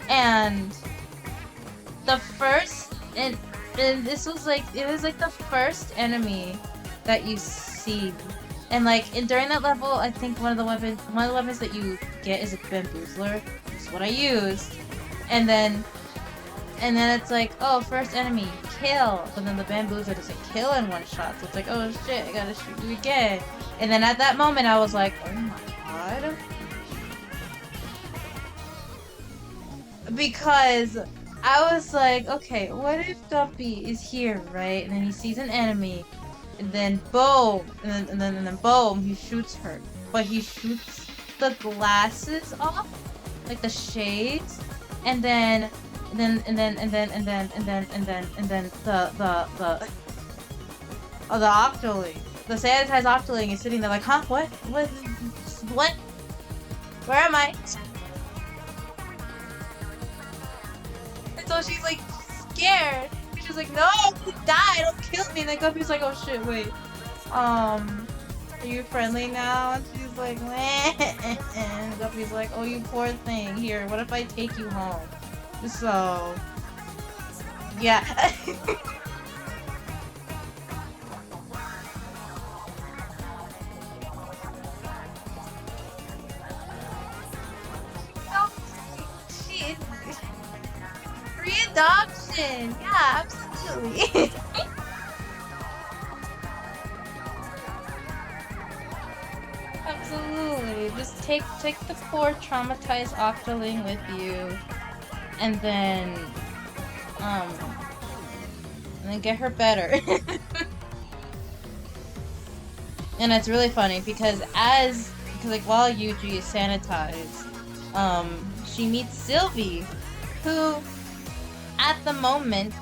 And the first and this was like it was like the first enemy that you see, and like during that level, I think one of the weapons that you get is a bamboozler. That's what I used, and then it's like, oh, first enemy kill, but then the bamboozler doesn't kill in one shot, so it's like, oh shit, I gotta shoot you again. And then at that moment, I was like, oh my god. Because I was like, okay, what if Guppy is here, right? And then he sees an enemy, and then boom, and then boom, he shoots her. But he shoots the glasses off, like the shades, and then the Octoling, the sanitized Octoling is sitting there like, huh, what, where am I? So she's like scared. She's like, no, you die, don't kill me. And then Guppy's like, oh shit, wait. Are you friendly now? And she's like, meh. And Guppy's like, oh, you poor thing. Here, what if I take you home? So, yeah. adoption. Yeah, absolutely. Absolutely. Just take the poor traumatized octoling with you, and then um get her better. And it's really funny because like while Yuji is sanitized, she meets Sylvie, who at the moment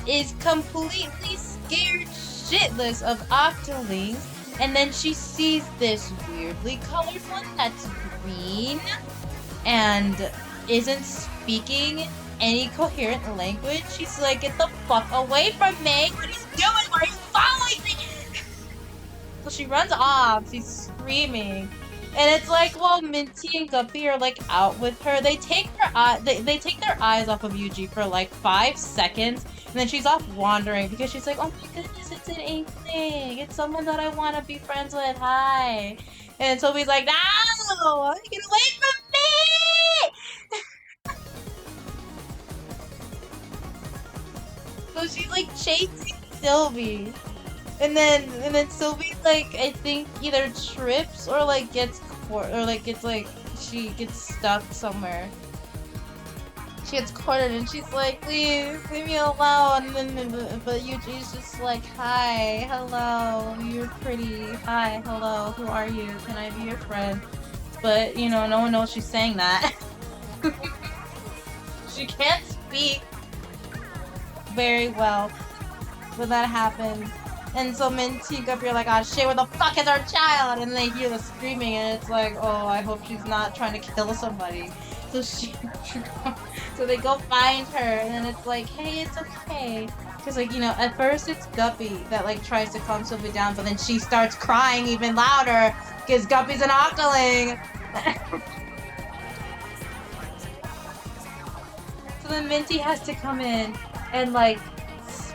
is completely scared shitless of octolings, and then she sees this weirdly colored one that's green and isn't speaking any coherent language. She's like, get the fuck away from me! What are you doing? Why are you following me? So she runs off, she's screaming. And it's like, well, Minty and Guppy are like out with her. They take they take their eyes off of Yuji for like 5 seconds, and then she's off wandering because she's like, oh my goodness, it's an inkling. It's someone that I want to be friends with. Hi. And Sylvie's like, no, get away from me! So she's like chasing Sylvie. And then Sylvie like I think either trips or like gets she gets stuck somewhere. She gets cornered and she's like, please leave me alone. And then but Yuji's just like, hi, hello, you're pretty. Hi, hello, who are you? Can I be your friend? But you know, no one knows she's saying that. She can't speak very well when that happens. And so Minty and Guppy are like, oh shit, where the fuck is our child? And they hear the screaming and it's like, oh, I hope she's not trying to kill somebody. So so they go find her and then it's like, hey, it's okay. Cause like, you know, at first it's Guppy that like tries to calm Sylvie down, but then she starts crying even louder because Guppy's an octoling. So then Minty has to come in and like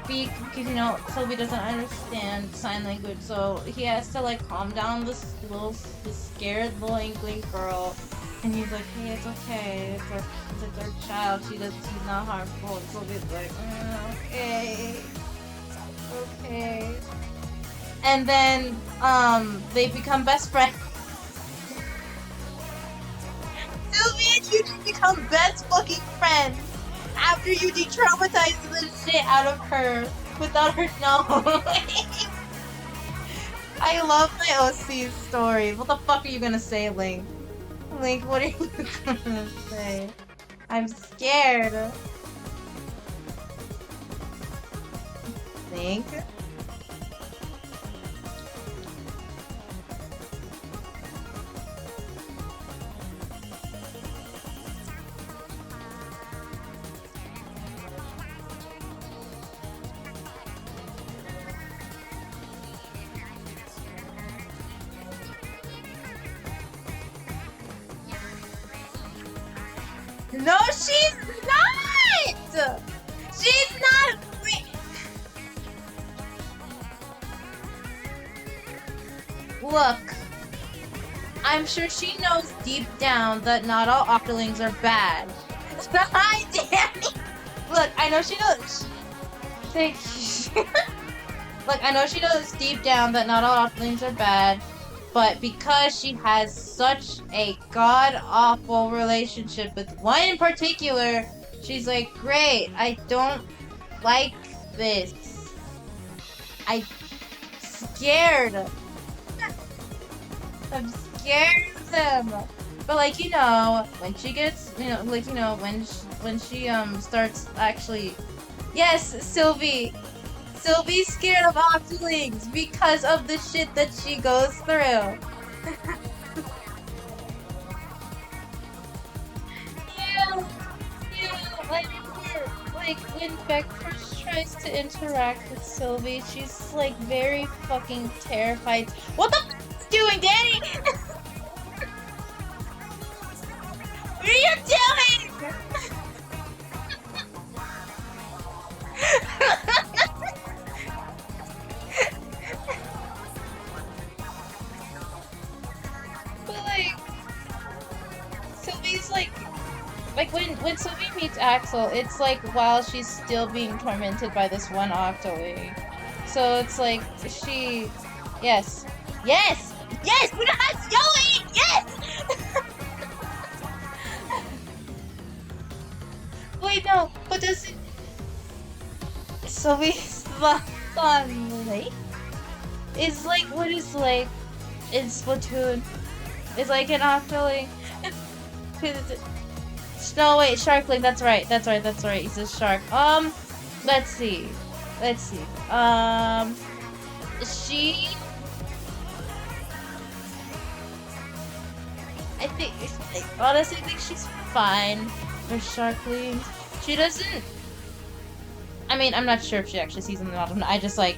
speak because you know Sylvie doesn't understand sign language, so he has to like calm down this scared little inkling girl, and he's like, hey, it's okay, it's our child, she's not harmful. And Sylvie's like, okay, and then they become best friends. Sylvie and Yuji become best fucking friends after you de-traumatize the shit out of her without her knowing. I love my OC story. What the fuck are you gonna say, Link? Link, what are you gonna say? I'm scared. Link? No, she's not! She's not! Look, I'm sure she knows deep down that not all octolings are bad. Hi, Danny! Look, I know she knows. Look, I know she knows deep down that not all octolings are bad. But because she has such a god-awful relationship with one in particular, she's like, great, I don't like this. I'm scared. I'm scared of them. But like, you know, when she gets, you know, like, you know, when she starts actually, yes, Sylvie. Sylvie's scared of octolings because of the shit that she goes through. Yeah, I remember, like, when Beck first tries to interact with Sylvie, she's, like, very fucking terrified. What the f*** you doing, Danny? What are you doing? But like, Sylvie's like, Like when Sylvie meets Axel, it's like while she's still being tormented by this one octoling. So it's like yes, yes, yes, we're not yelling, yes. Wait, no, but does it? Sylvie's on Lake is like what is like in Splatoon? It's like an octoling. No, wait, Sharkling, that's right, that's right, he's a shark. Let's see. Let's see. She... honestly, I think she's fine for Sharkling. She doesn't... I mean, I'm not sure if she actually sees them or not. I just, like,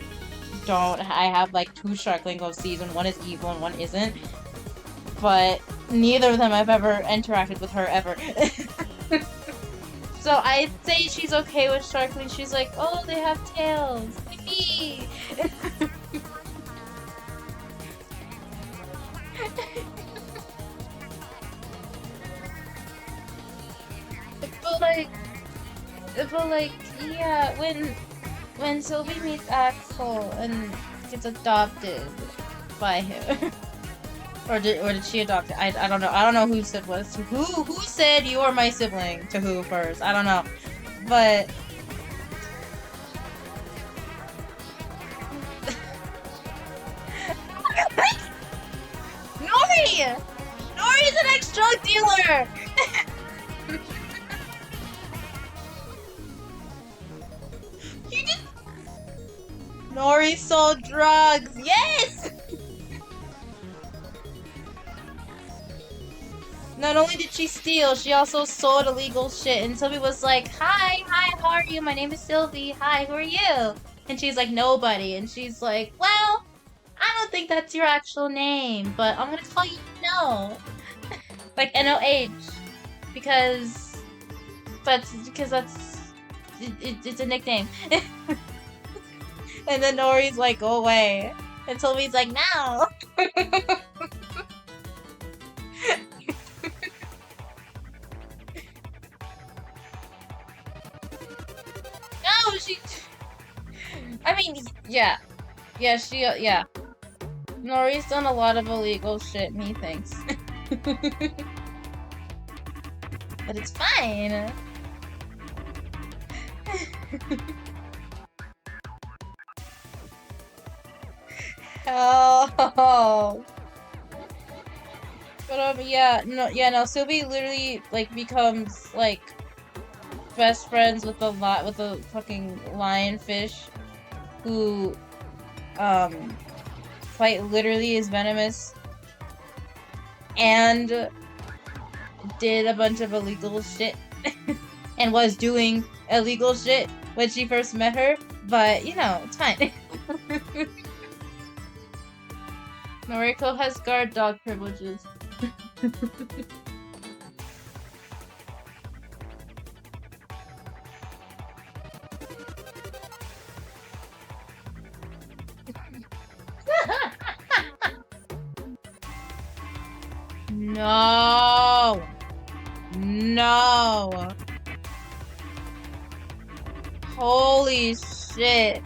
don't... I have, like, 2 Sharkling OCs, and one is evil and one isn't. But neither of them I've ever interacted with her, ever. So I'd say she's okay with Sharkling. She's like, oh, they have tails. Yippee! but like, yeah, when Sylvie meets Axel and gets adopted by him. Or did she adopt it? I don't know. I don't know who said what. Who said you are my sibling to who first? I don't know. But Nori! Nori's an ex-drug dealer! He just Nori sold drugs! Yes! Not only did she steal, she also sold illegal shit. And Sylvie was like, hi, how are you? My name is Sylvie. Hi, who are you? And she's like, nobody. And she's like, well, I don't think that's your actual name, but I'm gonna call you No. Like NOH. Because it's a nickname. And then Nori's like, go away. And Sylvie's like, no. No, I mean, yeah. Yeah, yeah. Nori's done a lot of illegal shit, methinks. But it's fine. Oh. But no, Sylvie literally like becomes like best friends with a fucking lionfish who quite literally is venomous and did a bunch of illegal shit and was doing illegal shit when she first met her, but you know, it's fine. Noriko has guard dog privileges. No! No! Holy shit.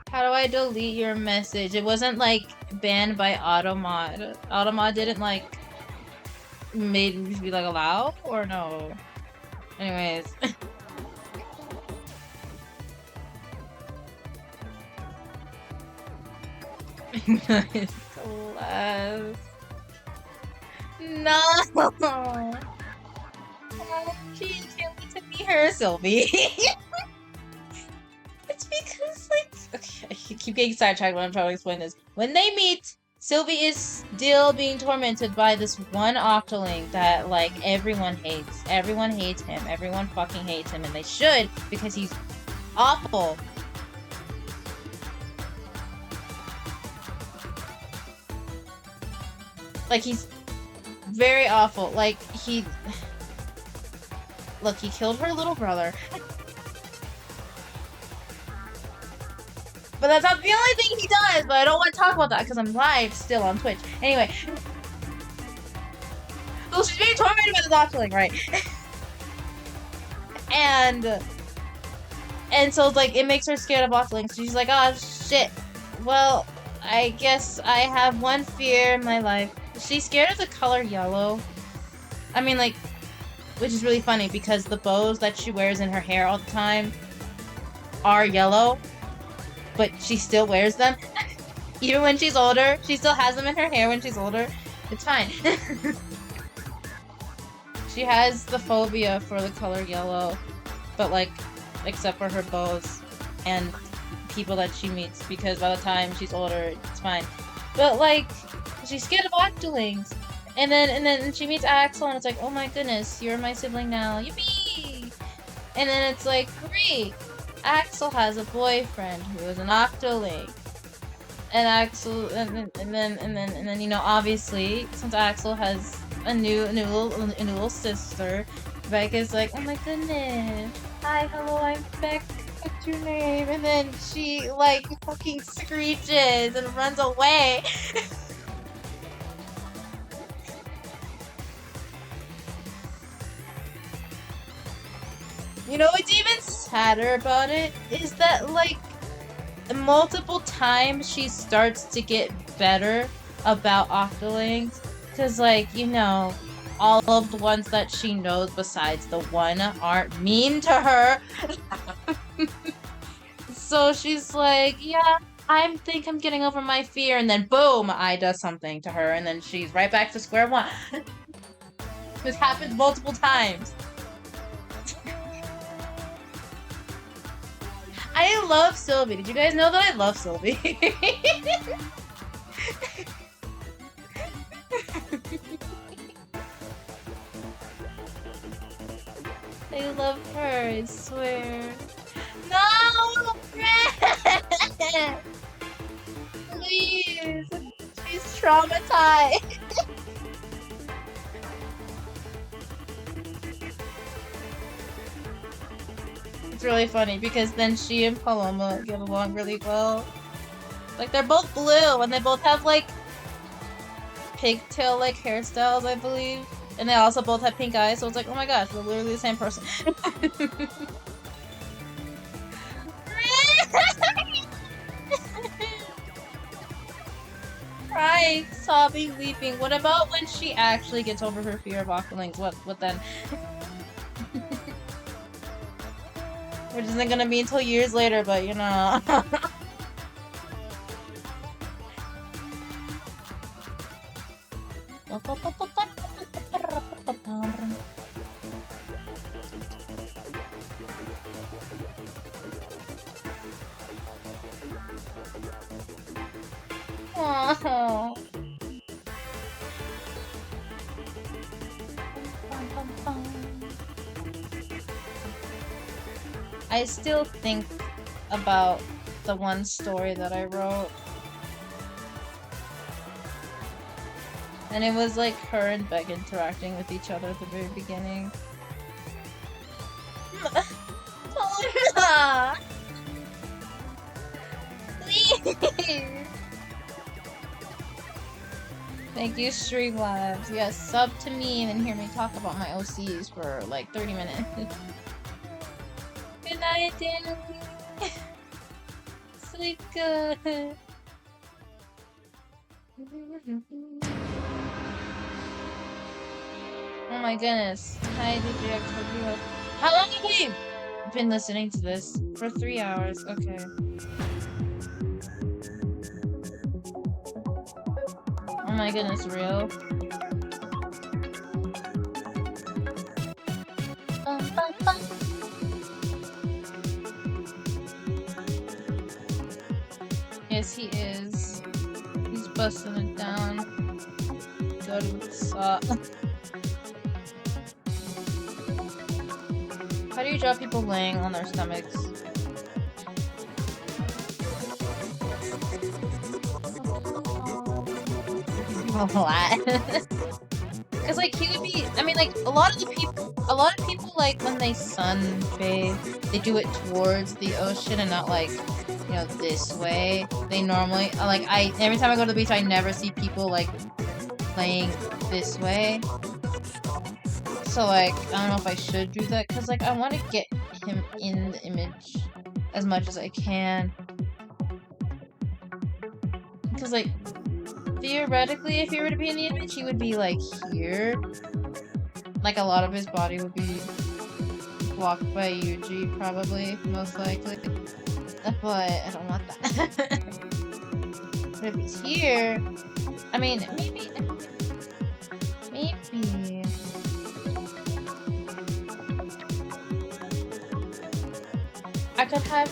How do I delete your message? It wasn't like banned by Automod. Automod didn't like made me be like allow or no? Anyways. Nice class. No! Oh, she can't wait to meet her, Sylvie. It's because, like, okay, I keep getting sidetracked when I'm trying to explain this. When they meet, Sylvie is still being tormented by this one octoling that, like, everyone hates. Everyone hates him. Everyone fucking hates him, and they should, because he's awful. Like, he's very awful. Like, look, he killed her little brother. But that's not the only thing he does, but I don't want to talk about that because I'm live still on Twitch. Anyway. So she's being tormented by the Octoling, right? And so like it makes her scared of Octolings. She's like, oh shit. Well, I guess I have one fear in my life. She's scared of the color yellow. I mean, like, which is really funny because the bows that she wears in her hair all the time are yellow, but she still wears them. Even when she's older, she still has them in her hair when she's older. It's fine. She has the phobia for the color yellow, but like, except for her bows and people that she meets, because by the time she's older, it's fine. But like, she's scared of Octolings. And then she meets Axel and it's like, oh my goodness, you're my sibling now. Yippee! And then it's like, great! Axel has a boyfriend who is an Octoling. And Axel, and then, you know, obviously, since Axel has a new little sister, Becca's like, oh my goodness, hi, hello, I'm Beck, what's your name? And then she, like, fucking screeches and runs away. You know what's even sadder about it is that, like, multiple times she starts to get better about Octolings, because, like, you know, all of the ones that she knows besides the one aren't mean to her. So she's like, yeah, I think I'm getting over my fear, and then boom, I does something to her, and then she's right back to square one. This happens multiple times. I love Sylvie. Did you guys know that I love Sylvie? I love her, I swear. No! Please! She's traumatized! It's really funny because then she and Paloma get along really well. Like, they're both blue and they both have, like, pigtail, like, hairstyles, I believe. And they also both have pink eyes, so it's like, oh my gosh, they're literally the same person. Crying, sobbing, weeping. What about when she actually gets over her fear of Octolings? What then? Which isn't gonna be until years later, but you know. Oh. I still think about the one story that I wrote. And it was like her and Beck interacting with each other at the very beginning. Paula! Please! Thank you, Streamlabs. Yes, sub to me and then hear me talk about my OCs for like 30 minutes. Good night, Danny. Sleep good. Oh my goodness. Hi, DJ Octavio. How long have we been listening to this? For 3 hours. Okay. Oh my goodness, real? Yes, he is. He's busting it down. Good with the saw. How do you draw people laying on their stomachs? What? Because like he would be. I mean, like a lot of people like when they sunbathe, they do it towards the ocean and not like, you know, this way. They normally every time I go to the beach, I never see people like laying this way. So, like, I don't know if I should do that, because, like, I want to get him in the image as much as I can. Because, like, theoretically, if he were to be in the image, he would be, like, here. Like, a lot of his body would be blocked by Yuji, probably, most likely. But I don't want that. But if he's here, I mean, maybe. I could have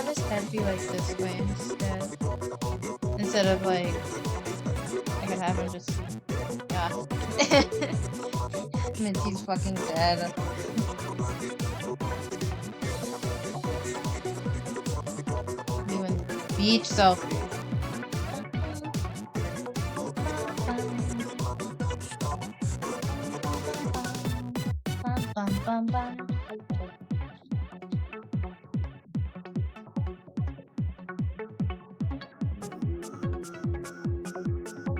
his head be like this way instead. Instead of like, I could have him just, yeah. Minty's fucking dead. You in the beach, so.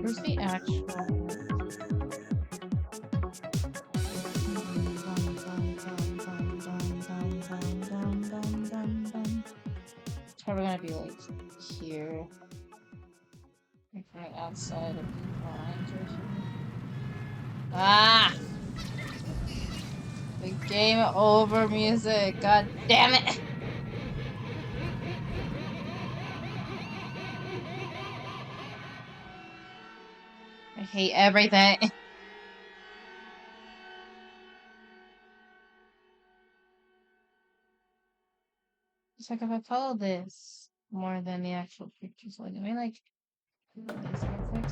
Where's the actual? It's probably gonna be like here. Like from the outside of the lines or something. Ah! The game over music. God damn it! I hate everything. It's like if I follow this more than the actual pictures, like I mean, like this real quick.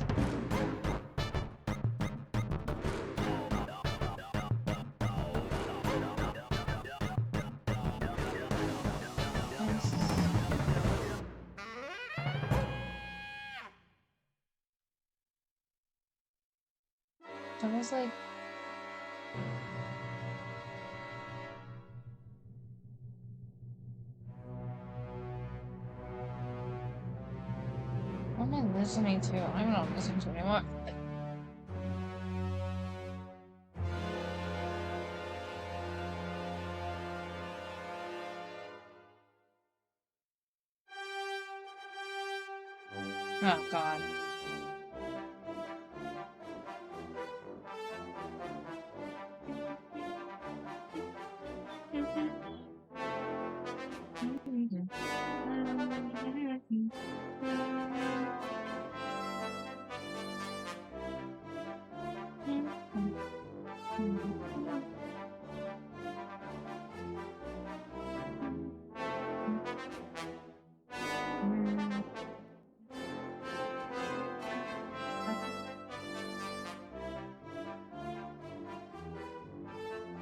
So I was like. What am I listening to? I don't even know what I'm listening to anymore. Oh god.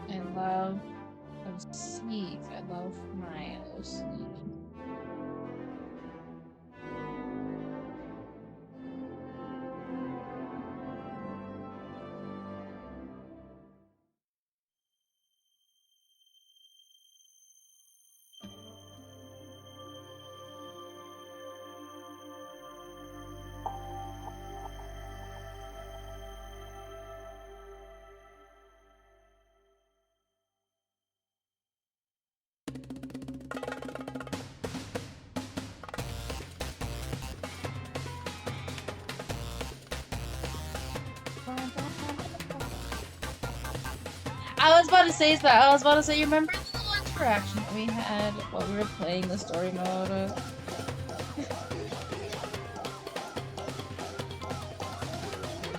I love OC. I love my OC. I was about to say that. I was about to say, you remember the little interaction that we had while we were playing the story mode?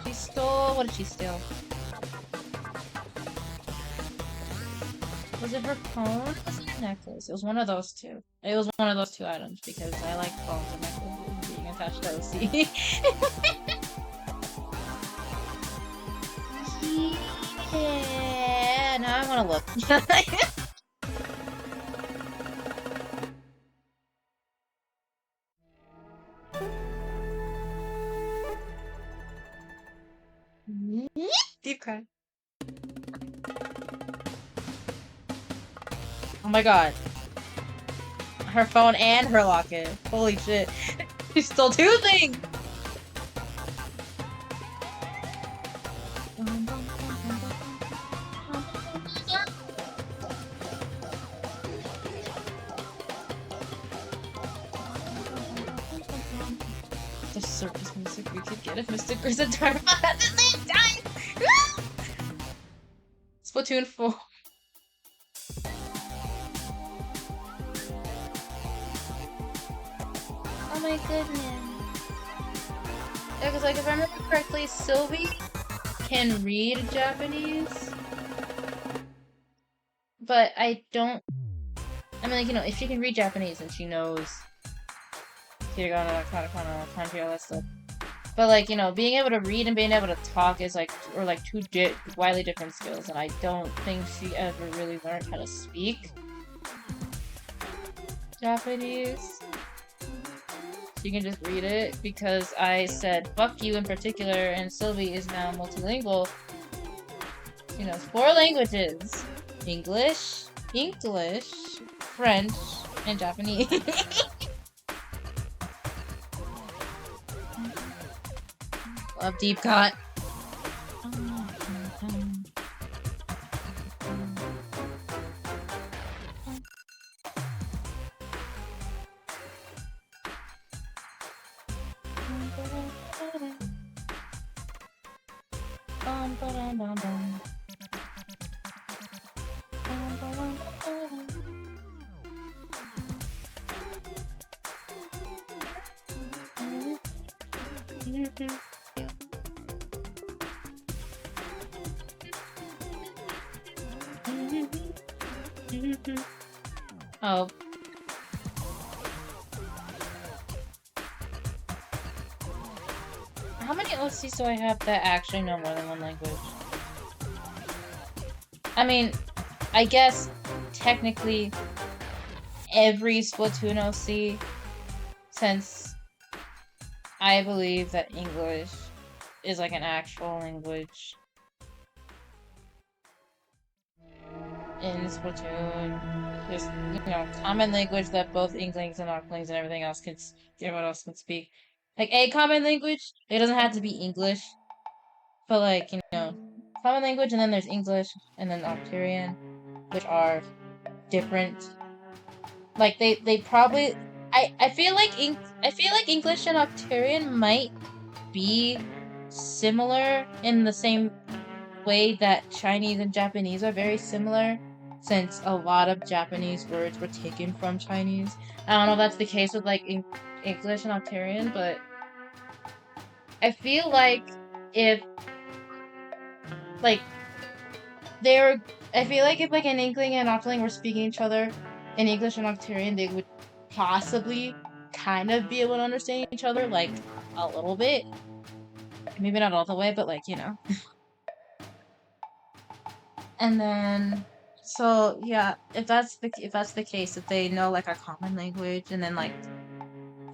She stole. What did she steal? Was it her phone? Was it her necklace? It was one of those two. It was one of those two items because I like phones and necklaces being attached to OC. Yeah, now I want to look. Deep cry. Oh my god. Her phone and her locket. Holy shit. She stole two things! the circus music we could get if Mystic was a Dharma at the same time! Splatoon 4. Oh my goodness. Yeah, because, like, if I remember correctly, Sylvie can read Japanese. But I don't... I mean, like, you know, if she can read Japanese and she knows hiragana, katakana, kanji, all that stuff. But, like, you know, being able to read and being able to talk is, like, or like, two widely different skills. And I don't think she ever really learned how to speak Japanese. She can just read it because I said fuck you in particular, and Sylvie is now multilingual. She knows 4 languages: English, French, and Japanese. Love deep cut. Oh. How many OCs do I have that actually know more than one language? I mean, I guess technically every Splatoon OC, since I believe that English is like an actual language in Splatoon. There's, you know, common language that both Inklings and Ocklings and everything else can, everyone else can speak. Like, a common language, it doesn't have to be English, but, like, you know, common language, and then there's English, and then Octarian, which are different. Like, they probably, I feel like English and Octarian might be similar in the same way that Chinese and Japanese are very similar, since a lot of Japanese words were taken from Chinese. I don't know if that's the case with, like, English and Octarian, but I feel like if, like, I feel like if, like, an Inkling and an Octling were speaking each other in English and Octarian, they would possibly kind of be able to understand each other, like, a little bit. Maybe not all the way, but, like, you know. And then, so, yeah, if that's the case, if they know, like, a common language, and then, like,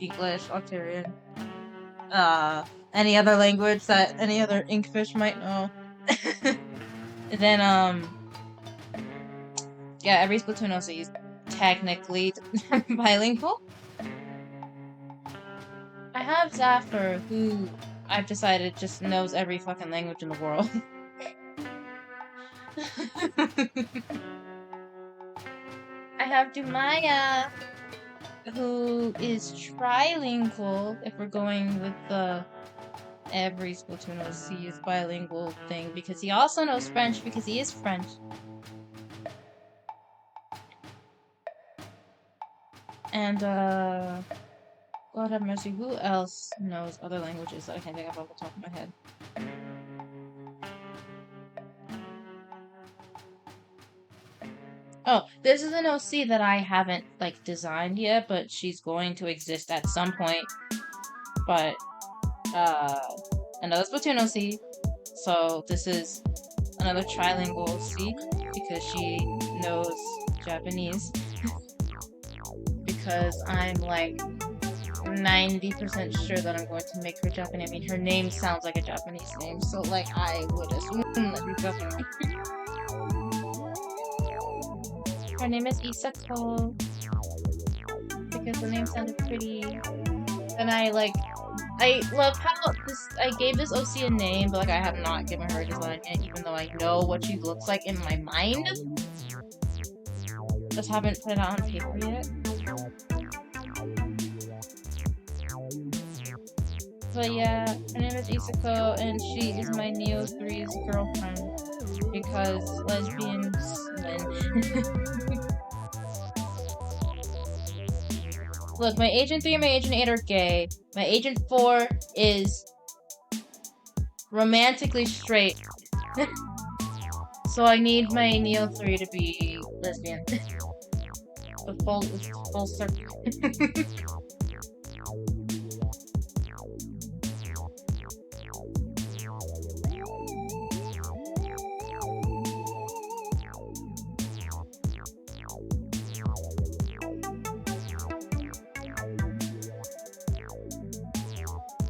English, Octarian, any other language that any other Inkfish might know, then, yeah, every Splatoon OC is technically bilingual. I have Zafir, who I've decided just knows every fucking language in the world. I have Dumaya, who is trilingual, if we're going with the every Splatoon OC is bilingual thing, because he also knows French, because he is French. And, God have mercy, who else knows other languages that I can't think of off the top of my head? Oh, this is an OC that I haven't, like, designed yet, but she's going to exist at some point. But, another Splatoon OC. So, this is another trilingual OC, because she knows Japanese. Because I'm, like, 90% sure that I'm going to make her Japanese. I mean, her name sounds like a Japanese name, so, like, I would assume that she's Japanese. Her name is Isako, because the name sounded pretty, and I love how I gave this OC a name, but, like, I have not given her a design yet, even though I know what she looks like in my mind. Just haven't put it out on paper yet. But yeah, her name is Isako, and she is my Neo 3's girlfriend. Because lesbians win. Look, my Agent 3 and my Agent 8 are gay. My Agent 4 is romantically straight. So I need my Neo 3 to be lesbian. The full circle.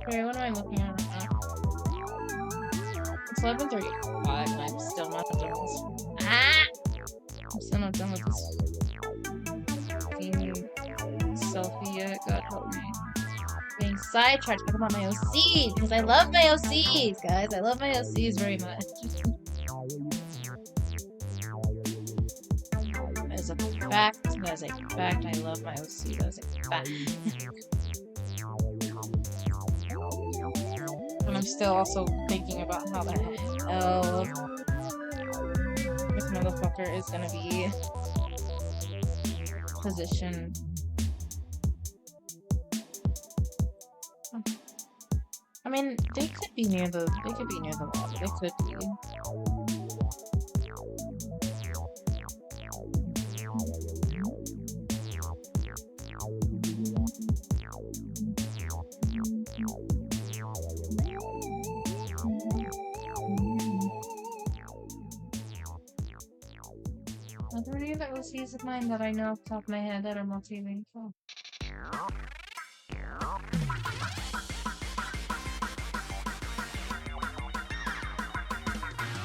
Okay, what am I looking at right now? It's 11:35 and I'm still not done with this. Ah! I'm still not done with this fucking selfie yet. God help me. Getting sidetracked talking about my OCs because I love my OCs, guys. I love my OCs very much. That is a fact. That is a fact. I love my OC. That is a fact. And I'm still also thinking about how the hell this motherfucker is gonna be positioned. I mean, they could be near the water. They could be. Are there any other OCs of mine that I know off the top of my head that are multi-meaningful?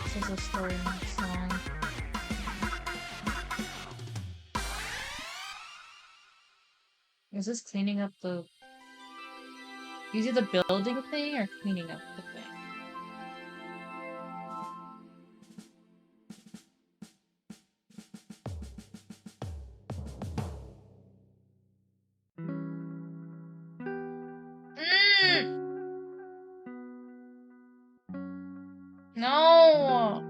This is a story song. Is this cleaning up the... Is it the building thing or cleaning up the thing? No!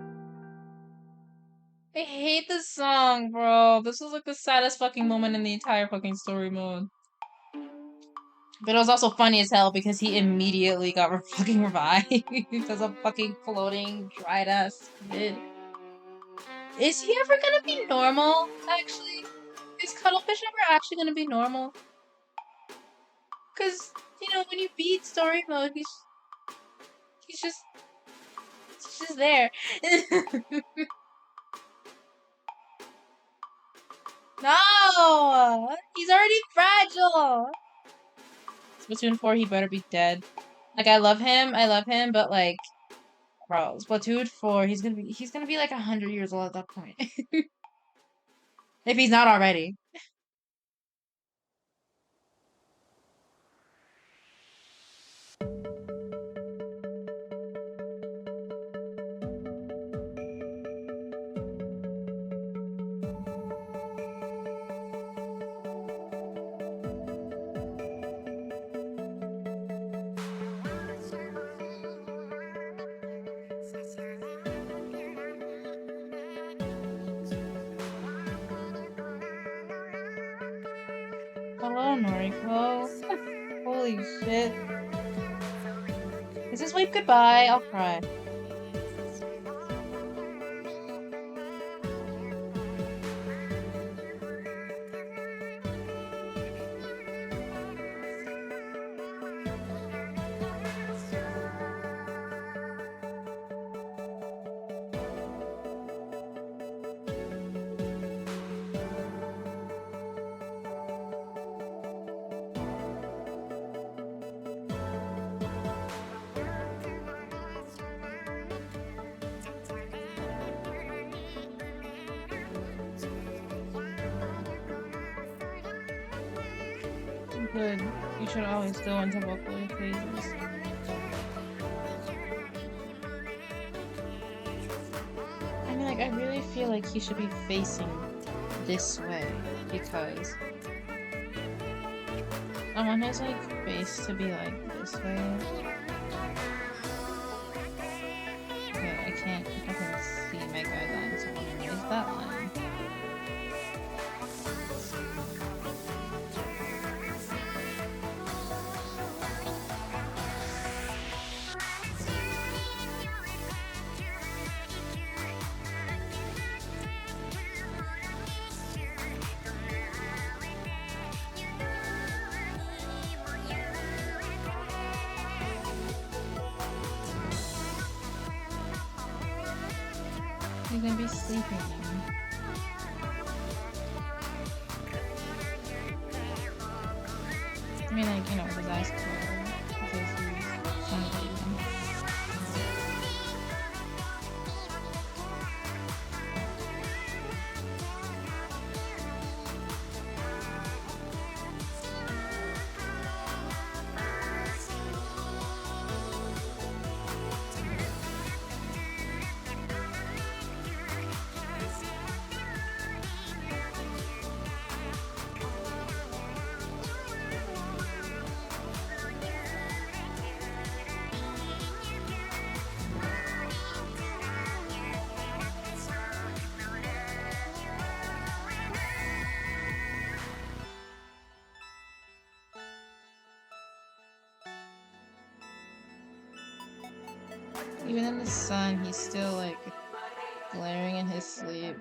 I hate this song, bro. This was like the saddest fucking moment in the entire fucking story mode. But it was also funny as hell because he immediately got fucking revived because of fucking floating dried ass squid. Is he ever gonna be normal, actually? Is Cuttlefish ever actually gonna be normal? Cause, you know, when you beat story mode, he's just there. No! He's already fragile! Splatoon 4, he better be dead. Like, I love him, but like, bro, Splatoon 4, he's gonna be like 100 years old at that point. If he's not already. Hello, Noriko. Holy shit. Is this wave goodbye? I'll cry. Good. You should always go into vocal phases. I mean, like, I really feel like he should be facing this way because on his, like, space to be like this way. Okay, I can't fucking see my guidelines, so I'm gonna raise that line. He's gonna be sleeping. I mean, like, you know, with his eyes closed, because he's sunbathing. Even in the sun, he's still, like, glaring in his sleep.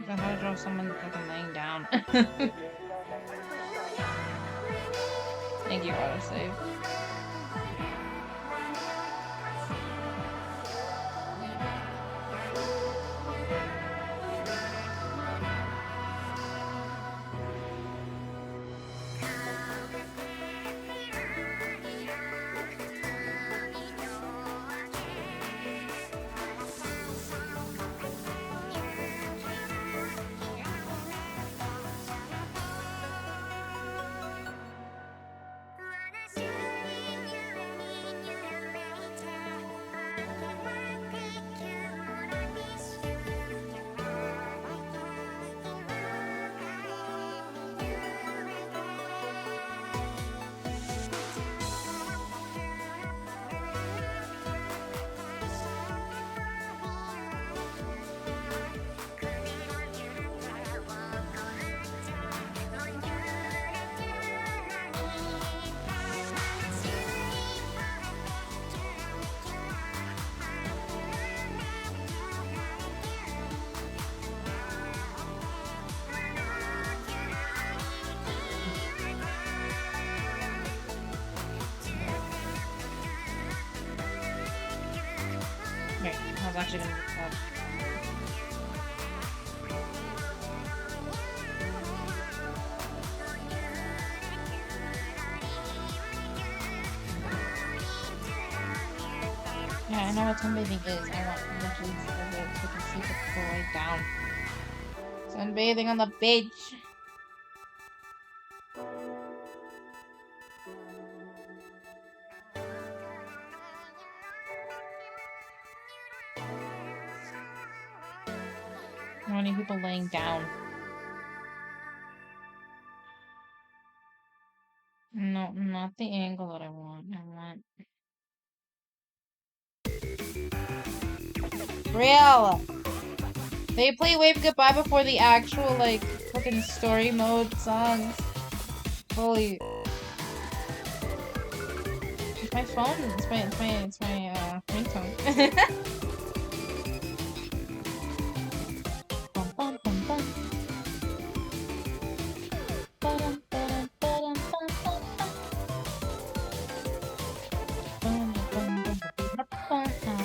I how to draw someone fucking laying down. Thank you, autosave. Okay, I was actually gonna look up. Yeah, I know what sunbathing is. I want literally to so I can see the people lay down. Sunbathing on the beach. How many people laying down? No, not the angle that I want. I want real. They play Wave Goodbye before the actual, like, fucking story mode songs. Holy. It's my phone. It's my ringtone. Bum, bum, bum, bum. Ba-dum, ba-dum, ba-dum, bum, bum, bum. Bum, bum, bum, bum, bum, bum.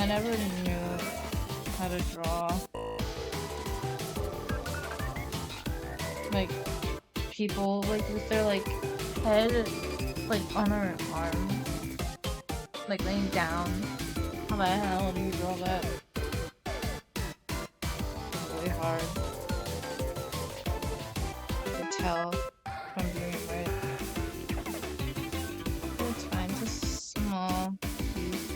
I never knew how to draw. Like, people, like, with their, like, head, like, on their arms. Like, laying down. How the hell do you draw that? It's really hard to tell if I'm doing it right. It's fine, just small piece.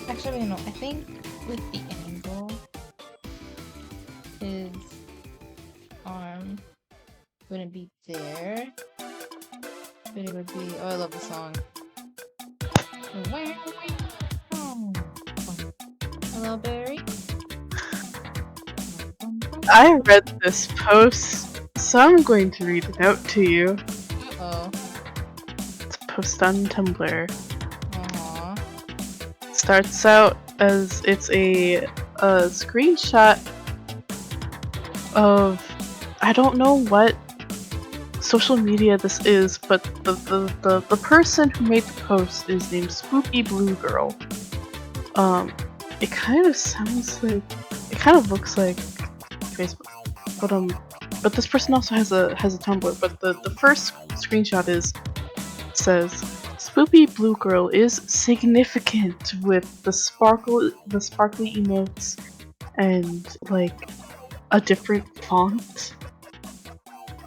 Actually, no, I think with the angle, his arm wouldn't be there, but it would be. Oh, I love the song. Hello, Barry. I read this post, so I'm going to read it out to you. Oh. It's a post on Tumblr. Aww. Starts out as it's a screenshot of, I don't know what social media this is, but the person who made the post is named Spooky Blue Girl. It kind of sounds like, it kind of looks like Facebook, but this person also has a Tumblr. But the first screenshot says Spoopy Blue Girl is significant with the sparkly emotes and like a different font,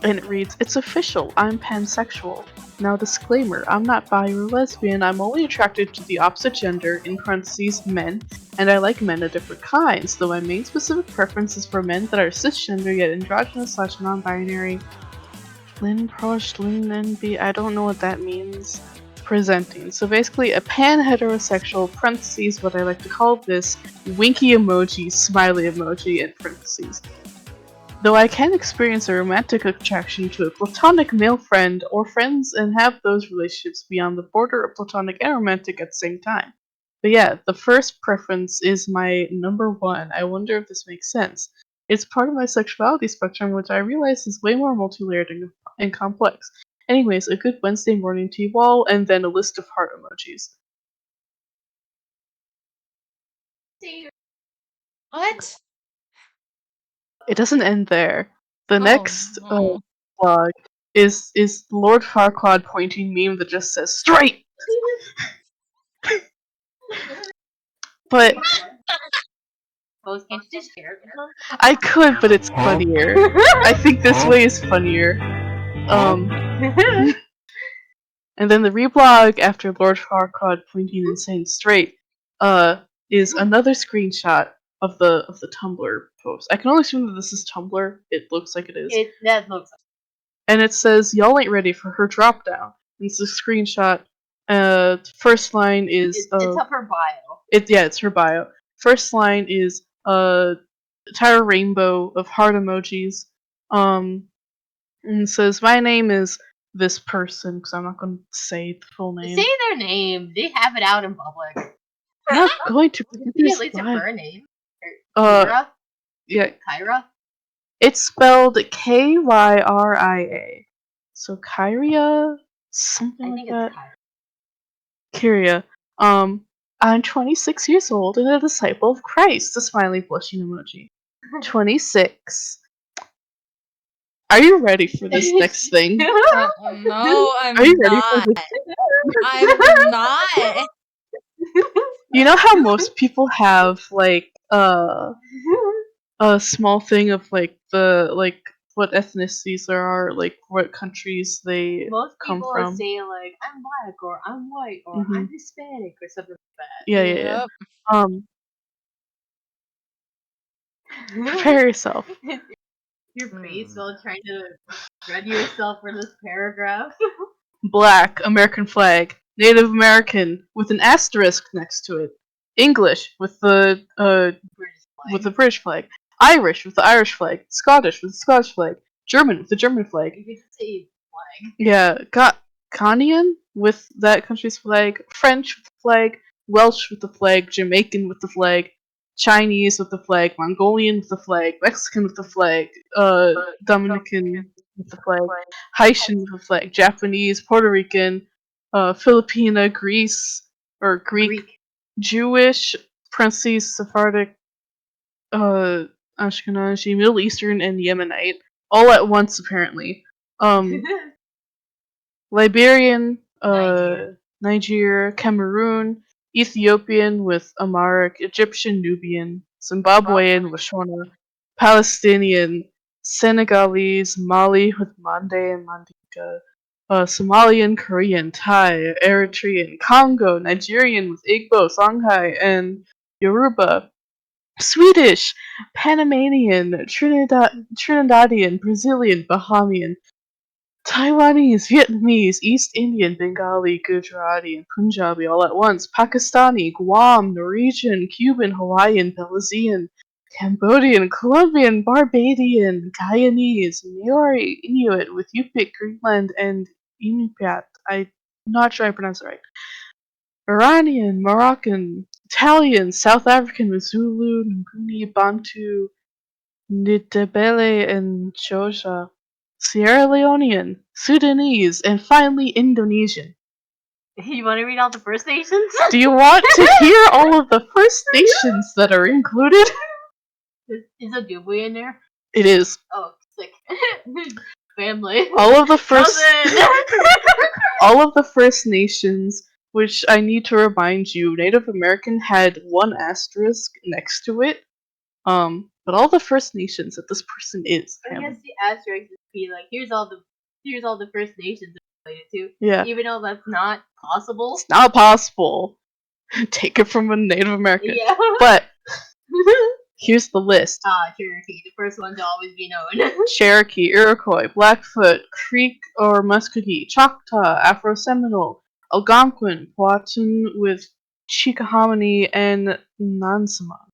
and it reads, "It's official. I'm pansexual. Now disclaimer, I'm not bi or lesbian, I'm only attracted to the opposite gender, in parentheses, men, and I like men of different kinds, though my main specific preference is for men that are cisgender yet androgynous / non-binary. Lin Prosh Lin NB, I don't know what that means. Presenting. So basically a pan-heterosexual, parentheses, what I like to call this, winky emoji, smiley emoji, in parentheses. Though I can experience a romantic attraction to a platonic male friend or friends and have those relationships be on the border of platonic and romantic at the same time. But yeah, the first preference is my number one. I wonder if this makes sense. It's part of my sexuality spectrum, which I realize is way more multi-layered and complex. Anyways, a good Wednesday morning to you all, and then a list of heart emojis. What? It doesn't end there. The next no. blog is Lord Farquaad pointing meme that just says straight. But I could, but it's funnier. I think this way is funnier. And then the reblog after Lord Farquaad pointing and saying straight is another screenshot of the Tumblr post. I can only assume that this is Tumblr. It looks like it is. That looks like. And it says, "Y'all ain't ready for her drop down." It's a screenshot. First line is It's up her bio. It's her bio. First line is entire rainbow of heart emojis. And it says, "My name is this person," because I'm not going to say the full name. Say their name. They have it out in public. I'm not going to. At least her name. Kyra? Yeah. Kyra? It's spelled Kyria. So Kyria? Something like that. Kyria. I'm 26 years old and a disciple of Christ. A smiley blushing emoji. 26. Are you ready for this next thing? No, I'm Are you ready not. for this? I'm not. You know how most people have like a small thing of like the what ethnicities there are, like what countries they Most come people from. say like I'm black or I'm white or Mhm. I'm Hispanic or something like Yeah. Prepare yourself. that. Your face while trying to ready yourself for this paragraph. Black, American flag. Native American with an asterisk next to it. English with the British flag. with the British flag. Irish with the Irish flag. Scottish with the Scottish flag. German with the German flag. You could say flag. Yeah, Ghanaian with that country's flag. French with the flag. Welsh with the flag. Jamaican with the flag. Chinese with the flag. Mongolian with the flag. Mexican with the flag. Dominican with the flag. Haitian with the flag. Japanese, Puerto Rican, Filipina, Greece or Greek. Jewish, parentheses, Sephardic, Ashkenazi, Middle Eastern, and Yemenite, all at once apparently. Liberian, Niger, Cameroon, Ethiopian with Amharic, Egyptian, Nubian, Zimbabwean with Shona, Palestinian, Senegalese, Mali with Mande and Mandinka, Somalian, Korean, Thai, Eritrean, Congo, Nigerian with Igbo, Songhai, and Yoruba, Swedish, Panamanian, Trinidadian, Brazilian, Bahamian, Taiwanese, Vietnamese, East Indian, Bengali, Gujarati, and Punjabi all at once, Pakistani, Guam, Norwegian, Cuban, Hawaiian, Belizean, Cambodian, Colombian, Barbadian, Guyanese, Maori, Inuit with Yupik, Greenland, and Inupiat. I'm not sure I pronounced it right. Iranian, Moroccan, Italian, South African with Zulu, Nguni, Bantu, Ndebele, and Xhosa. Sierra Leonean, Sudanese, and finally Indonesian. You want to read all the First Nations? Do you want to hear all of the First Nations that are included? Is a Dubwe in there? It is. Oh, sick. Family. All of the First Nations, which I need to remind you, Native American had one asterisk next to it. But all the First Nations that this person is. I guess the asterisk would be like, here's all the First Nations related to. Yeah. Even though that's not possible. It's not possible. Take it from a Native American. Yeah. But here's the list. Cherokee, the first one to always be known. Cherokee, Iroquois, Blackfoot, Creek or Muskogee, Choctaw, Afro-Seminole, Algonquin, Powhatan with Chickahominy and Nansama,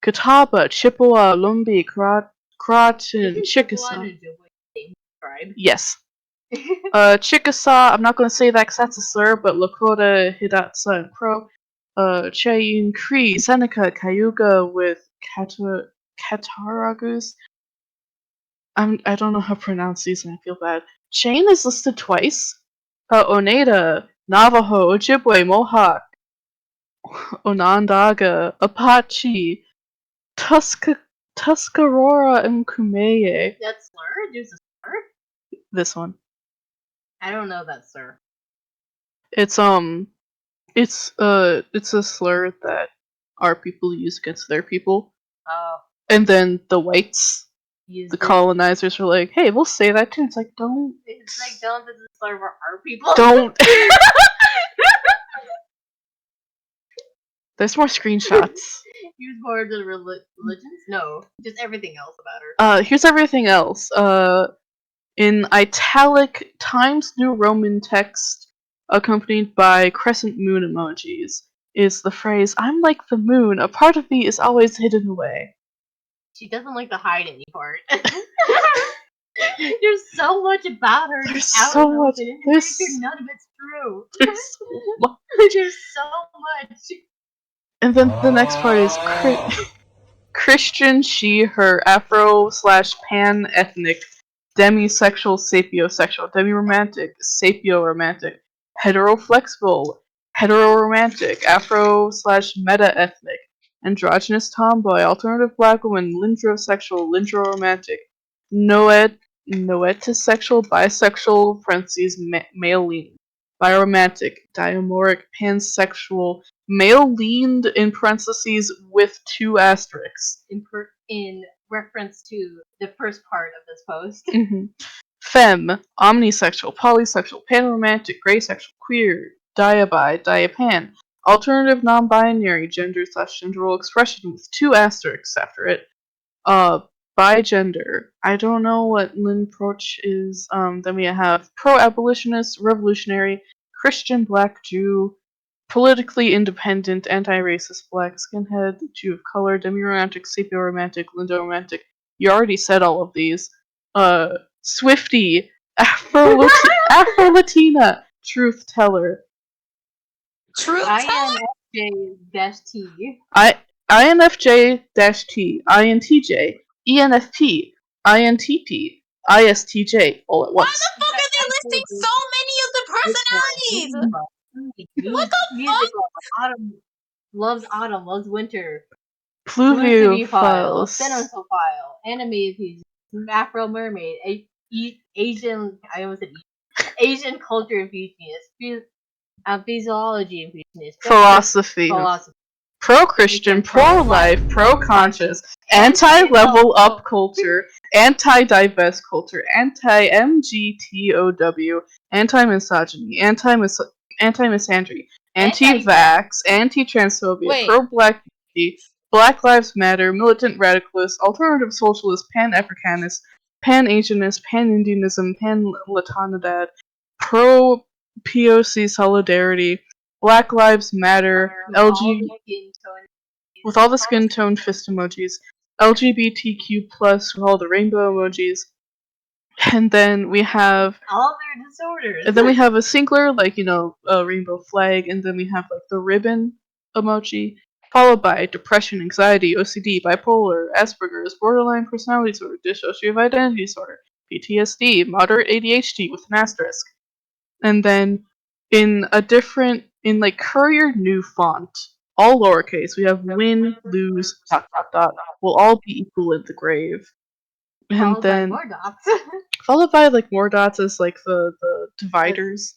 Catawba, Chippewa, Lumbee, Croatan, Chickasaw. Yes. Chickasaw, I'm not going to say that because that's a slur, but Lakota, Hidatsa, and Crow. Cheyenne, Cree, Seneca, Cayuga with Cattaraugus. I don't know how to pronounce these and I feel bad. Cheyenne is listed twice. Oneida, Navajo, Ojibwe, Mohawk, Onondaga, Apache, Tuscarora, and Kumeyaay. That slur? There's a slur? This one. I don't know that slur. It's a slur that our people use against their people. And then the whites, the colonizers, were like, "Hey, we'll say that too." It's like, don't. It's like, don't. This is a slur for our people. Don't. There's more screenshots. Here's more of the religions? No, just everything else about her. Here's everything else. In italic Times New Roman text, accompanied by crescent moon emojis, is the phrase, "I'm like the moon, a part of me is always hidden away." She doesn't like to hide any part. There's so much about her. There's so much. None of it's true. There's so much. And then the next part is Christian, she, her, Afro/pan-ethnic, demisexual, sapiosexual, demi-romantic, sapio-romantic, hetero-flexible, hetero-romantic, Afro/meta-ethnic, androgynous tomboy, alternative black woman, lindrosexual, lindro-romantic, noetisexual, bisexual, parentheses, male lean, biromantic, diamoric, pansexual, male leaned in parentheses with two asterisks. In reference to the first part of this post. Femme, omnisexual, polysexual, panromantic, graysexual, queer, diabi, diapan, alternative non-binary, gender/gender role expression with 2 asterisks after it. Bigender. I don't know what Lynn Proch is. Then we have pro-abolitionist, revolutionary, Christian black Jew, politically independent, anti-racist black skinhead, Jew of color, demi-romantic, sepia-romantic, lindo-romantic. You already said all of these. Swifty, Afro-Latina, truth teller. Truth teller? INFJ-T. INFJ-T, INTJ, ENFP, INTP, ISTJ, all at Why once. the fuck are they listing so many of the personalities? What the Music fuck? Autumn loves autumn, loves winter. Pluviophile, Stenosophile, anime enthusiast, Afro mermaid, Asian. I almost said Asian culture enthusiast, physiology enthusiast, philosophy, pro-Christian, pro-life, pro-conscious, anti-level up culture, anti-divest culture, anti-MGTOW, anti-misogyny, anti-misandry, anti-vax, anti-transphobia, pro-black beauty, Black Lives Matter, militant radicalist, alternative socialist, pan-Africanist, pan-Asianist, pan-Indianism, pan-Latinidad, pro-POC solidarity, Black Lives Matter, with all the skin tone fist emojis, LGBTQ plus with all the rainbow emojis, and then we have all their disorders. And then we have a singular, like, a rainbow flag, and then we have like the ribbon emoji, followed by depression, anxiety, OCD, bipolar, Asperger's, borderline personality disorder, dissociative identity disorder, PTSD, moderate ADHD with an asterisk. And then in like Courier New font, all lowercase, we have win, lose, ... will all be equal in the grave. And followed then by more dots. followed by like more dots as like the dividers.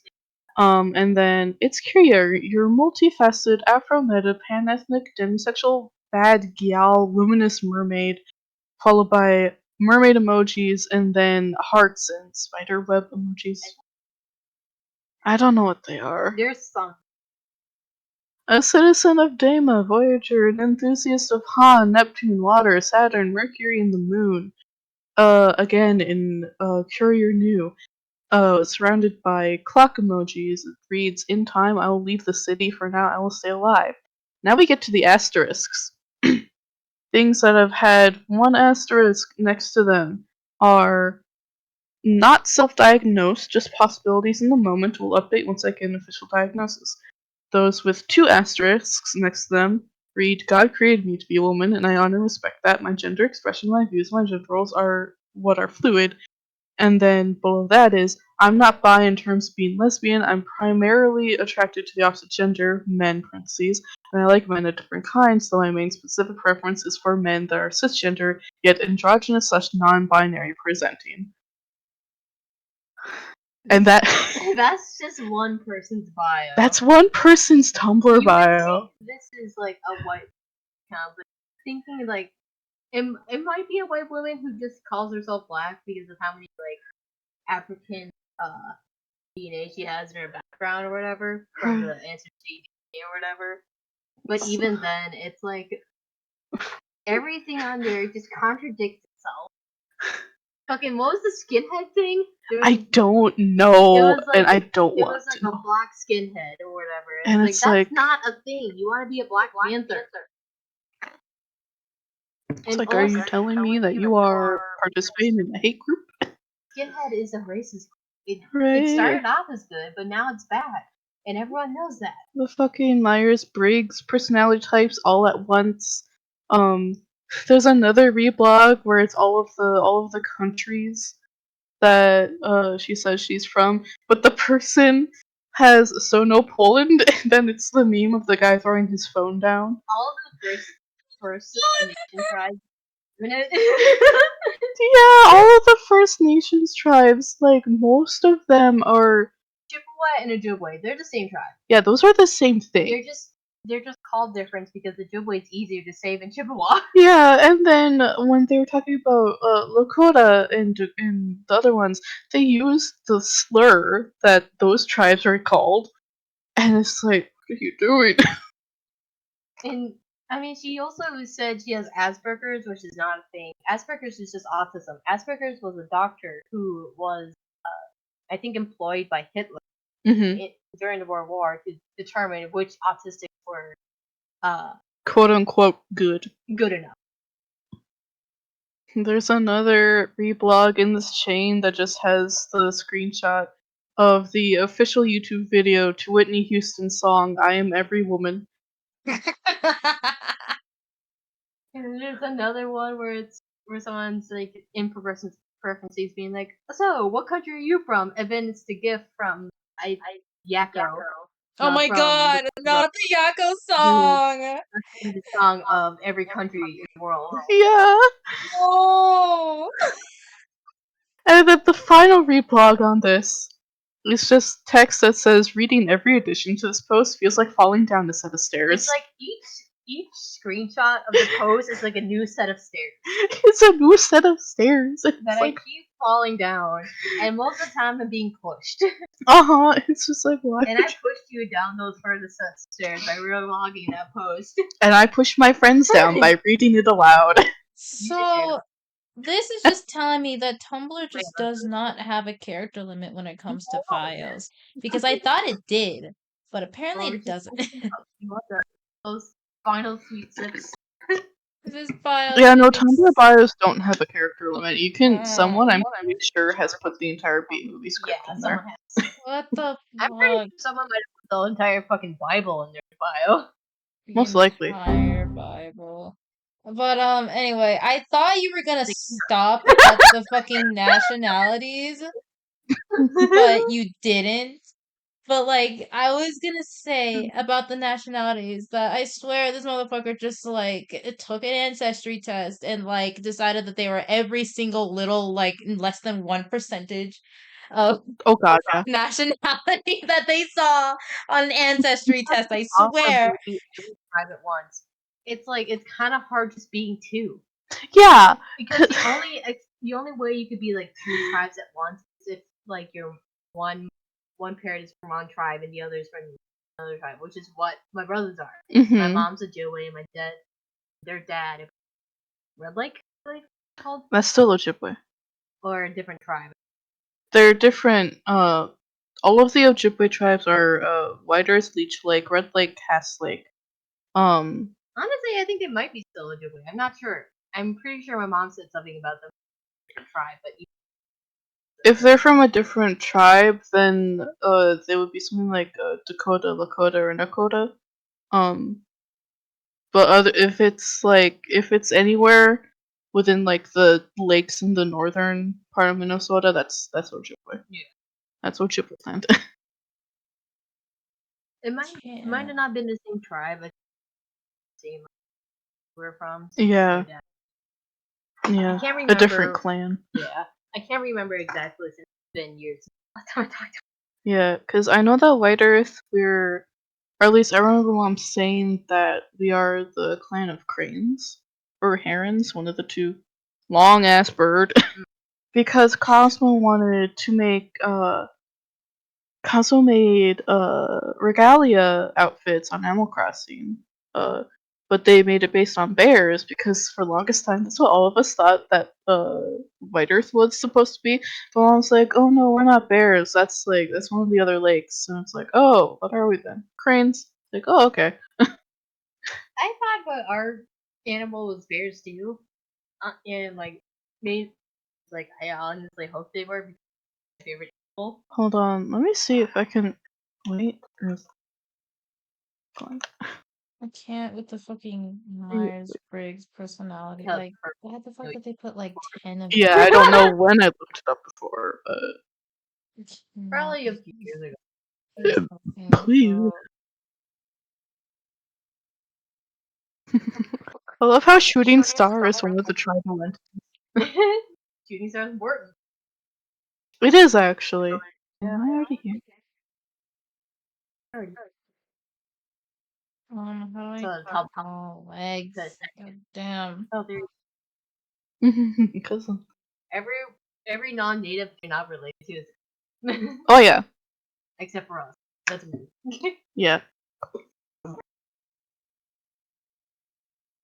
And then it's Kyria, your multifaceted Afro-meta pan-ethnic demisexual bad gal luminous mermaid, followed by mermaid emojis and then hearts and spider web emojis. I don't know what they are. There's some. A citizen of Dema, Voyager, an enthusiast of Han, Neptune, Water, Saturn, Mercury, and the Moon. Again in Courier New. Surrounded by clock emojis. It reads, "In time, I will leave the city. For now, I will stay alive." Now we get to the asterisks. Things that have had 1 asterisk next to them are not self-diagnosed, just possibilities in the moment. Will update once I get an official diagnosis. Those with 2 asterisks next to them read, "God created me to be a woman, and I honor and respect that. My gender expression, my views, my gender roles are what are fluid." And then below that is, "I'm not bi in terms of being lesbian. I'm primarily attracted to the opposite gender, men, parentheses, and I like men of different kinds, though my main specific preference is for men that are cisgender, yet androgynous/non-binary presenting." And that's just one person's bio. That's one person's Tumblr bio. This is like a white account, but thinking like it might be a white woman who just calls herself black because of how many like African DNA she has in her background or whatever from the ancestry DNA or whatever. But even then, it's like everything on there just contradicts itself. Fucking, what was the skinhead thing? I don't know, and I don't want to. It was like a black skinhead or whatever. And it's like, that's not a thing. You want to be a Black Panther. It's like, are you telling me that you are participating in a hate group? Skinhead is a racist group. Right. It started off as good, but now it's bad. And everyone knows that. The fucking Myers-Briggs personality types all at once. There's another reblog where it's all of the countries that she says she's from, but the person has "so no Poland," and then it's the meme of the guy throwing his phone down. All of the First Nation tribes. Yeah, all of the First Nations tribes, like most of them are Chippewa and Ojibwe. They're the same tribe. Yeah, those are the same thing. They're just they're just called different because the Ojibwe is easier to say than Chippewa. Yeah, and then when they were talking about Lakota and the other ones, they used the slur that those tribes are called, and it's like, what are you doing? And I mean, she also said she has Asperger's, which is not a thing. Asperger's is just autism. Asperger's was a doctor who was, I think, employed by Hitler Hmm. during the World War to determine which autistics were Quote unquote good. good enough. There's another reblog in this chain that just has the screenshot of the official YouTube video to Whitney Houston's song "I Am Every Woman." And there's another one where someone's like in preferences being like, so what country are you from? And then it's the gift from Yakko. Oh my god, not the Yakko song! The song of every country in the world. Yeah. Oh! And then the final reblog on this is just text that says, "Reading every addition to this post feels like falling down a set of stairs." It's like each screenshot of the post is like a new set of stairs. It's a new set of stairs. It's that like, I keep falling down, and most of the time I'm being pushed. It's just like, why? And I pushed you down those further sets of stairs by relogging that post. And I pushed my friends down by reading it aloud. So, this is just telling me that Tumblr just does not have a character limit when it comes to files. Because I thought it did, but apparently it doesn't. Those final sweet sips. This file Yeah, no, Tumblr bios don't have a character limit. You can, someone I'm What? pretty sure has put the entire B-movie script in there. Has. The I'm pretty sure fuck? someone might have put the entire fucking Bible in their bio. The Most likely. entire Bible. But anyway, I thought you were gonna stop at the fucking nationalities, but you didn't. But like, I was gonna say about the nationalities that I swear this motherfucker just like took an ancestry test and like decided that they were every single little like less than 1% of Oh god, yeah. nationality that they saw on an ancestry test. I Also, swear. being every tribe at once. It's like it's kind of hard just being two. Yeah. Because the only way you could be like two tribes at once is if like your one parent is from one tribe and the other is from another tribe, which is what my brothers are. My Hmm. mom's a Ojibwe and their dad, Red Lake, like called, That's still Ojibwe. or a different tribe. They're different. All of the Ojibwe tribes are White Earth, Leech Lake, Red Lake, Cass Lake. Honestly, I think they might be still Ojibwe. I'm not sure. I'm pretty sure my mom said something about them tribe, but if they're from a different tribe, then they would be something like Dakota, Lakota, or Nakota. But if it's anywhere within like the lakes in the northern part of Minnesota, that's Ojibwe. Yeah. That's Ojibwe land. it might have not been the same tribe. I think same we're from. Yeah. I can't remember. A different clan. Yeah, I can't remember exactly since it's been years since last time I talked. Yeah, because I know that White Earth, or at least I remember Mom saying that we are the clan of cranes or herons, one of the two. Long ass bird. Because Cosmo wanted to make Cosmo made regalia outfits on Animal Crossing. But they made it based on bears because for the longest time that's what all of us thought that White Earth was supposed to be. But Mom's like, oh no, we're not bears. That's one of the other lakes. And it's like, oh, what are we then? Cranes. Like, oh, okay. I thought that our animal was bears too, and like me, like I honestly hope they were because my favorite animal. Hold on, let me see if I can wait. I can't with the fucking Myers-Briggs personality. Yeah, Like, why the fuck did they put like 10 of Yeah, them? I don't know when I looked it up before, but probably a few years ago. please. I love how Shooting Star is one of the tribal entities. Shooting stars important. It is actually. Am I already here? How do So I the cut top all legs? God damn. oh, there. Cousin. Every non-native you're not related to is Oh yeah, except for us. That's weird. yeah.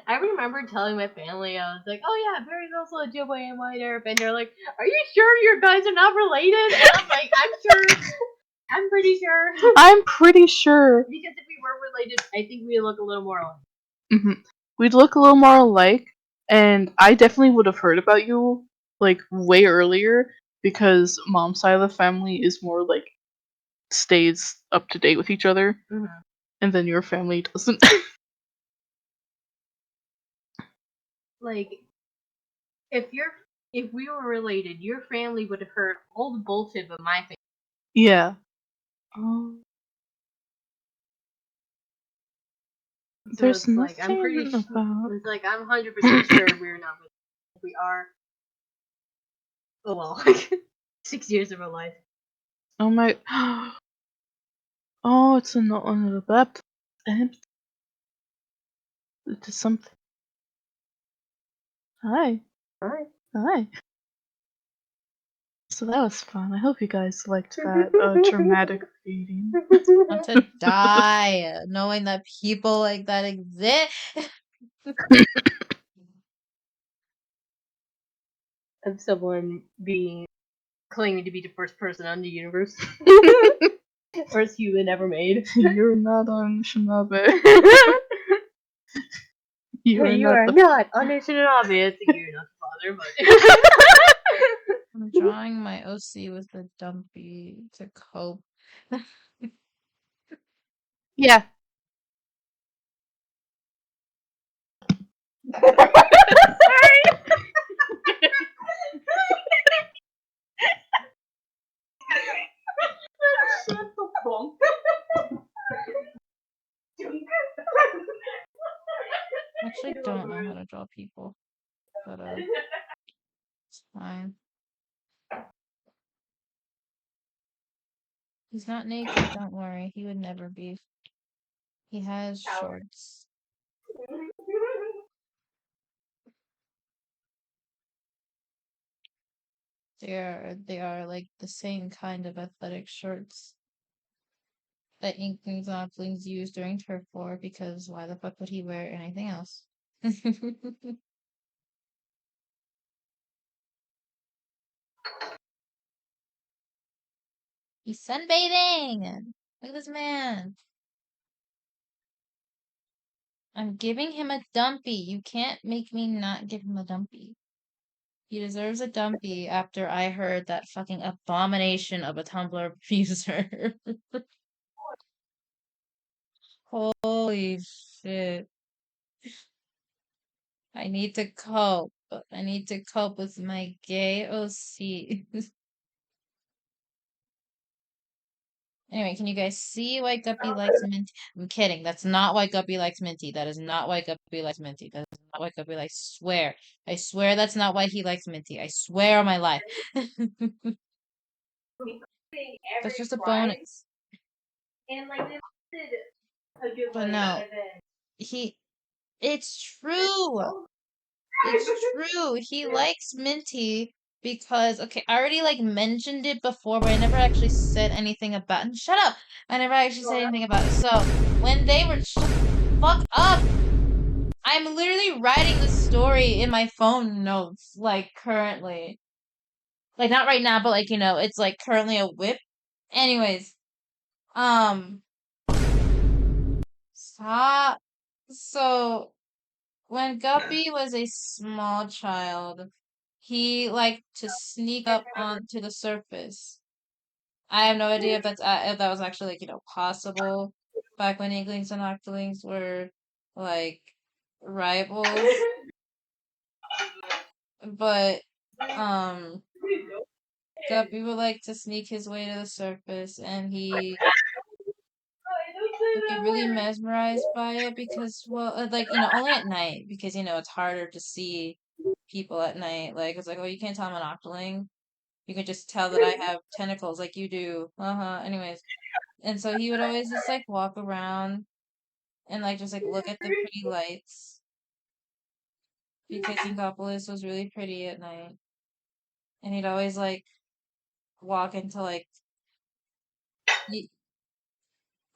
I remember telling my family, I was like, "Oh yeah, Barry's also a Ojibwe and White Arab," and they're like, "Are you sure your guys are not related?" And I'm like, "I'm sure. I'm pretty sure." I'm pretty sure. Because if we were related, I think we look a little more alike. We'd look a little more alike, and I definitely would have heard about you like way earlier because mom's side of the family is more like stays up to date with each other, and then your family doesn't. Like, if we were related, your family would have heard all the bullshit about my family. Yeah. So There's it's like I'm pretty nothing about. it's like I'm 100% sure we're not related. If we are, oh well, 6 years of our life. Oh my. Oh, it's another baptism. It is something. Hi. Alright. Hi. So that was fun. I hope you guys liked that dramatic reading. Want to die knowing that people like that exist. Of someone claiming to be the first person on the universe. First human ever made. You're not on Shinabe. You are the... not on Shinabe. You're not the father, but I'm drawing my OC with the dumpy to cope. Yeah. I actually don't know how to draw people, but it's fine. He's not naked, don't worry. He would never be. He has shorts. They are like the same kind of athletic shorts that Inklings and Oplings use during turf war because why the fuck would he wear anything else? He's sunbathing! Look at this man. I'm giving him a dumpy. You can't make me not give him a dumpy. He deserves a dumpy after I heard that fucking abomination of a Tumblr abuser. Holy shit. I need to cope. I need to cope with my gay OC. Anyway, can you guys see why Guppy likes Minty? I'm kidding. That's not why Guppy likes Minty. That is not why Guppy likes Minty. That is not why Guppy likes. Swear. I swear that's not why he likes Minty. I swear on my life. That's just a bonus. and like they did But no, it's true. It's true. He likes Minty because, okay, I already like mentioned it before, but I never actually said anything about it. Shut up! I never actually said anything about it. So when they were, shut the fuck up! I'm literally writing the story in my phone notes, like currently. Like not right now, but like, it's like currently a whip. Anyways, um, stop. So when Guppy was a small child, he liked to sneak up onto the surface. I have no idea if that was actually like, possible back when Inklings and Octolings were like rivals. But Guppy would like to sneak his way to the surface and he would be really mesmerized by it because, well, like, only at night because, it's harder to see people at night. Like, it's like, oh, you can't tell I'm an octoling. You can just tell that I have tentacles like you do. Uh-huh. Anyways. And so he would always just, like, walk around and like just like look at the pretty lights because Inkopolis was really pretty at night. And he'd always like walk into like he,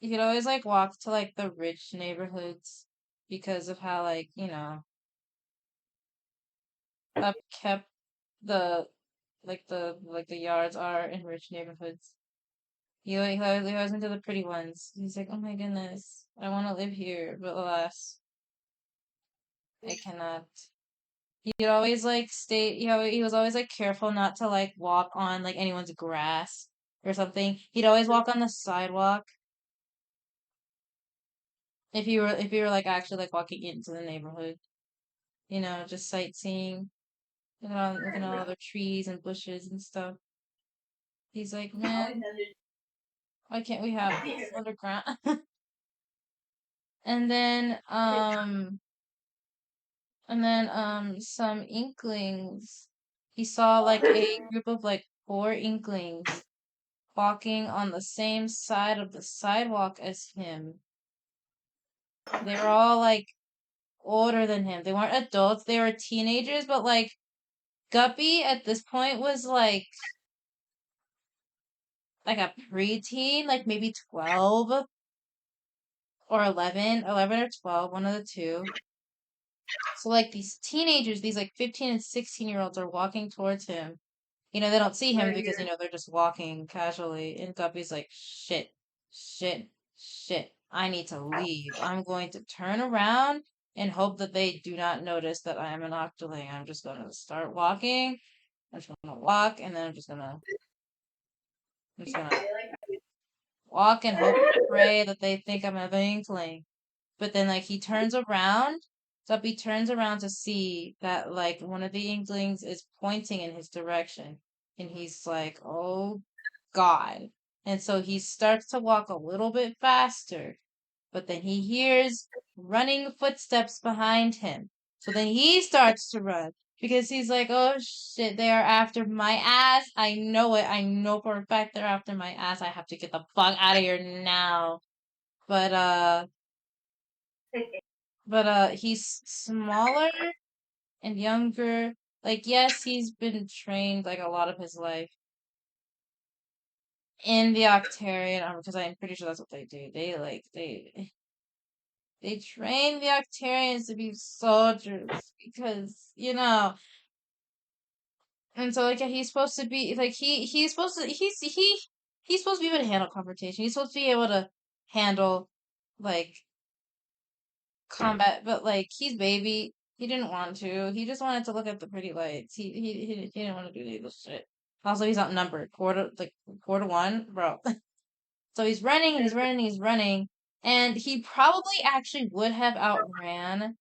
he'd always like walk to like the rich neighborhoods because of how like, upkept the the yards are in rich neighborhoods. He always went to the pretty ones. He's like, oh my goodness, I want to live here, but alas, I cannot. He'd always like stay. He was always like careful not to like walk on like anyone's grass or something. He'd always walk on the sidewalk if you were like actually like walking into the neighborhood. Just sightseeing, looking at all the trees and bushes and stuff. He's like, man, why can't we have this underground? And then some inklings. He saw like a group of like four inklings walking on the same side of the sidewalk as him. They were all like older than him. They weren't adults, they were teenagers, but like Guppy at this point was like a preteen, like maybe 12 or 11, 11 or 12, one of the two. So like these teenagers, these like 15 and 16-year-olds are walking towards him. They don't see him because they're just walking casually. And Guppy's like, shit, shit, shit. I need to leave. I'm going to turn around and hope that they do not notice that I am an octoling. I'm just gonna start walking. I'm just gonna walk and then I'm just gonna walk and hope and pray that they think I'm an inkling. But then like he turns around, Guppy turns around to see that like one of the inklings is pointing in his direction. And he's like, oh God. And so he starts to walk a little bit faster, but then he hears running footsteps behind him. So then he starts to run because he's like, oh shit, they are after my ass. I know it. I know for a fact they're after my ass. I have to get the fuck out of here now. But he's smaller and younger. Like, yes, he's been trained like a lot of his life in the Octarian army because I'm pretty sure that's what they do. They train the Octarians to be soldiers because and so like he's supposed to be like he's supposed to be able to handle confrontation. He's supposed to be able to handle like combat, but like he's baby. He didn't want to. He just wanted to look at the pretty lights. He didn't want to do any of this shit. Also, he's outnumbered 4-1, bro. So he's running and he's running and he's running, and he probably actually would have outran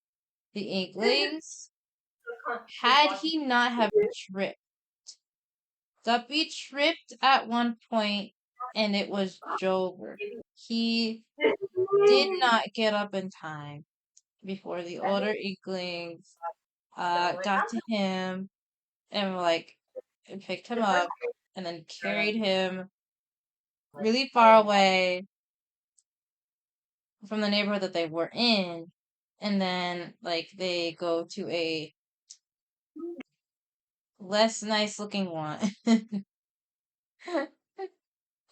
the Inklings had he not have tripped. Guppy tripped at one point, and it was Jover. He did not get up in time before the older Inklings got to him and like picked him up and then carried him really far away from the neighborhood that they were in, and then like they go to a less nice looking one.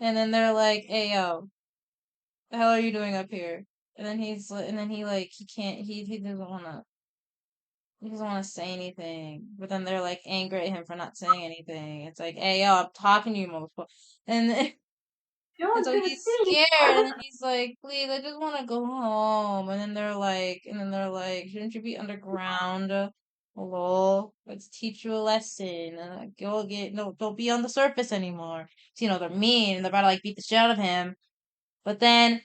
And then they're like, hey yo, the hell are you doing up here? And then he like he doesn't want to say anything. But then they're like angry at him for not saying anything. It's like, hey yo, I'm talking to you, motherfucker. And then, and so he's scared, and then he's like, please, I just want to go home. And then they're like, shouldn't you be underground? Lol, let's teach you a lesson. And like, go get, no, don't be on the surface anymore. So, they're mean, and they're about to like beat the shit out of him. But then,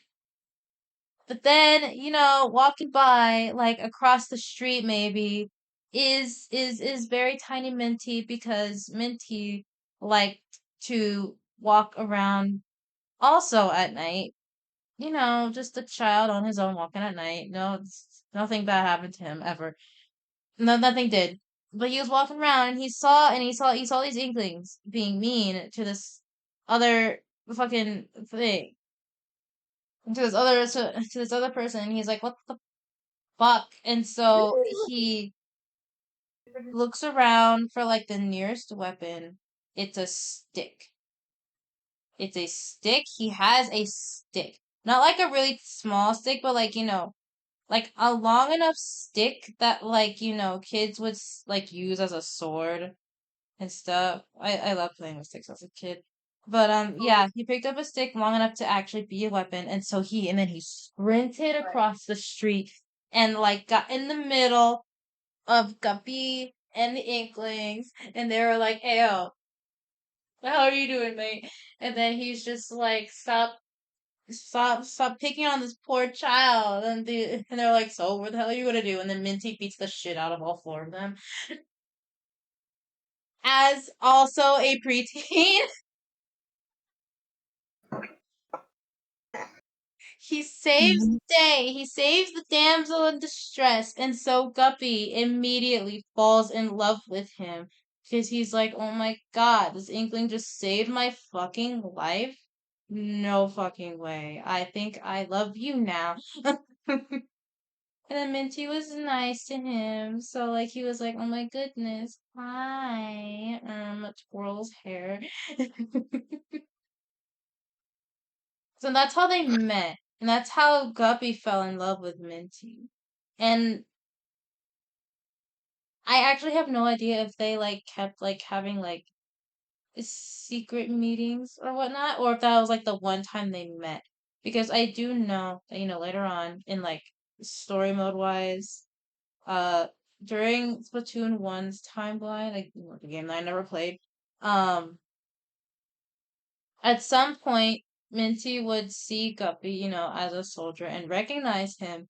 walking by, like across the street maybe, is very tiny Minty because Minty liked to walk around also at night. Just a child on his own walking at night. No, nothing bad happened to him ever. No, nothing did. But he was walking around and he saw these inklings being mean to this other fucking thing. to this other person, and he's like, "What the fuck?" And so he looks around for like the nearest weapon. It's a stick. It's a stick. He has a stick. Not like a really small stick, but like, like a long enough stick that like, kids would like use as a sword and stuff. I love playing with sticks as a kid. But yeah, he picked up a stick long enough to actually be a weapon, and so and then he sprinted across the street and like got in the middle of Guppy and the Inklings, and they were like, "Ayo, how are you doing, mate?" And then he's just like, stop picking on this poor child." And they're like, "So what the hell are you gonna do?" And then Minty beats the shit out of all four of them. As also a preteen, he saves the day. He saves the damsel in distress, and so Guppy immediately falls in love with him because he's like, "Oh my god, this Inkling just saved my fucking life. No fucking way. I think I love you now." And then Minty was nice to him, so like he was like, "Oh my goodness, hi, twirls hair." So that's how they met, and that's how Guppy fell in love with Minty. And I actually have no idea if they like kept like having like secret meetings or whatnot, or if that was like the one time they met. Because I do know that, later on in like story mode wise, uh during Splatoon 1's timeline, like the game that I never played, um at some point Minty would see Guppy, as a soldier and recognize him,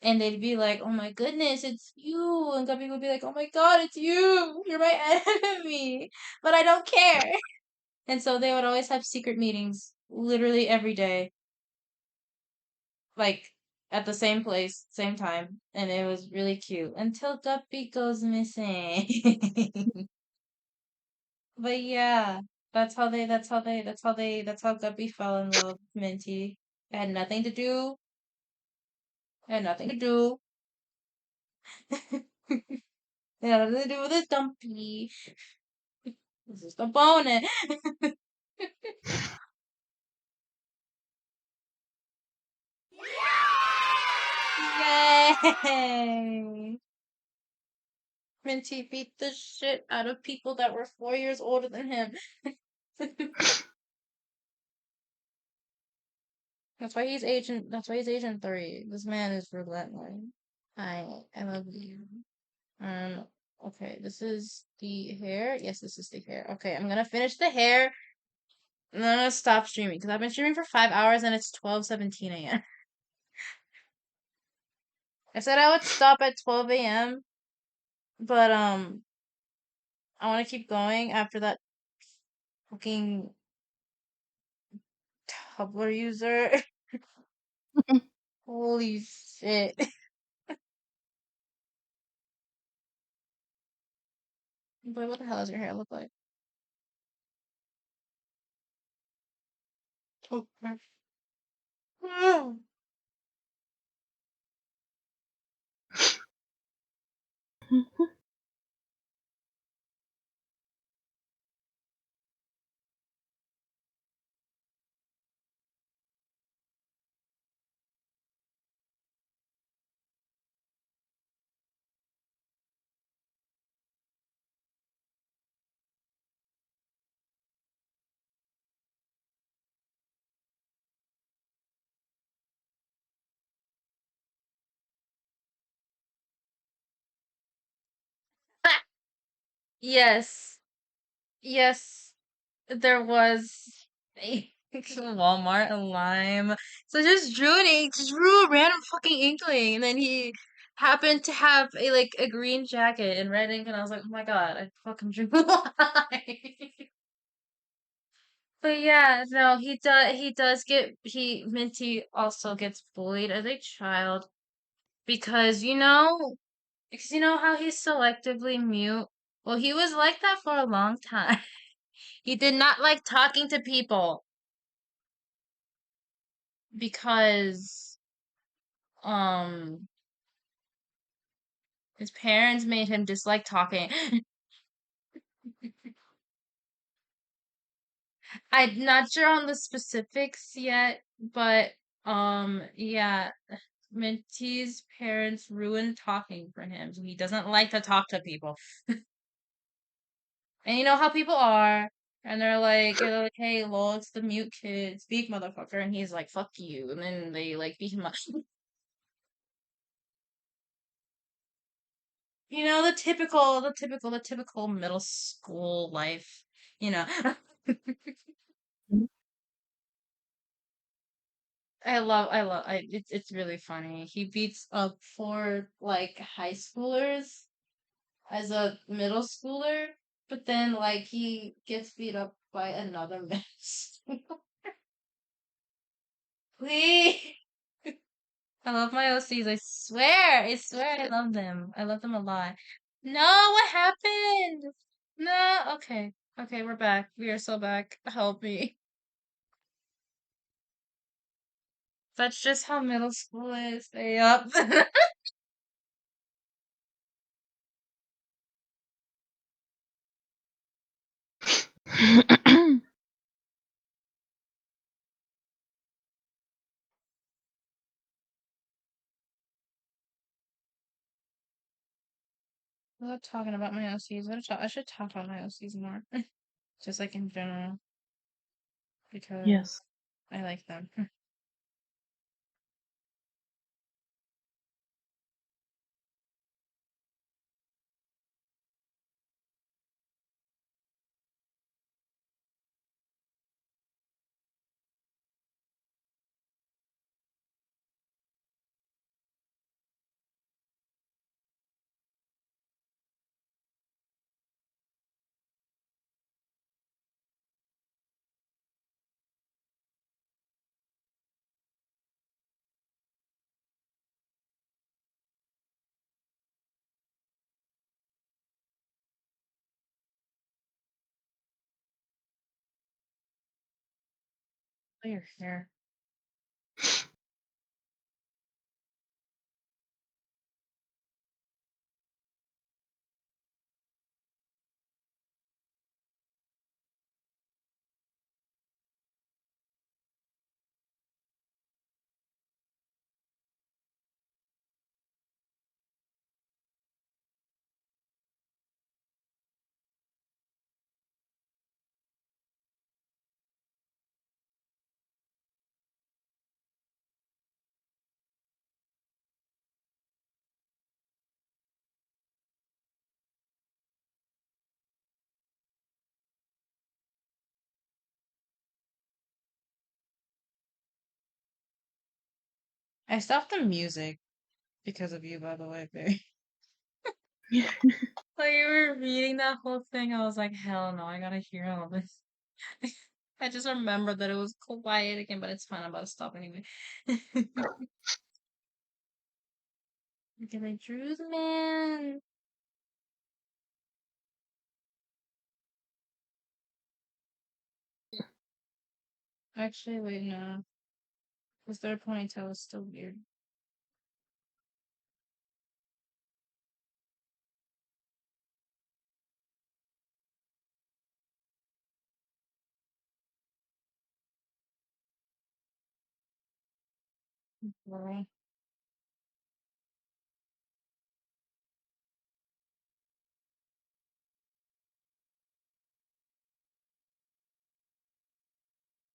and they'd be like, "Oh my goodness, it's you." And Guppy would be like, "Oh my god, it's you. You're my enemy, but I don't care." And so they would always have secret meetings literally every day, like at the same place, same time, and it was really cute until Guppy goes missing. But yeah, that's how Guppy fell in love with Minty. It had nothing to do, it had nothing to do. It had nothing to do with his dumpy. This is the bonus. Yay! Minty beat the shit out of people that were 4 years older than him. That's why he's Agent 3. This man is relentless. I love you. Um, okay, this is the hair. Yes, this is the hair. Okay, I'm gonna finish the hair and then I'm gonna stop streaming because I've been streaming for 5 hours and it's 12:17 a.m. I said I would stop at 12 a.m., but I want to keep going after that fucking Tumblr user. Holy shit. Boy, what the hell does your hair look like? Okay. Yes. Yes. There was a Walmart, a lime. So just drew a random fucking inkling, and then he happened to have a green jacket and red ink, and I was like, "Oh my god, I fucking drew a line." But yeah, no, Minty also gets bullied as a child because how he's selectively mute. Well, he was like that for a long time. He did not like talking to people. because um his parents made him dislike talking. I'm not sure on the specifics yet, but yeah, Minty's parents ruined talking for him, so he doesn't like to talk to people. And you know how people are, and they're like, hey, lol, it's the mute kid, speak, motherfucker, and he's like, fuck you, and then they like beat him up. You know, the typical middle school life, you know. It's really funny. He beats up four like high schoolers as a middle schooler, but then like he gets beat up by another miss. Please. I love my OCs. I swear I love them. I love them a lot. No, what happened? No, okay. Okay, we're back. We are so back. Help me. That's just how middle school is. Stay up. I love talking about my OCs. I should talk about my OCs more. Just like in general. Because Yes. I like them. Oh, your hair. I stopped the music because of you, by the way, babe. Like you were reading that whole thing, I was like, hell no, I gotta hear all this. I just remembered that it was quiet again, but it's fine. I'm about to stop anyway. Okay, like Drew's man. Actually, wait, no. His third ponytail is still weird. Right.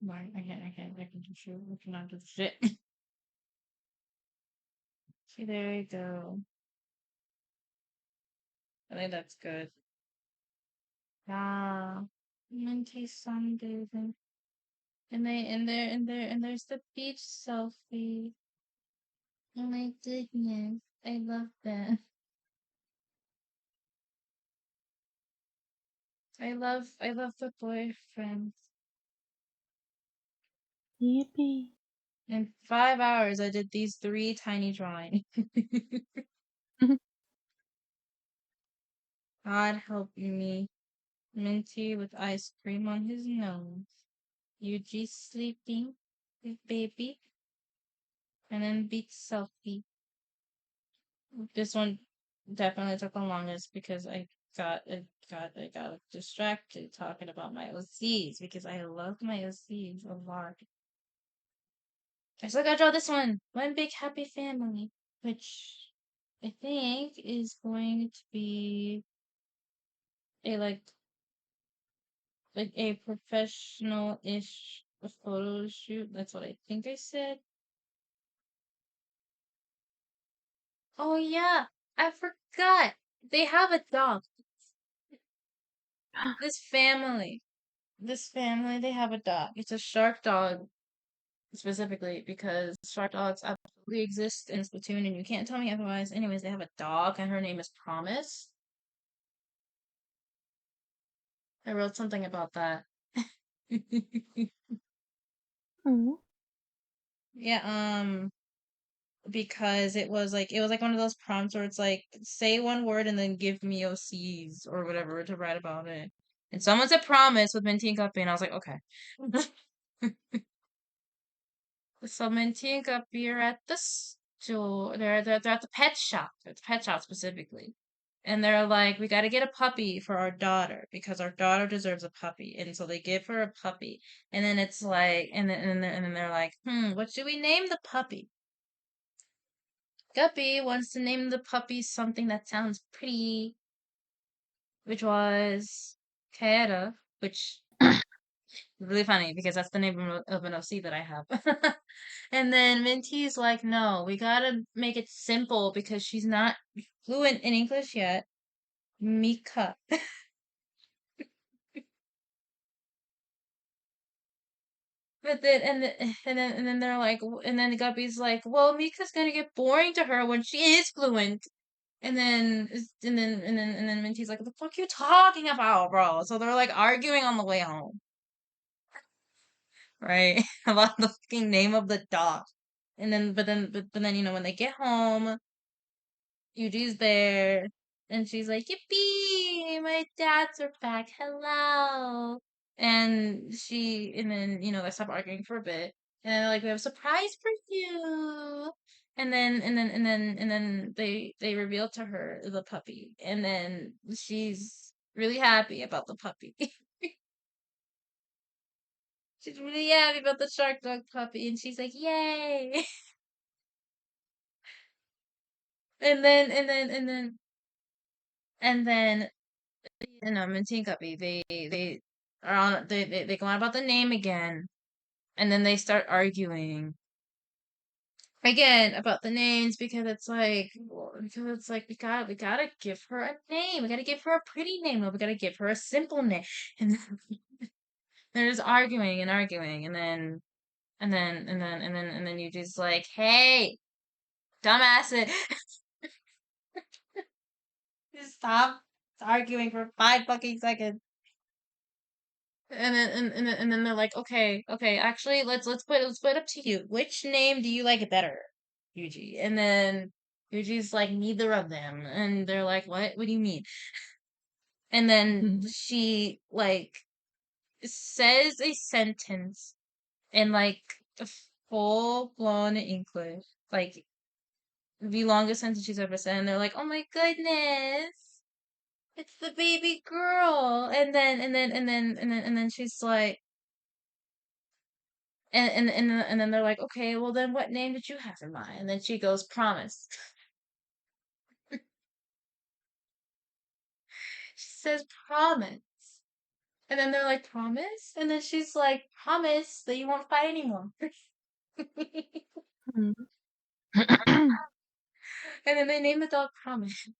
Right, I can do shit. I cannot do shit. See, there you go. I think that's good. Yeah. Minty sunbathing. And there's the beach selfie. Oh my goodness. I love that. I love the boyfriend. Yippee. In 5 hours, I did these three tiny drawings. God help me. Minty with ice cream on his nose. Yuji sleeping with baby. And then beat selfie. This one definitely took the longest because I got distracted talking about my OCs because I love my OCs a lot. I still gotta draw this one. One big happy family, which I think is going to be a like a professional-ish photo shoot. That's what I think I said. Oh yeah, I forgot. They have a dog. This family. This family, they have a dog. It's a shark dog, specifically, because shark dogs absolutely exist in Splatoon, and you can't tell me otherwise. Anyways, they have a dog, and her name is Promise. I wrote something about that. Oh. Yeah, because it was like one of those prompts where it's like say one word and then give me OCs or whatever to write about it. And someone said promise with Minty and Guppy, and I was like, okay. So Minty and Guppy are at the store. They're at the pet shop. At the pet shop specifically. And they're like, we got to get a puppy for our daughter because our daughter deserves a puppy. And so they give her a puppy. And then it's like, and then they're like, what should we name the puppy? Guppy wants to name the puppy something that sounds pretty, which was Kaeda, which is really funny because that's the name of an OC that I have. And then Minty's like, no, we gotta make it simple because she's not fluent in English yet. Mika. But then and then they're like and then Guppy's like, well, Mika's gonna get boring to her when she is fluent. And then Minty's like, what the fuck you talking about, bro? So they're like arguing on the way home, right? About the fucking name of the dog. But then when they get home, Yuji's there, and she's like, "Yippee! My dads are back. Hello!" And then they stop arguing for a bit, and they're like, "We have a surprise for you." And then they reveal to her the puppy, and then she's really happy about the puppy. She's really happy about the shark dog puppy, and she's like, "Yay!" And then and then and then and then and Teen Guppy, they are on they go on about the name again, and then they start arguing again about the names because it's like we gotta give her a name. We gotta give her a pretty name. No, we gotta give her a simple name. And they're just arguing and arguing, and then you just like, hey, dumbass it. Just stop arguing for 5 fucking seconds. And then they're like, okay, actually, let's put it up to you. Which name do you like better, Yuji? And then Yuji's like, neither of them. And they're like, what? What do you mean? And then she like says a sentence in like a full blown English, like the longest sentence she's ever said. And they're like, oh my goodness. It's the baby girl. And then she's like, and then they're like, okay, well then what name did you have in mind? And then she goes, Promise. She says Promise. And then they're like, Promise? And then she's like, Promise that you won't fight anymore. And then they name the dog Promise.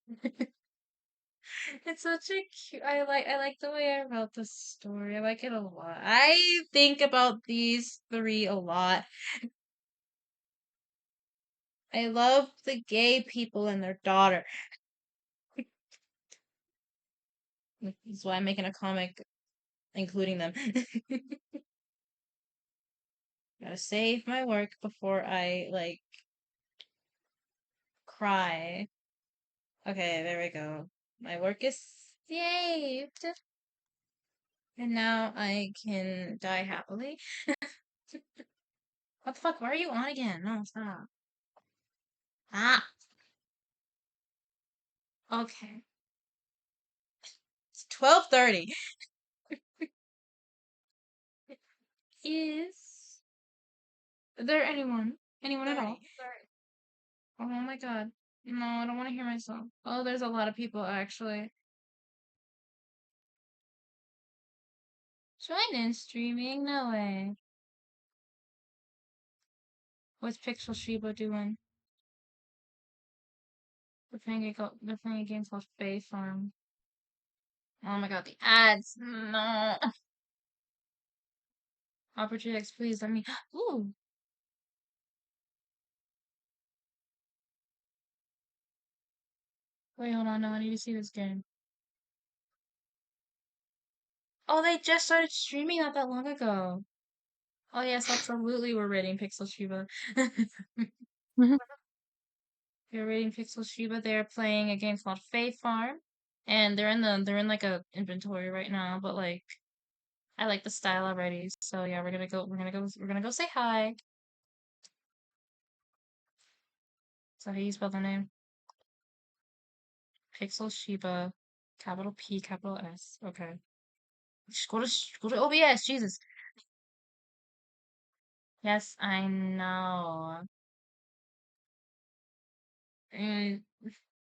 It's such a cute. I like the way I wrote the story. I like it a lot. I think about these three a lot. I love the gay people and their daughter. That's why I'm making a comic including them. Gotta save my work before I like cry. Okay, there we go. My work is saved. And now I can die happily. What the fuck? Why are you on again? No, stop. Ah, okay. It's 12:30. Is there anyone? Anyone at all? Oh my god. No, I don't want to hear myself. Oh, there's a lot of people actually. Join in streaming? No way. What's Pixel Shiba doing? They're playing a game called Fae Farm. Oh my god, the ads! No. Opportunities, please let me. Ooh. Wait, hold on. No, I need to see this game. Oh, they just started streaming not that long ago. Oh yes, absolutely. We're rating Pixel Shiba. We're rating Pixel Shiba. They're playing a game called Fae Farm, and they're in like a inventory right now. But like, I like the style already. So yeah, we're gonna go say hi. So how you spell the name? Pixel Shiba, capital P, capital S. Okay. Just go to OBS. Jesus. Yes, I know. And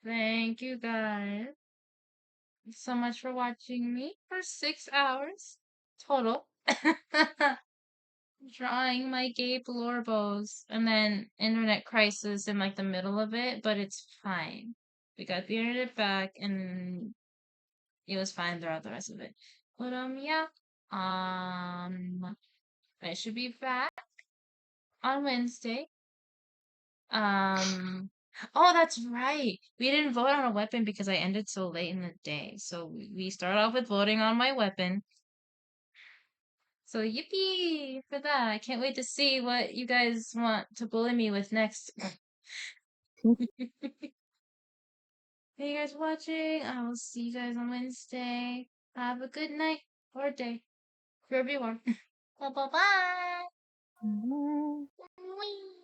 thank you guys so much for watching me for 6 hours total. Drawing my Gabe Lorbos and then internet crisis in like the middle of it, but it's fine. We got the internet back and it was fine throughout the rest of it. But yeah. I should be back on Wednesday. Um, oh, that's right. We didn't vote on a weapon because I ended so late in the day. So we start off with voting on my weapon. So yippee for that. I can't wait to see what you guys want to bully me with next. Hey, you guys watching. I will see you guys on Wednesday. Have a good night or day, wherever you are. Bye bye bye. Mhm. Whee!